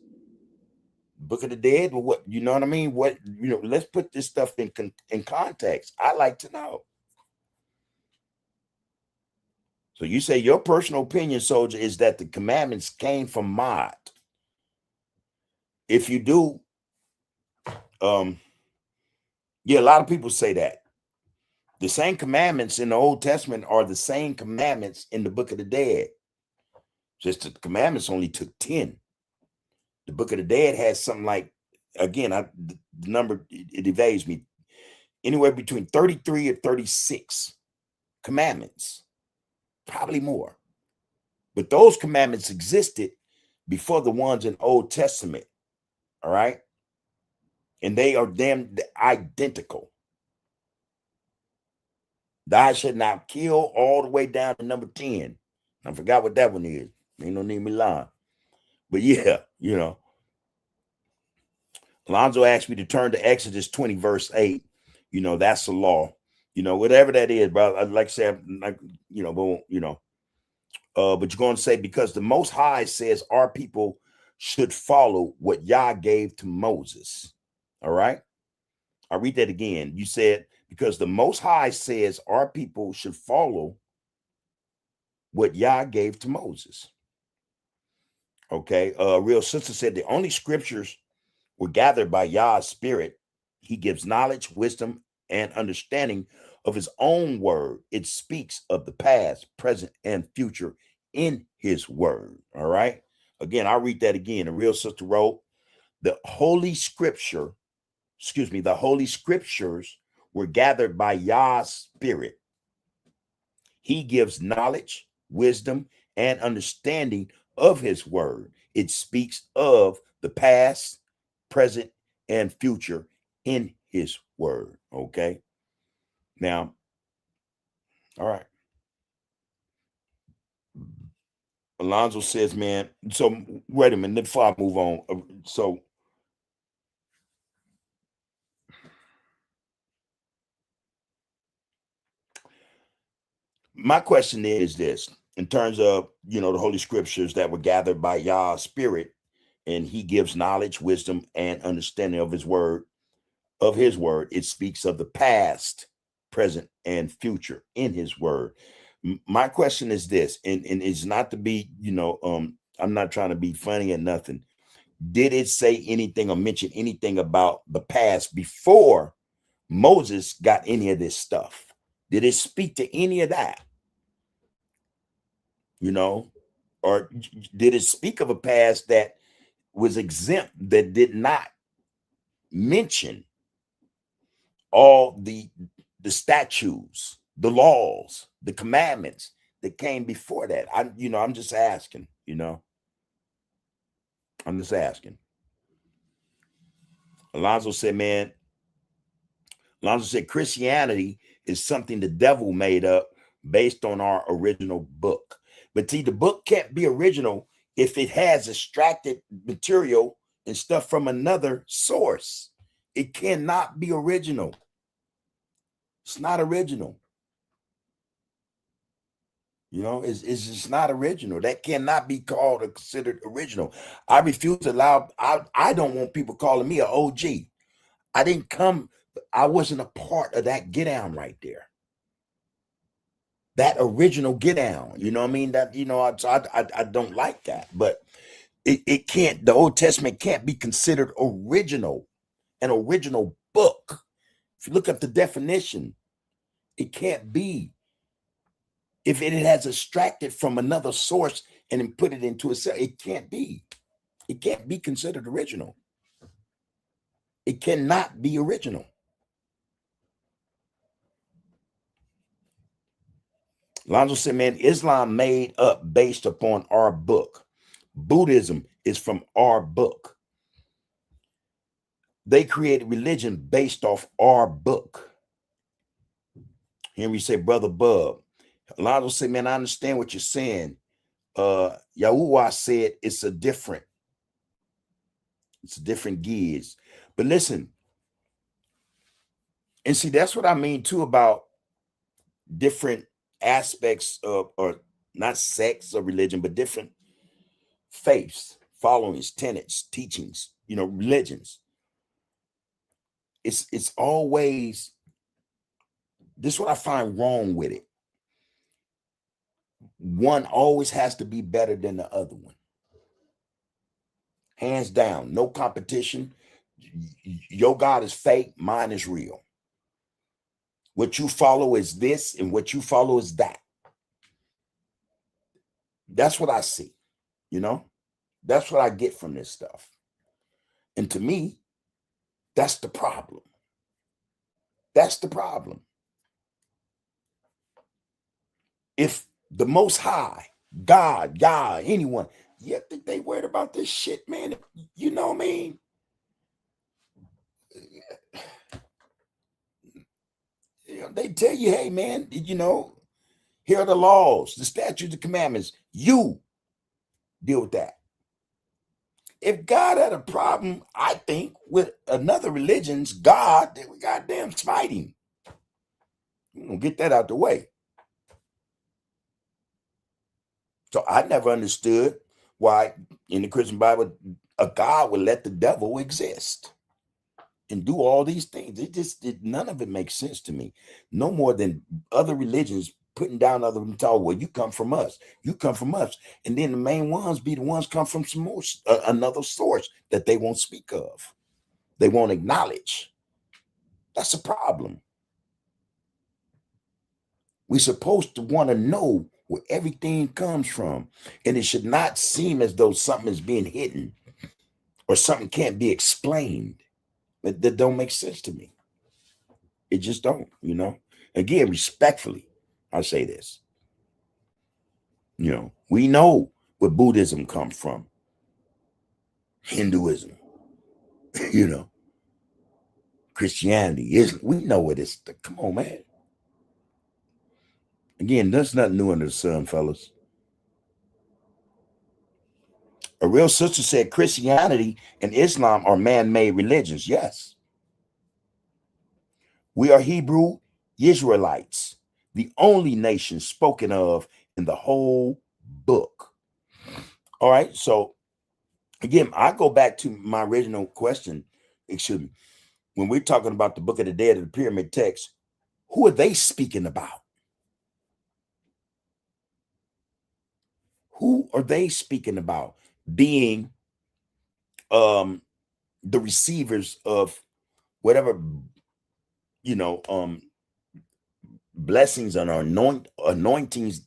Book of the Dead, or what? You know what I mean? What, let's put this stuff in context. I like to know. So you say your personal opinion, Soldier, is that the commandments came from Mod. If you do, yeah, a lot of people say that. The same commandments in the Old Testament are the same commandments in the Book of the Dead. Just the commandments only took 10. The Book of the Dead has something like, again, the number, it evades me, anywhere between 33 or 36 commandments, probably more. But those commandments existed before the ones in Old Testament, all right? And they are damn identical. Thou shalt not kill, all the way down to number 10. I forgot what that one is. Ain't no need me lying. But yeah, Alonzo asked me to turn to Exodus 20, verse 8. That's the law. Whatever that is, bro. I'd like to say, but you're going to say, because the Most High says our people should follow what Yah gave to Moses. All right. I'll read that again. You said, because the Most High says our people should follow what Yah gave to Moses. Okay. Real Sister said the only scriptures were gathered by Yah's spirit. He gives knowledge, wisdom, and understanding of his own word. It speaks of the past, present, and future in his word. All right. Again, I'll read that again. The Real Sister wrote, the Holy Scriptures were gathered by Yah's spirit. He gives knowledge, wisdom, and understanding of his word. It speaks of the past, present, and future in his word. Okay. Now, all right. Alonzo says, man, so wait a minute before I move on. So my question is this, in terms of, the Holy Scriptures that were gathered by Yah's Spirit, and he gives knowledge, wisdom, and understanding of his word, it speaks of the past, present, and future in his word. My question is this, and it's not to be, I'm not trying to be funny or nothing. Did it say anything or mention anything about the past before Moses got any of this stuff? Did it speak to any of that? Or did it speak of a past that was exempt, that did not mention all the statutes, the laws, the commandments that came before that? I'm just asking, I'm just asking. Alonzo said, Christianity is something the devil made up based on our original book. But see, the book can't be original if it has extracted material and stuff from another source. It cannot be original. It's not original. It's just not original. That cannot be called or considered original. I refuse to allow, I don't want people calling me an OG. I wasn't a part of that get down right there. That original get down, you know what I mean? That, I don't like that, but it can't, the Old Testament can't be considered original, an original book. If you look up the definition, it can't be. If it has extracted from another source and then put it into a cell, it can't be. It can't be considered original. It cannot be original. Lonzo said, man, Islam made up based upon our book. Buddhism is from our book. They created religion based off our book. Henry said, brother Bub. Lonzo said, man, I understand what you're saying. Yahuwah said it's a different gears. But listen, and see, that's what I mean too about different aspects of, or not sects of religion, but different faiths, followings, tenets, teachings, religions. It's always, this is what I find wrong with it. One always has to be better than the other one. Hands down, no competition. Your God is fake, mine is real. What you follow is this, and what you follow is that. That's what I see, That's what I get from this stuff. And to me, that's the problem. That's the problem. If the Most High, God, anyone, you think they worried about this shit, man? You know what I mean? They tell you, hey, man, here are the laws, the statutes, the commandments. You deal with that. If God had a problem, I think, with another religion's God, then we goddamn smite him. We're going to get that out the way. So I never understood why in the Christian Bible, a God would let the devil exist and do all these things. None of it makes sense to me. No more than other religions putting down other and talk, well, you come from us. You come from us. And then the main ones be the ones come from some more, another source that they won't speak of. They won't acknowledge. That's a problem. We're supposed to want to know where everything comes from. And it should not seem as though something is being hidden or something can't be explained. That don't make sense to me. It just don't, Again, respectfully, I say this. We know where Buddhism comes from. Hinduism, Christianity is. We know it is. Come on, man. Again, there's nothing new under the sun, fellas. A real sister said Christianity and Islam are man-made religions. Yes. We are Hebrew Israelites, the only nation spoken of in the whole book. All right. So again, I go back to my original question. Excuse me. When we're talking about the Book of the Dead of the Pyramid text, who are they speaking about? Who are they speaking about being the receivers of whatever, blessings and anointings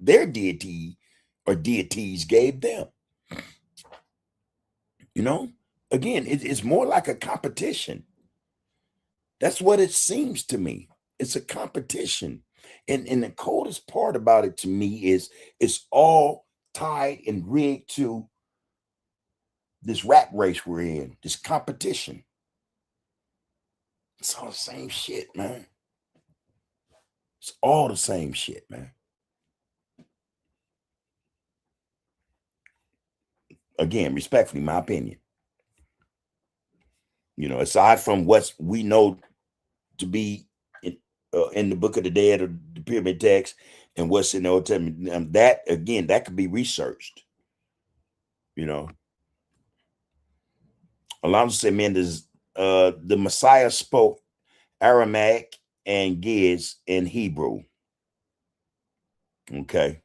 their deity or deities gave them? Again, it's more like a competition. That's what it seems to me. It's a competition. And the coldest part about it to me is it's all tied and rigged to this rat race we're in, this competition. It's all the same shit, man. It's all the same shit, man. Again, respectfully, my opinion. Aside from what we know to be in the Book of the Dead or the Pyramid text and what's in the Old Testament, that again, that could be researched. Alonzo said, man, the Messiah spoke Aramaic and Giz in Hebrew. Okay.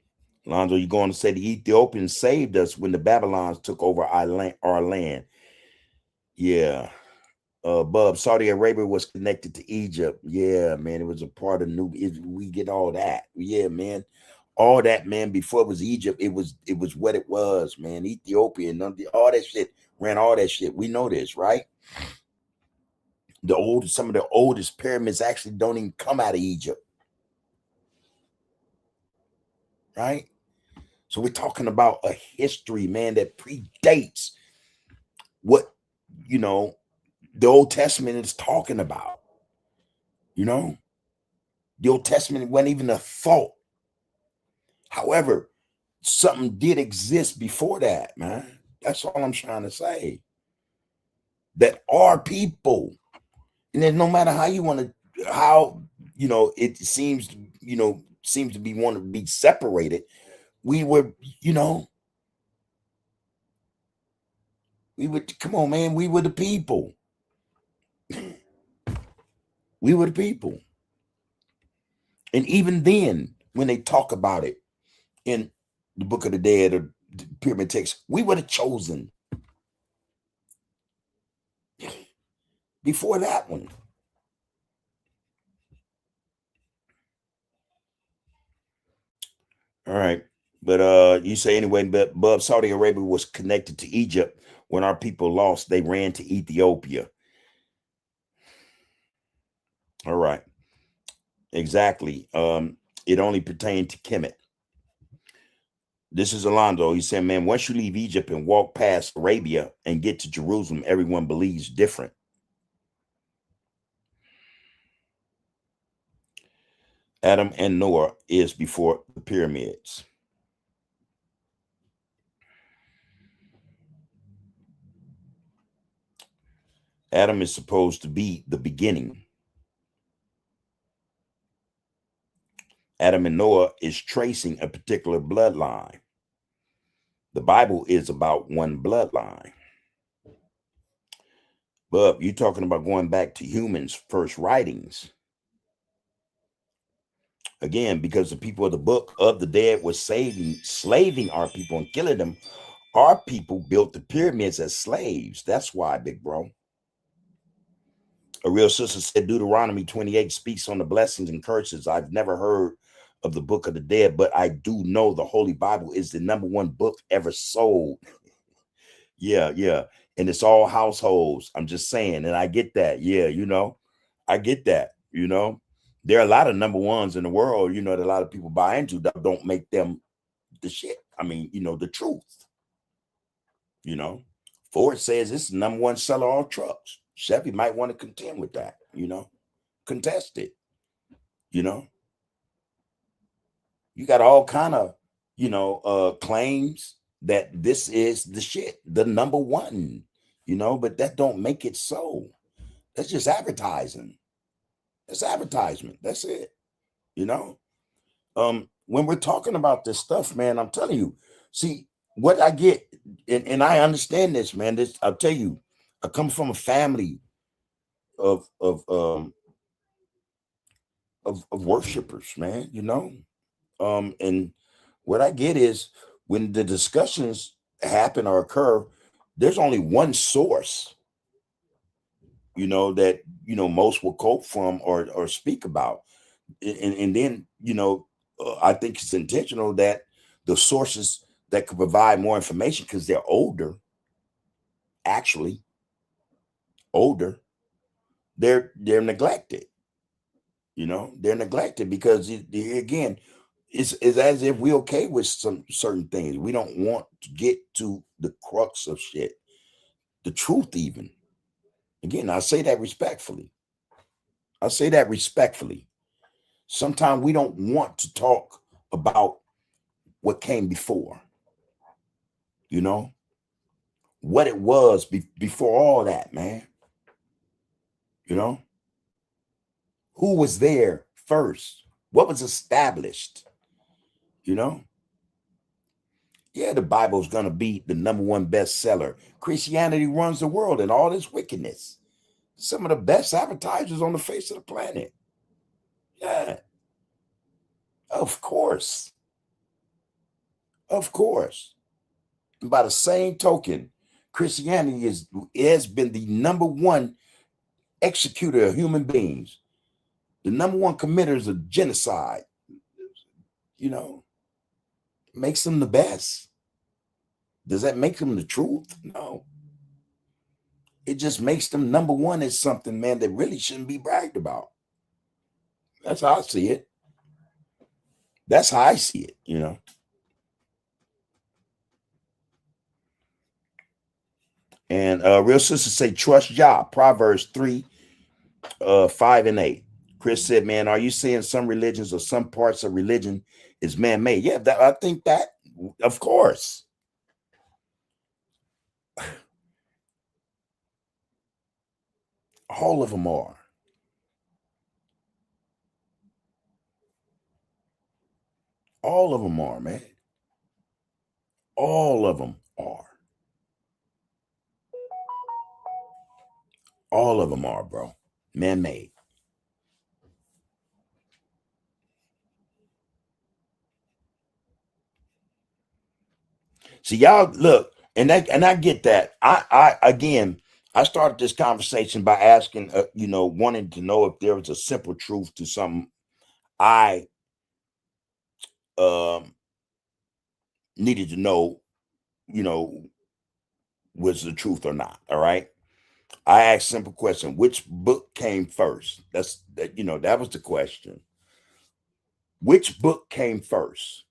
Alonzo, you're going to say the Ethiopians saved us when the Babylons took over our land. Yeah. Bub, Saudi Arabia was connected to Egypt. Yeah, man, it was a part of we get all that. Yeah, man. All that, man, before it was Egypt, it was what it was, man. Ethiopia and all that shit ran all that shit. We know this, right? Some of the oldest pyramids actually don't even come out of Egypt. Right? So we're talking about a history, man, that predates what, the Old Testament is talking about. The Old Testament wasn't even a thought. However, something did exist before that, man. That's all I'm trying to say. That our people, and then no matter how you want to, it seems to be want to be separated. We were, come on, man, we were the people. We were the people. And even then, when they talk about it in the Book of the Dead or the Pyramid text, we were the chosen. Before that one. All right. But you say anyway, but Saudi Arabia was connected to Egypt. When our people lost, they ran to Ethiopia. All right. Exactly. It only pertained to Kemet. This is Alonzo. He said, man, once you leave Egypt and walk past Arabia and get to Jerusalem, everyone believes different. Adam and Noah is before the pyramids. Adam is supposed to be the beginning. Adam and Noah is tracing a particular bloodline. The Bible is about one bloodline. But you're talking about going back to humans' first writings. Again, because the people of the Book of the Dead were slaving our people and killing them, our people built the pyramids as slaves. That's why, big bro. A real sister said Deuteronomy 28 speaks on the blessings and curses. I've never heard of the Book of the Dead, but I do know the Holy Bible is the #1 book ever sold. Yeah. And it's all households. I'm just saying, and I get that. Yeah, I get that. There are a lot of #1s in the world, that a lot of people buy into that don't make them the shit. I mean, the truth. Ford says it's the #1 seller on trucks. Chevy might want to contend with that, contest it, You got all kind of, claims that this is the shit, the number one, but that don't make it so. That's just advertising. That's advertisement. That's it. When we're talking about this stuff, man, I'm telling you, see what I get, and I understand this, man. This, I'll tell you, I come from a family of worshipers, man, and what I get is when the discussions happen or occur, there's only one source, that most will quote from or speak about, and then I think it's intentional that the sources that could provide more information, because they're older, actually older, they're neglected. They're neglected because again, it's as if we're okay with some certain things. We don't want to get to the crux of shit, the truth. Even again, I say that respectfully. Sometimes we don't want to talk about what came before, what it was before all that, man. Who was there first? What was established? Yeah, the Bible's going to be the number one bestseller. Christianity runs the world and all this wickedness. Some of the best advertisers on the face of the planet. Yeah, of course. Of course. And by the same token, Christianity has been the number one executor of human beings, the number one committers of genocide. Makes them the best. Does that make them the truth? No. It just makes them number one as something, man, that really shouldn't be bragged about. That's how I see it. That's how I see it, And real sisters say, trust Yah. Proverbs 3, 5 and 8. Chris said, man, are you saying some religions or some parts of religion is man-made? Yeah, I think that, of course. All of them are. All of them are, man. All of them are. All of them are, bro. Man-made. See, y'all look, and I get that. I started this conversation by asking, wanting to know if there was a simple truth to something I needed to know, was the truth or not. All right. I asked a simple question: which book came first? That was the question. Which book came first?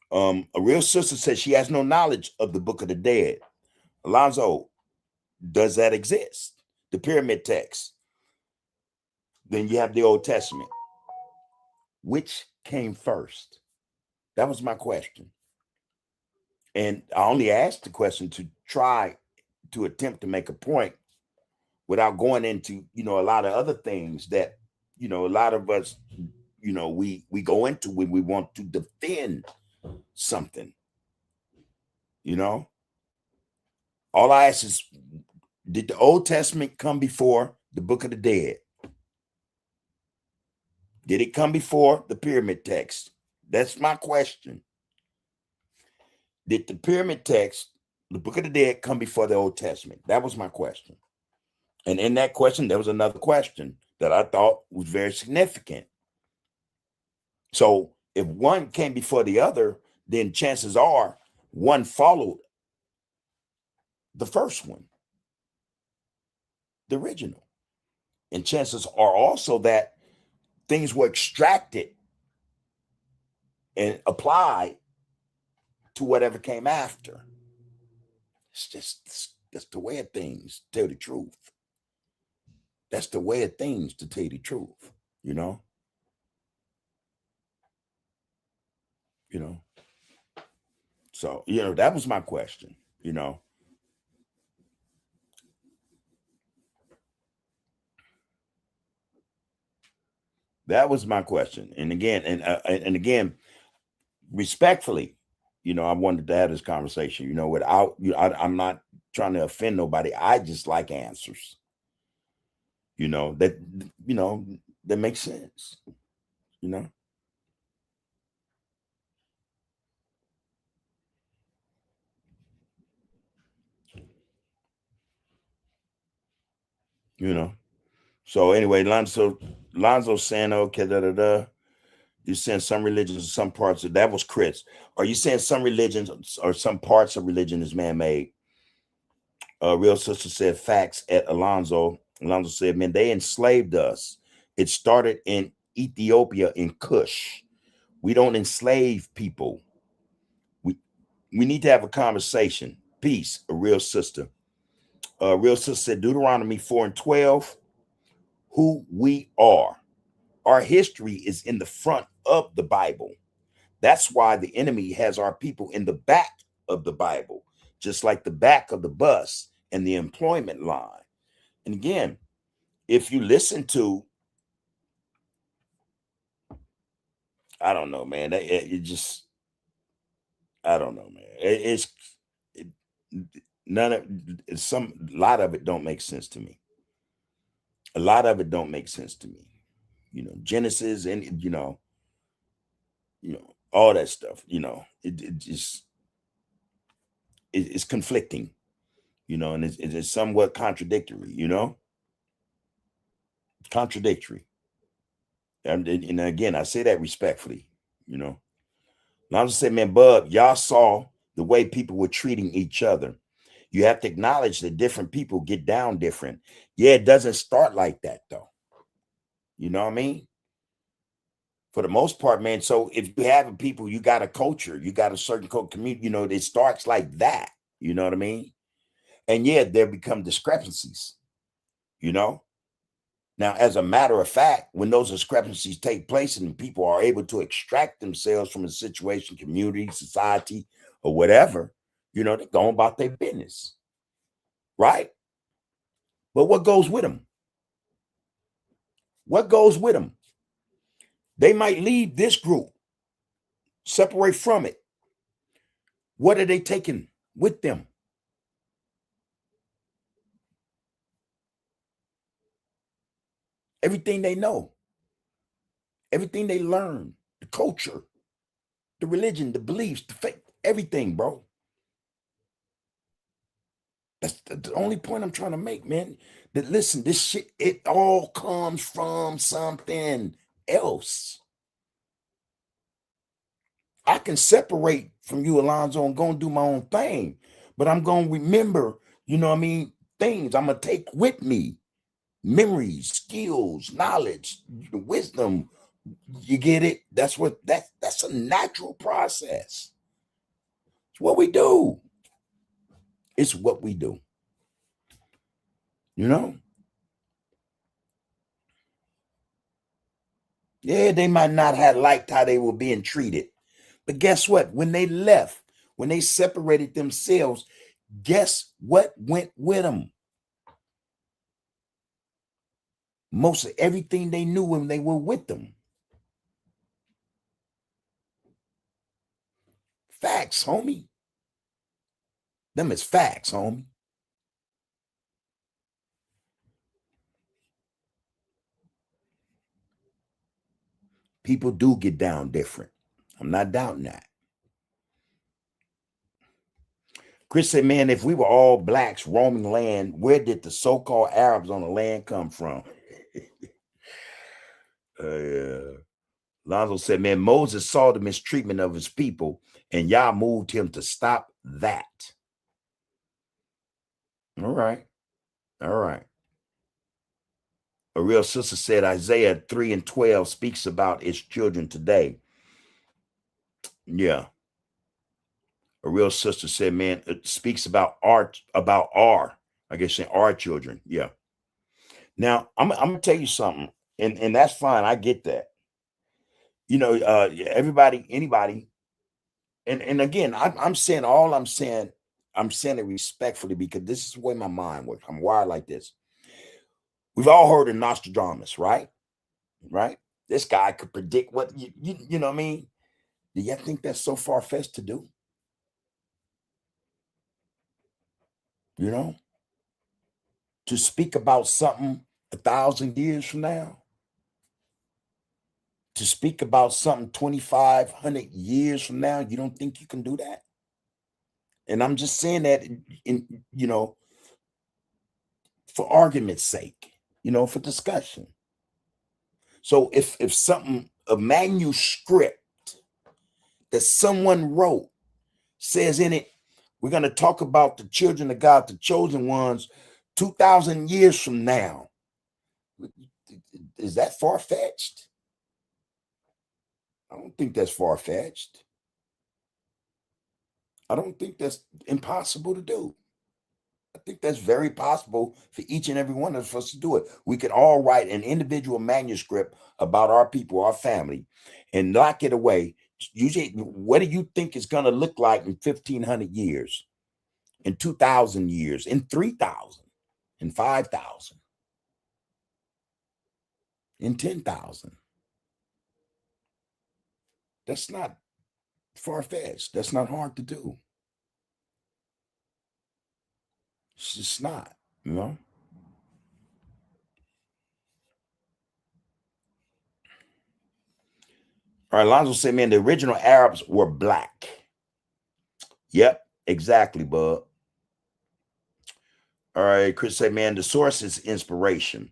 A real sister says she has no knowledge of the Book of the Dead. Alonzo, does that exist? The pyramid text. Then you have the Old Testament. Which came first? That was my question. And I only asked the question to try to attempt to make a point without going into, a lot of other things that, a lot of us, we go into when we want to defend something. All I ask is, did the Old Testament come before the Book of the Dead? Did it come before the pyramid text? That's my question. Did the pyramid text, the Book of the Dead, come before the Old Testament? That was my question. And in that question, there was another question that I thought was very significant. So if one came before the other, then chances are one followed the first one, the original. And chances are also that things were extracted and applied to whatever came after. It's just, That's the way of things, to tell the truth. That's the way of things, to tell you the truth, you know? You know? So, you know, that was my question, you know? That was my question. And again, respectfully, you know, I wanted to have this conversation, you know, without, you know, I'm not trying to offend nobody. I just like answers, you know, that makes sense, you know? You know? So anyway, Lonzo saying, okay, you saying some religions, some parts of that was Chris. Are you saying some religions or some parts of religion is man-made? Real sister said facts at Alonzo. Alonzo said, man, they enslaved us. It started in Ethiopia in Kush. We don't enslave people. We need to have a conversation. Peace, a real sister. Real sister said Deuteronomy 4:12, who we are. Our history is in the front of the Bible. That's why the enemy has our people in the back of the Bible, just like the back of the bus and the employment line. And again, if you listen to, I don't know, man, it just, I don't know, man. None of a lot of it don't make sense to me. A lot of it don't make sense to me. You know, Genesis and all that stuff. You know, it just it's conflicting. You know, and it's somewhat contradictory. You know, contradictory. And again, I say that respectfully. You know, and I was saying, man, Bub, y'all saw the way people were treating each other. You have to acknowledge that different people get down different. Yeah, it doesn't start like that though. You know what I mean? For the most part, man. So if you have people, you got a culture, you got a certain community, you know, it starts like that. You know what I mean? And yeah, there become discrepancies, you know? Now, as a matter of fact, when those discrepancies take place and people are able to extract themselves from a situation, community, society, or whatever, you know, they're going about their business. Right? But what goes with them? What goes with them? They might leave this group, separate from it. What are they taking with them? Everything they know, everything they learn, the culture, the religion, the beliefs, the faith, everything, bro. That's the only point I'm trying to make, man. That listen, this shit, it all comes from something else. I can separate from you, Alonzo, and go and do my own thing, but I'm going to remember, you know what I mean, things I'm going to take with me, memories, skills, knowledge, wisdom. You get it? That's a natural process. It's what we do. It's what we do. You know? Yeah, they might not have liked how they were being treated. But guess what? When they left, when they separated themselves, guess what went with them? Most of everything they knew when they were with them. Facts, homie. Them is facts, homie. People do get down different. I'm not doubting that. Chris said, man, if we were all blacks roaming land, where did the so-called Arabs on the land come from? Lonzo said, man, Moses saw the mistreatment of his people, and Yah moved him to stop that. All right. All right. A real sister said Isaiah 3:12 speaks about its children today. Yeah. A real sister said, man, it speaks about I guess saying our children. Yeah. Now I'm gonna tell you something, and that's fine. I get that. Everybody, anybody, and again, I'm saying all I'm saying it respectfully because this is the way my mind works. I'm wired like this. We've all heard of Nostradamus, right? Right? This guy could predict what you know what I mean? Do you think that's so far-fetched to do? You know, to speak about something 1,000 years from now, to speak about something 2,500 years from now, you don't think you can do that? And I'm just saying that for argument's sake, for discussion. So if a manuscript that someone wrote says in it, we're going to talk about the children of God, the chosen ones, 2,000 years from now, is that far-fetched? I don't think that's far-fetched. I don't think that's impossible to do. I think that's very possible for each and every one of us to do it. We could all write an individual manuscript about our people, our family, and lock it away. Usually, what do you think is going to look like in 1,500 years, in 2,000 years, in 3,000, in 5,000, in 10,000? That's not far-fetched. That's not hard to do. It's just not, All right, Alonzo said, man, the original Arabs were black. Yep, exactly, bud. All right, Chris said, man, the source is inspiration.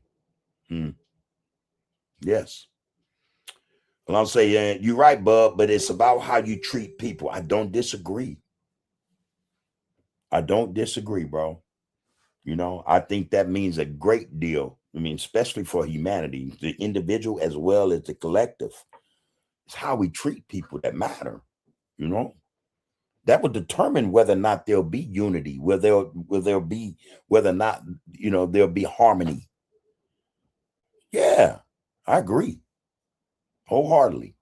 Yes. Alonzo say, yeah, you're right, bud, but it's about how you treat people. I don't disagree. I don't disagree, bro. I think that means a great deal. I mean, especially for humanity, the individual as well as the collective. It's how we treat people that matter, That would determine whether or not there'll be unity, whether or not, there'll be harmony. Yeah, I agree wholeheartedly.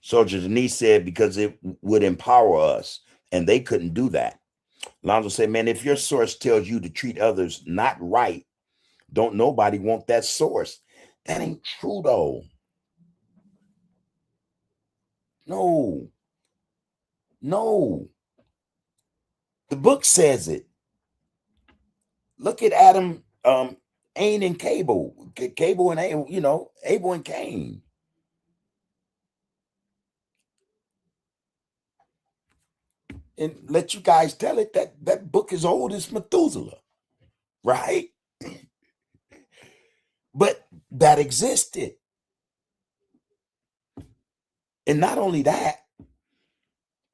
Soldier Denise said, because it would empower us, and they couldn't do that. Lonzo said, man, if your source tells you to treat others not right, don't nobody want that source. That ain't true, though. No. The book says it. Look at Adam, Cain and Abel. Abel and Abel and Cain. And let you guys tell it that book is old as Methuselah, right? But that existed. And not only that,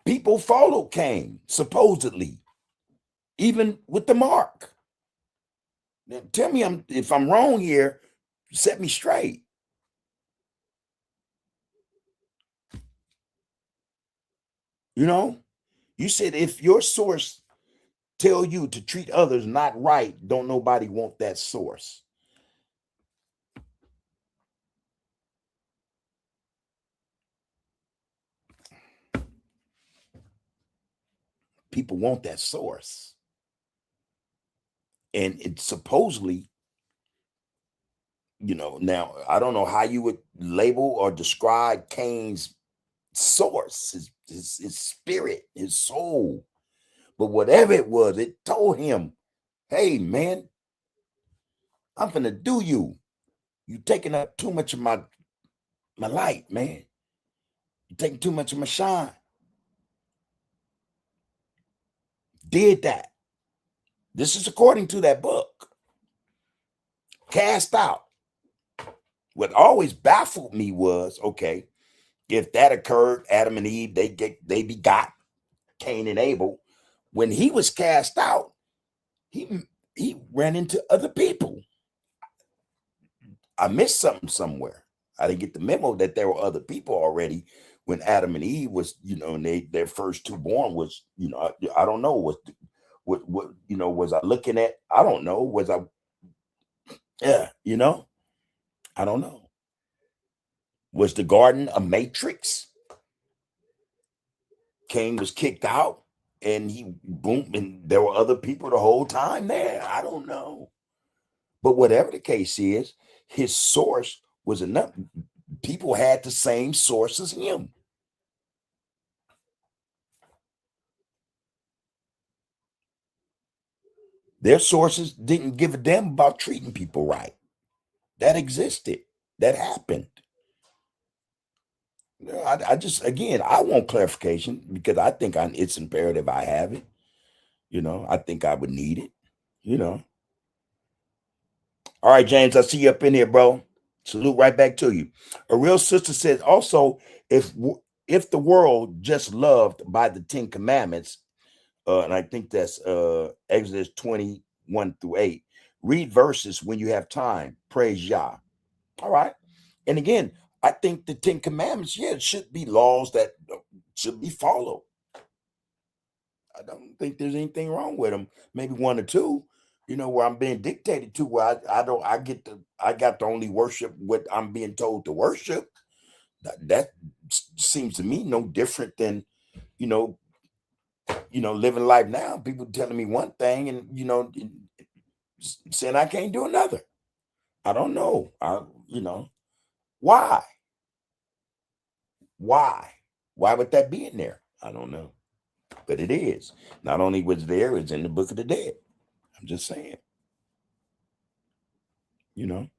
people followed Cain, supposedly, even with the mark. Now, tell me if I'm wrong here, set me straight. You said if your source tell you to treat others not right, don't nobody want that source. People want that source. And it supposedly, now I don't know how you would label or describe Cain's source, his spirit, his soul. But whatever it was, it told him, hey, man, I'm finna do you. You taking up too much of my light, man. You taking too much of my shine. Did that. This is according to that book. Cast out. What always baffled me was, okay, if that occurred, Adam and Eve, they begot Cain and Abel. When he was cast out, he ran into other people. I missed something somewhere. I didn't get the memo that there were other people already when Adam and Eve was, and their first two born was, I don't know what was I looking at? I don't know. Was I? Yeah, I don't know. Was the garden a matrix? Cain was kicked out and he boom, and there were other people the whole time there. I don't know. But whatever the case is, his source was enough. People had the same source as him. Their sources didn't give a damn about treating people right. That existed. That happened. I just, again, I want clarification because I think it's imperative I have it. I think I would need it. All right, James, I see you up in here, bro. Salute right back to you. A real sister says also, if the world just loved by the 10 commandments, and I think that's Exodus 21-8, read verses when you have time. Praise Yah. All right. And again, I think the 10 commandments, it should be laws that should be followed. I don't think there's anything wrong with them. Maybe one or two, where I'm being dictated to, where I got to only worship what I'm being told to worship. That seems to me no different than, living life now. People telling me one thing and, saying I can't do another. I don't know. Why? Why would that be in there? I don't know. But it is. Not only was there, it's in the book of the dead. I'm just saying. I'm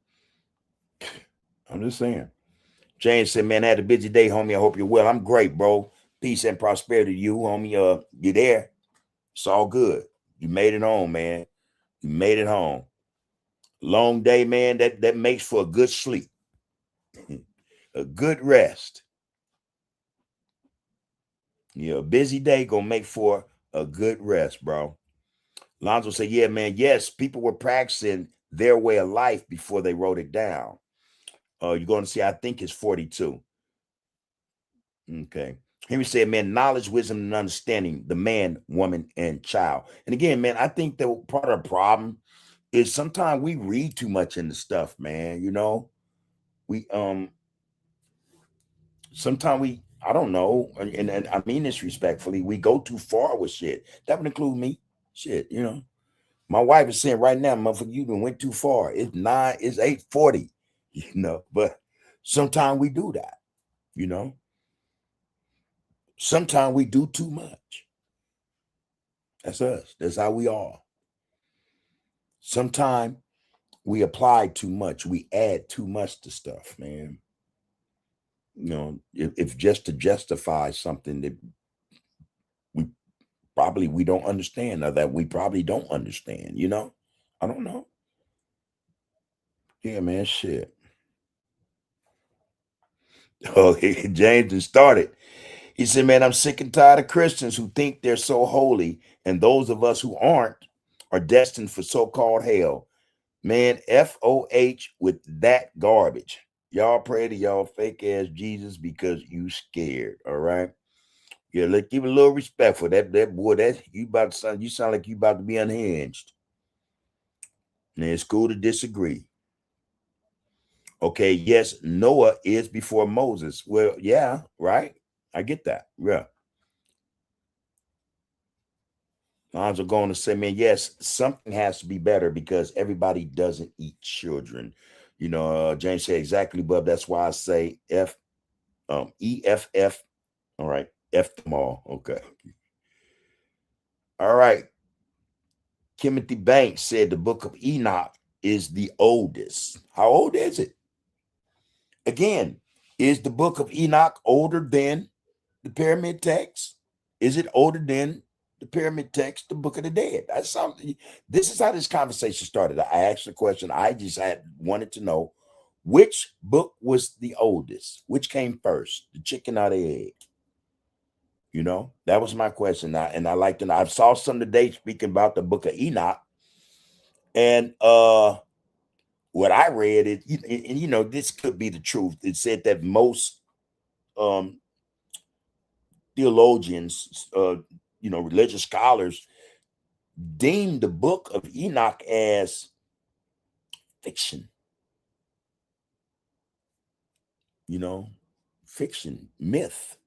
just saying. James said, man, I had a busy day, homie. I hope you're well. I'm great, bro. Peace and prosperity to you, homie. You there. It's all good. You made it home, man. You made it home. Long day, man. That makes for a good sleep. A good rest. A busy day gonna make for a good rest, bro. Lonzo said, yeah, man. Yes, people were practicing their way of life before they wrote it down. You're going to see, I think it's 42. Okay. Henry said, man, knowledge, wisdom, and understanding, the man, woman, and child. And again, man, I think that part of the problem is sometimes we read too much into stuff, man. We sometimes I don't know, and I mean this respectfully, we go too far with shit. That would include me. Shit, My wife is saying right now, motherfucker, you done went too far. It's 8:40, but sometimes we do that, Sometimes we do too much. That's us. That's how we are. Sometimes we apply too much. We add too much to stuff, man. If just to justify something that we don't understand, or that we probably don't understand, I don't know. Yeah, man, shit. Oh, James has started. He said, man, I'm sick and tired of Christians who think they're so holy, and those of us who aren't are destined for so-called hell. Man, FOH with that garbage. Y'all pray to y'all fake ass Jesus because you scared. All right. Yeah, let's give a little respect for that boy. You sound like you about to be unhinged. And it's cool to disagree. Okay, yes, Noah is before Moses. Well, yeah, right. I get that. Yeah. Lines are going to say, man, yes, something has to be better because everybody doesn't eat children. James said exactly, but that's why I say EFF. All right, F them all. Okay. All right. Timothy Banks said the book of Enoch is the oldest. How old is it? Again, is the book of Enoch older than the pyramid text? Is it older than the pyramid text, the book of the dead? That's something. This is how this conversation started. I asked the question. I just wanted to know which book was the oldest, which came first, the chicken or the egg. That was my question. And I like to know. I saw some today speaking about the book of Enoch, and what I read it, and you know, this could be the truth. It said that most theologians, you know, religious scholars deemed the book of Enoch as fiction, you know, fiction, myth.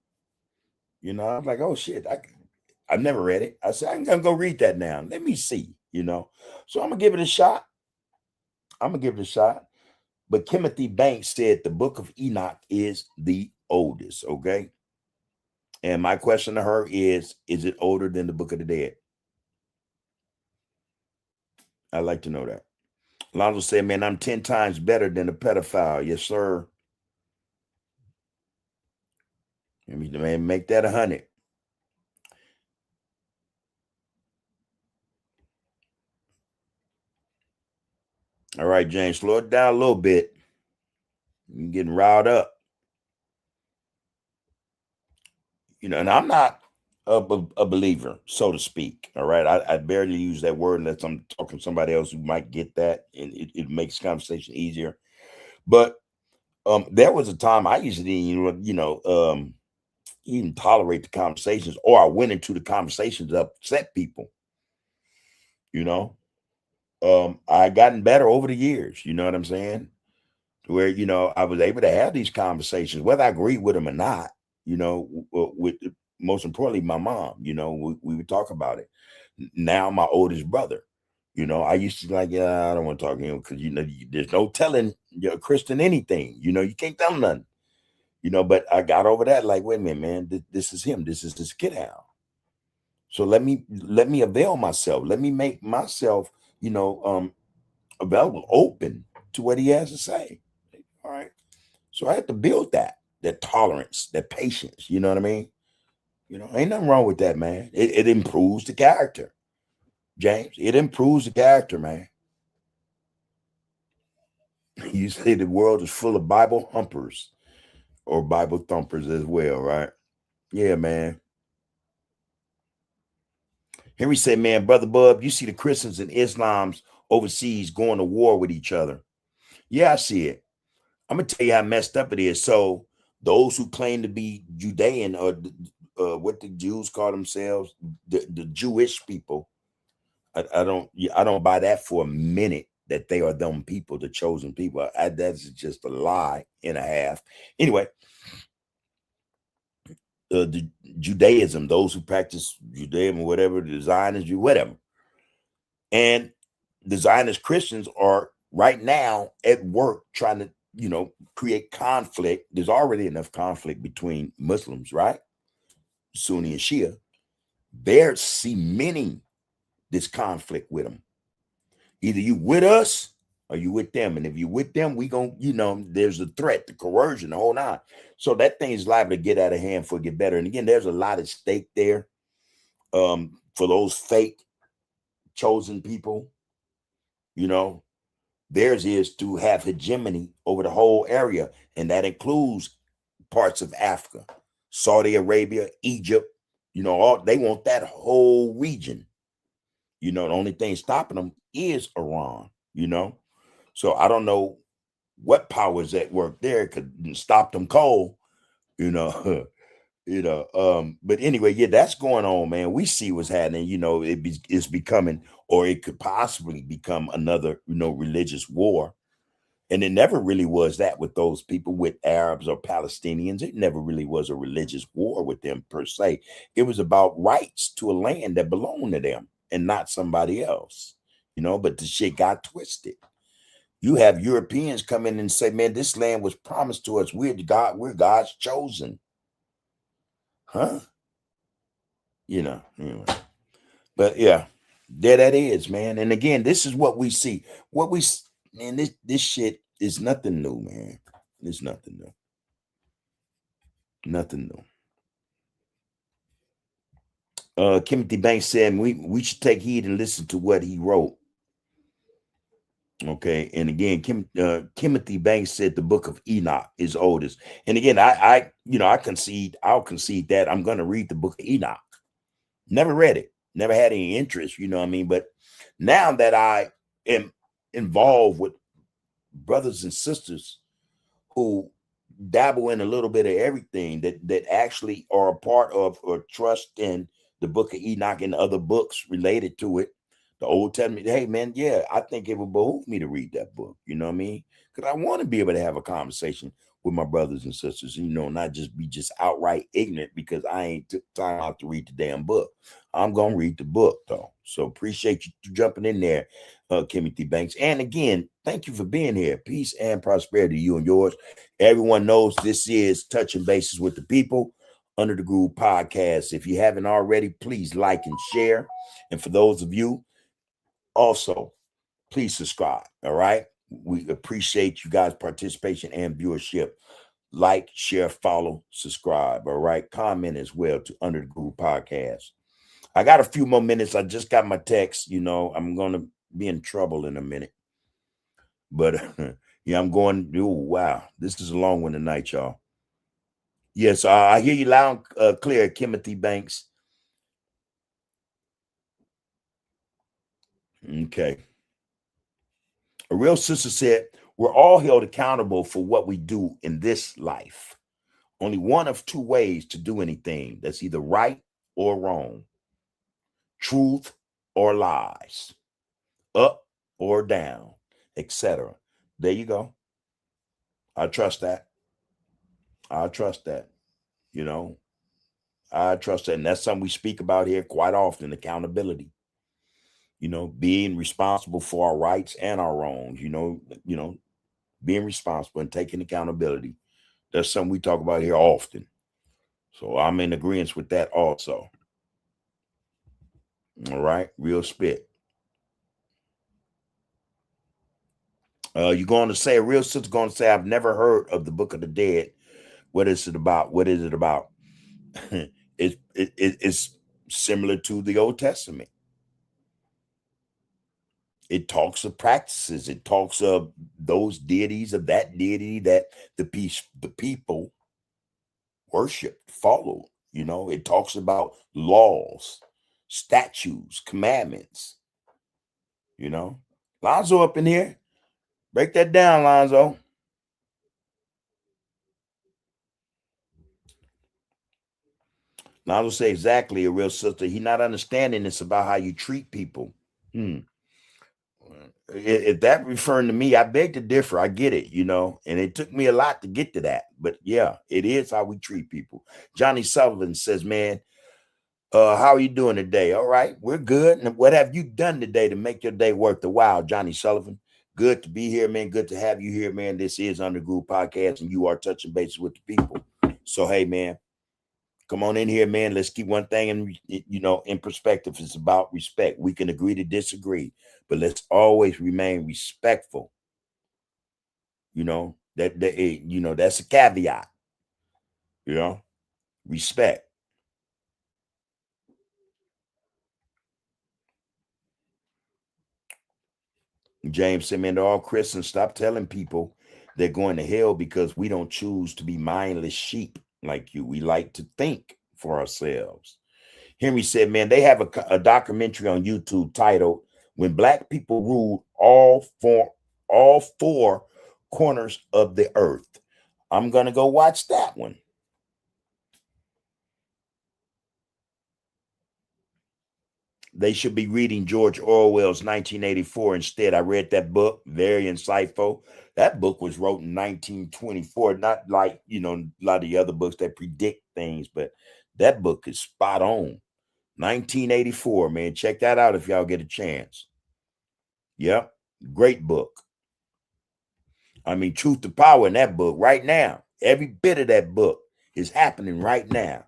You know, I'm like, oh shit, I've never read it. I said, I'm gonna go read that now. Let me see, you know. So I'm gonna give it a shot. I'm gonna give it a shot. But Timothy Banks said the book of Enoch is the oldest, okay? And my question to her is it older than the Book of the Dead? I'd like to know that. Alonzo said, man, I'm 10 times better than a pedophile. Yes, sir. Let me, man, make that 100. All right, James, slow it down a little bit. You're getting riled up. You know, and I'm not a believer, so to speak. All right. I barely use that word unless I'm talking to somebody else who might get that, and it makes conversation easier. But there was a time I used to, even tolerate the conversations, or I went into the conversations to upset people. You know, I gotten better over the years. You know what I'm saying? Where, you know, I was able to have these conversations, whether I agree with them or not, you know, with most importantly, my mom, you know, we would talk about it. Now my oldest brother, you know, I used to like, yeah, I don't want to talk to him because, you know, there's no telling your Christian anything, you know, you can't tell him nothing, you know, but I got over that. Like, wait a minute, man, this is him. This is this kid out. So let me avail myself. Let me make myself, you know, available, open to what he has to say. All right. So I had to build that tolerance, that patience. You know what I mean? You know, ain't nothing wrong with that, man. It improves the character, James. It improves the character, man. You say the world is full of Bible humpers or Bible thumpers as well, right? Yeah, man. Henry said, man, Brother Bub, you see the Christians and Islams overseas going to war with each other. Yeah, I see it. I'm going to tell you how messed up it is. So those who claim to be Judean, or what the Jews call themselves, the Jewish people, I don't buy that for a minute, that they are them people, the chosen people. That's just a lie and a half. Anyway, the Judaism, those who practice Judaism or whatever, the Zionists, whatever. And the Zionist Christians are right now at work trying to, you know, create conflict. There's already enough conflict between Muslims, right? Sunni and Shia. They're cementing this conflict with them. Either you with us or you with them. And if you with them, we gonna, you know, there's a threat, the coercion, the whole nine. So that thing is liable to get out of hand for it get better. And again, there's a lot at stake there for those fake chosen people. You know, theirs is to have hegemony over the whole area, and that includes parts of Africa, Saudi Arabia, Egypt. You know, all they want that whole region. You know, the only thing stopping them is Iran. You know, so I don't know what powers at work there could stop them cold. You know, But anyway, yeah, that's going on, man. We see what's happening. You know, it's becoming, or it could possibly become another, you know, religious war. And it never really was that with those people, with Arabs or Palestinians. It never really was a religious war with them per se. It was about rights to a land that belonged to them and not somebody else, you know, but the shit got twisted. You have Europeans come in and say, man, this land was promised to us. We're God's chosen. Huh? You know, anyway. But yeah, there that is, man. And again, this is what we see. Man, this shit is nothing new, man. It's nothing new. Nothing new. Timothy Banks said we should take heed and listen to what he wrote. Okay, and again, Timothy Banks said the book of Enoch is oldest. And again, I'll concede that I'm going to read the book of Enoch. Never read it, never had any interest, you know what I mean? But now that I am involved with brothers and sisters who dabble in a little bit of everything, that actually are a part of or trust in the book of Enoch and other books related to it. The Old Testament. Hey man, yeah, I think it would behoove me to read that book. You know what I mean? Because I want to be able to have a conversation with my brothers and sisters, not just be outright ignorant because I ain't took time out to read the damn book. I'm gonna read the book though. So appreciate you jumping in there, Timothy Banks. And again, thank you for being here. Peace and prosperity to you and yours. Everyone knows this is Touching Bases with the People, Under the Groove podcast. If you haven't already, please like and share. And for those of you, also, please subscribe. All right. We appreciate you guys' participation and viewership. Like, share, follow, subscribe. All right. Comment as well to Under the Groove podcast. I got a few more minutes. I just got my text. I'm going to be in trouble in a minute. But yeah, I'm going. Oh, wow. This is a long one tonight, y'all. Yes, I hear you loud and clear, Timothy Banks. Okay. A real sister said, we're all held accountable for what we do in this life. Only one of two ways to do anything. That's either right or wrong. Truth or lies. Up or down, etc. There you go. I trust that. I trust that. I trust that. And that's something we speak about here quite often, accountability. Being responsible for our rights and our wrongs, being responsible and taking accountability. That's something we talk about here often. So I'm in agreement with that also. All right. Real spit. You're going to say, a real sister going to say, I've never heard of the Book of the Dead. What is it about? What is it about? It's similar to the Old Testament. It talks of practices. It talks of those deities, of that deity that the people worshiped, followed. It talks about laws, statutes, commandments. Lonzo up in here. Break that down, Lonzo. Lonzo say exactly, a real sister. He not understanding it's about how you treat people. If that referring to me, I beg to differ. I get it, and it took me a lot to get to that. But yeah, it is how we treat people. Johnny Sullivan says, man, how are you doing today? All right, we're good. And what have you done today to make your day worth the while, Johnny Sullivan? Good to be here, man. Good to have you here, man. This is Under Groove Podcast, and you are touching bases with the people. So, hey, man, come on in here, man. Let's keep one thing in perspective. It's about respect. We can agree to disagree, but let's always remain respectful. That's a caveat. Respect. James said, man, to all Christians, stop telling people they're going to hell because we don't choose to be mindless sheep like you. We like to think for ourselves. Henry said, man, they have a documentary on YouTube titled When Black People Ruled All Four Corners of the Earth. I'm going to go watch that one. They should be reading George Orwell's 1984 instead. I read that book, very insightful. That book was wrote in 1924, not like, a lot of the other books that predict things, but that book is spot on. 1984, man. Check that out if y'all get a chance. Yep. Great book. I mean, truth to power in that book right now. Every bit of that book is happening right now.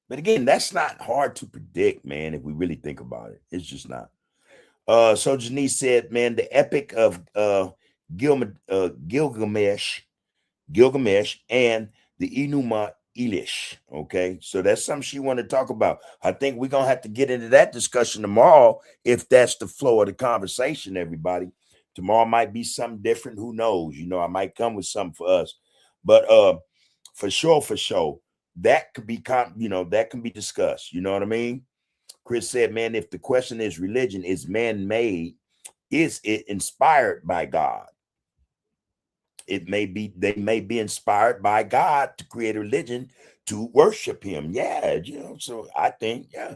But again, that's not hard to predict, man, if we really think about it. It's just not. So Janice said, man, the epic of Gilgamesh and the Enuma Elish. Okay, so that's something she wanted to talk about. I think we're gonna have to get into that discussion tomorrow if that's the flow of the conversation, everybody. Tomorrow might be something different. Who knows? I might come with something for us. But for sure, that could be that can be discussed. You know what I mean? Chris said, man, if the question is religion is man-made, is it inspired by God? they may be inspired by God to create a religion to worship him. Yeah, so I think, yeah.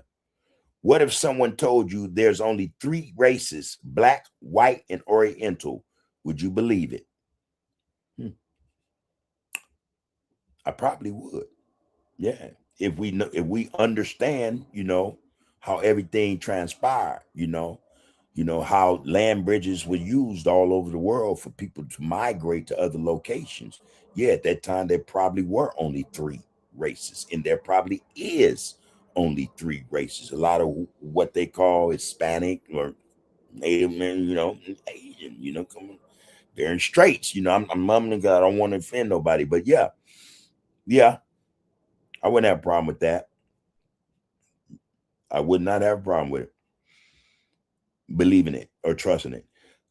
What if someone told you there's only 3 races, black, white, and oriental? Would you believe it? I probably would. Yeah. If we understand, how everything transpired, how land bridges were used all over the world for people to migrate to other locations. Yeah, at that time there probably were only 3 races, and there probably is only 3 races. A lot of what they call Hispanic or Native men, Asian, come on. They're in straits. I'm mumbling God. I don't want to offend nobody, but yeah, I wouldn't have a problem with that. I would not have a problem with it, believing it or trusting it.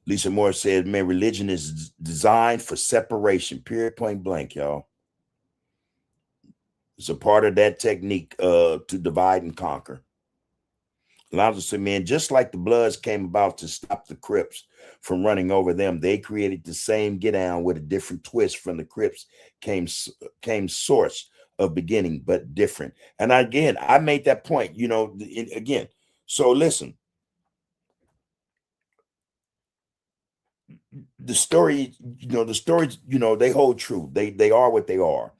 Lisa Moore says, man, religion is designed for separation, period, point blank, y'all. It's a part of that technique to divide and conquer. Alonzo said, man, just like the Bloods came about to stop the Crips from running over them, they created the same get down with a different twist. From the Crips came source of beginning, but different. And again, I made that point, again. So listen, the stories, they hold true. They are what they are.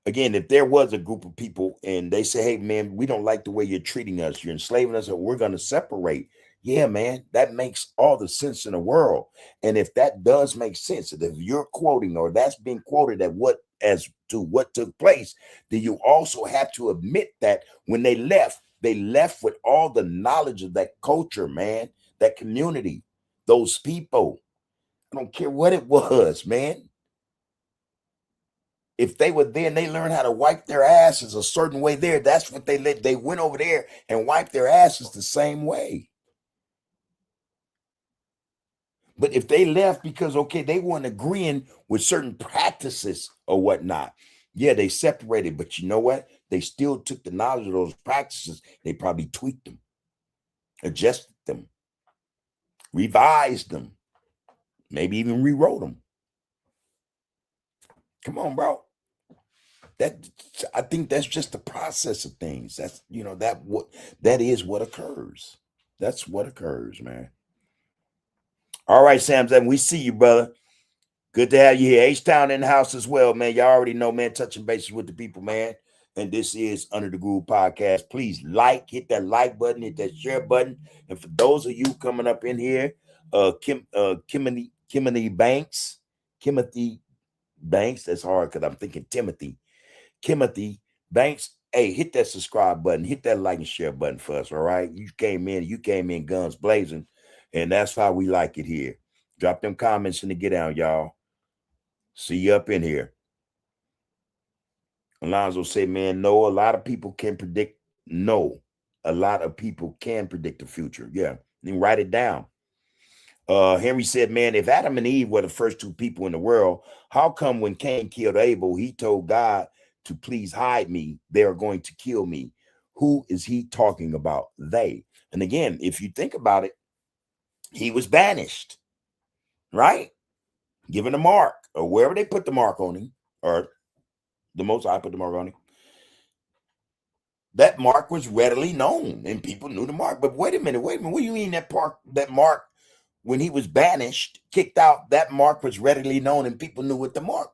Again, if there was a group of people and they say, hey, man, we don't like the way you're treating us, you're enslaving us, and we're going to separate. Yeah, man, that makes all the sense in the world. And if that does make sense, if you're quoting or that's being quoted as to what took place, then you also have to admit that when they left with all the knowledge of that culture, man, that community, those people. I don't care what it was, man. If they were there and they learned how to wipe their asses a certain way there, that's what they let. They went over there and wiped their asses the same way. But if they left because, okay, they weren't agreeing with certain practices or whatnot, yeah, they separated. But you know what? They still took the knowledge of those practices. They probably tweaked them, adjusted them, revised them, maybe even rewrote them. Come on, bro. I think that's just the process of things. That's that is what occurs. That's what occurs, man. All right, Sam, we see you, brother. Good to have you here. H-Town in the house as well, man. Y'all already know, man, touching bases with the people, man. And this is Under the Groove Podcast. Please hit that like button, hit that share button. And for those of you coming up in here, Kimothy Banks, that's hard because I'm thinking Timothy Banks, hey, hit that subscribe button, hit that like and share button for us, all right? You came in guns blazing, and that's how we like it here. Drop them comments in the get down, y'all. See you up in here. Alonzo say, man, no, a lot of people can predict. No, a lot of people can predict the future. Yeah, and write it down. Henry said, man, if Adam and Eve were the first 2 people in the world, how come when Cain killed Abel, he told God to please hide me? They are going to kill me. Who is he talking about? They. And again, if you think about it, he was banished, right? Given a mark, or wherever they put the mark on him, or the Most High put the mark on him. That mark was readily known, and people knew the mark. But wait a minute. What do you mean that mark, when he was banished, kicked out, that mark was readily known and people knew what the mark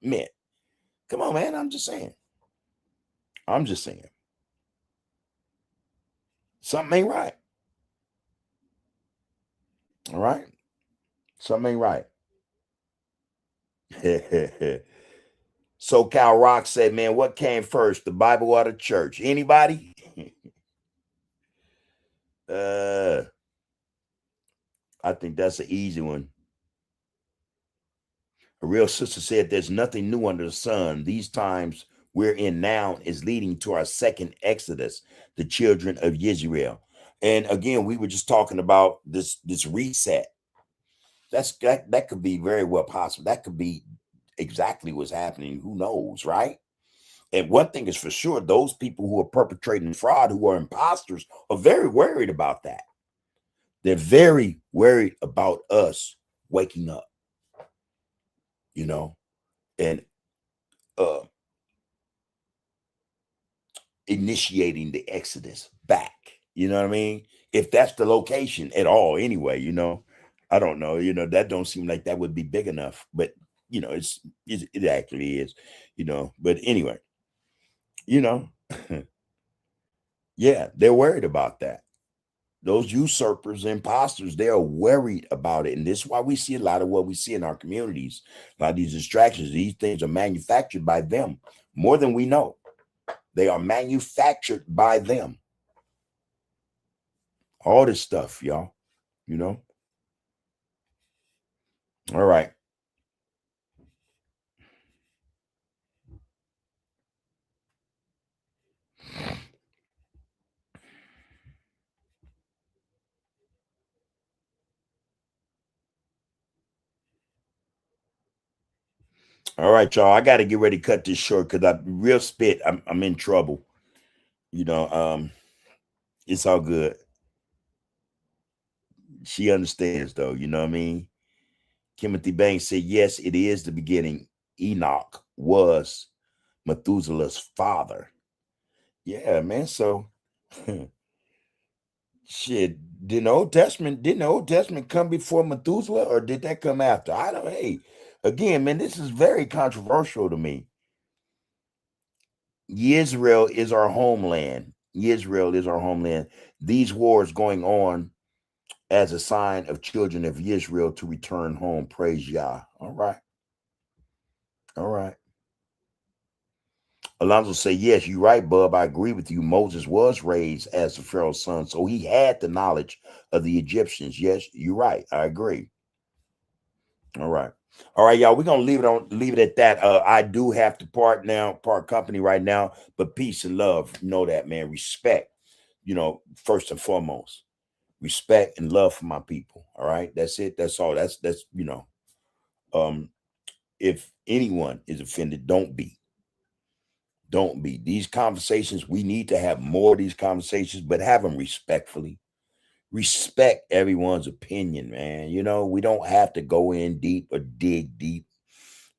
meant? Come on, man. I'm just saying. Something ain't right. All right. Something ain't right. SoCal Rock said, man, what came first, the Bible or the church? Anybody? I think that's an easy one. A real sister said, there's nothing new under the sun. These times we're in now is leading to our second Exodus, the children of Israel. And again, we were just talking about this reset. That could be very well possible. That could be exactly what's happening. Who knows, right? And one thing is for sure, those people who are perpetrating fraud, who are imposters, are very worried about that. They're very worried about us waking up. you know, and uh initiating the exodus back. You know what I mean? If that's the location at all, anyway, I don't know. That don't seem like that would be big enough, but it actually is, But anyway, you know, yeah, they're worried about that. Those usurpers, imposters, they are worried about it. And this is why we see a lot of what we see in our communities. A lot of these distractions, these things are manufactured by them more than we know. They are manufactured by them. All this stuff, y'all, All right. All right, y'all. I got to get ready to cut this short because I real spit. I'm in trouble. It's all good. She understands though, you know what I mean? Timothy Banks said, yes, it is the beginning. Enoch was Methuselah's father. Yeah, man. So shit. Didn't the Old Testament come before Methuselah, or did that come after? I don't. Hey, again, man, this is very controversial to me. Israel is our homeland. Israel is our homeland. These wars going on as a sign of children of Israel to return home. Praise Yah. All right. All right. Alonzo say, yes, you're right, Bub. I agree with you. Moses was raised as the Pharaoh's son, so he had the knowledge of the Egyptians. Yes, you're right. I agree. All right. All right, y'all. We're gonna leave it at that. I do have to part company right now, but peace and love. Know that, man. Respect, first and foremost. Respect and love for my people. All right. That's it. That's all. That's if anyone is offended, don't be. Don't be. These conversations, we need to have more of these conversations, but have them respectfully. Respect everyone's opinion, man. We don't have to go in deep or dig deep,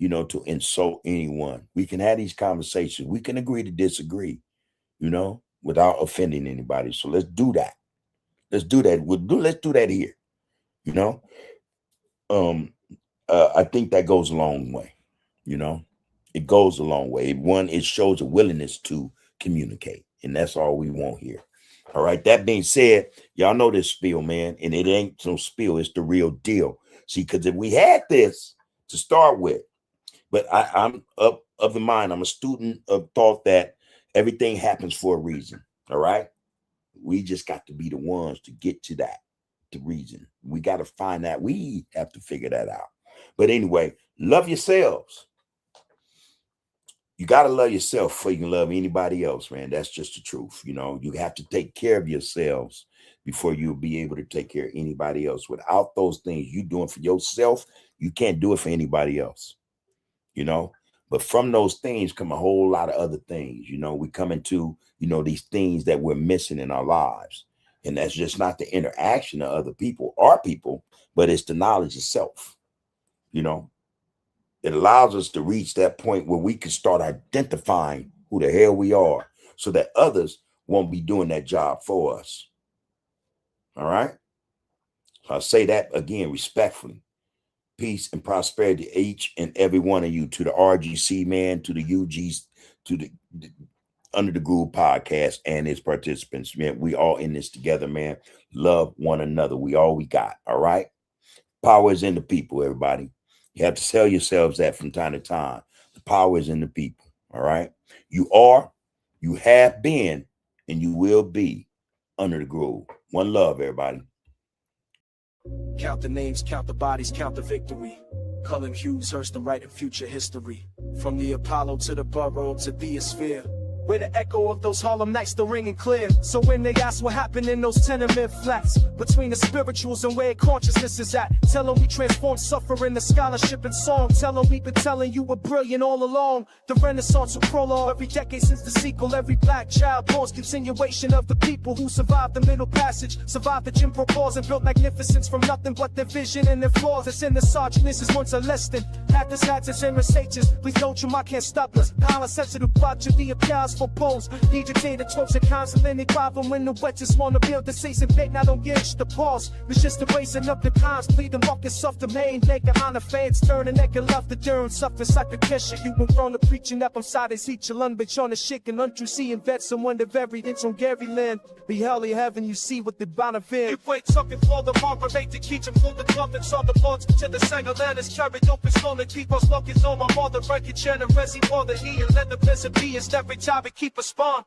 to insult anyone. We can have these conversations. We can agree to disagree, without offending anybody. So let's do that. Let's do that. Let's do that here. I think that goes a long way. It goes a long way. One, it shows a willingness to communicate, and that's all we want here. All right. That being said, y'all know this spiel, man, and it ain't no spiel. It's the real deal. See, because if we had this to start with, but I'm up of the mind. I'm a student of thought that everything happens for a reason. All right. We just got to be the ones to get to that, the reason. We got to find that. We have to figure that out. But anyway, love yourselves. You got to love yourself before you can love anybody else, man. That's just the truth. You have to take care of yourselves before you'll be able to take care of anybody else. Without those things you doing for yourself, you can't do it for anybody else, But from those things come a whole lot of other things. We come into, these things that we're missing in our lives. And that's just not the interaction of other people, our people, but it's the knowledge itself, It allows us to reach that point where we can start identifying who the hell we are so that others won't be doing that job for us. All right. I'll say that again, respectfully. Peace and prosperity to each and every one of you, to the RGC, man, to the UGs, to the Under the Groove podcast and its participants, man. We all in this together, man. Love one another. We all we got. All right. Power is in the people, everybody. You have to tell yourselves that from time to time. The power is in the people. All right. You are, you have been, and you will be under the groove. One love, everybody. Count the names, count the bodies, count the victory. Cullen Hughes, Hearst, the right of future history. From the Apollo to the Borough to the Sphere. where the echo of those Harlem nights still ringing clear. So when they ask what happened in those tenement flats, between the spirituals and where consciousness is at, tell them we transform suffering to scholarship and song. Tell them we've been telling you we're brilliant all along. The Renaissance will prologue every decade since the sequel. Every black child born's continuation of the people who survived the Middle Passage, survived the Jim Crow laws, and built magnificence from nothing but their vision and their flaws. It's in the sergeant, this is once a less than Hatters, hatters, and reciters. Please don't you, I can't stop us. Power sensitive, watch the applause for pose. Digitated tropes and consulate problem when the wet just wanna build the season bait. I don't give the pause. It's just the raising up the times. Plead the markets off the main. Make it on the fans. Turn the neck and love the durn. Suffers like a kesha. You were wrong to preaching up on side as each alone. Bitch on the shit and untrue seeing vets. Someone the very inch on Gary Land. Be hell in heaven, you see what the bonafide. You wait talking for the marker, make the key to pull the club and saw the boards to the single land is carried open slowly. Keep us looking on my mother, break it, generous, he for the he and let the peasant be. It's every time we keep a spawn.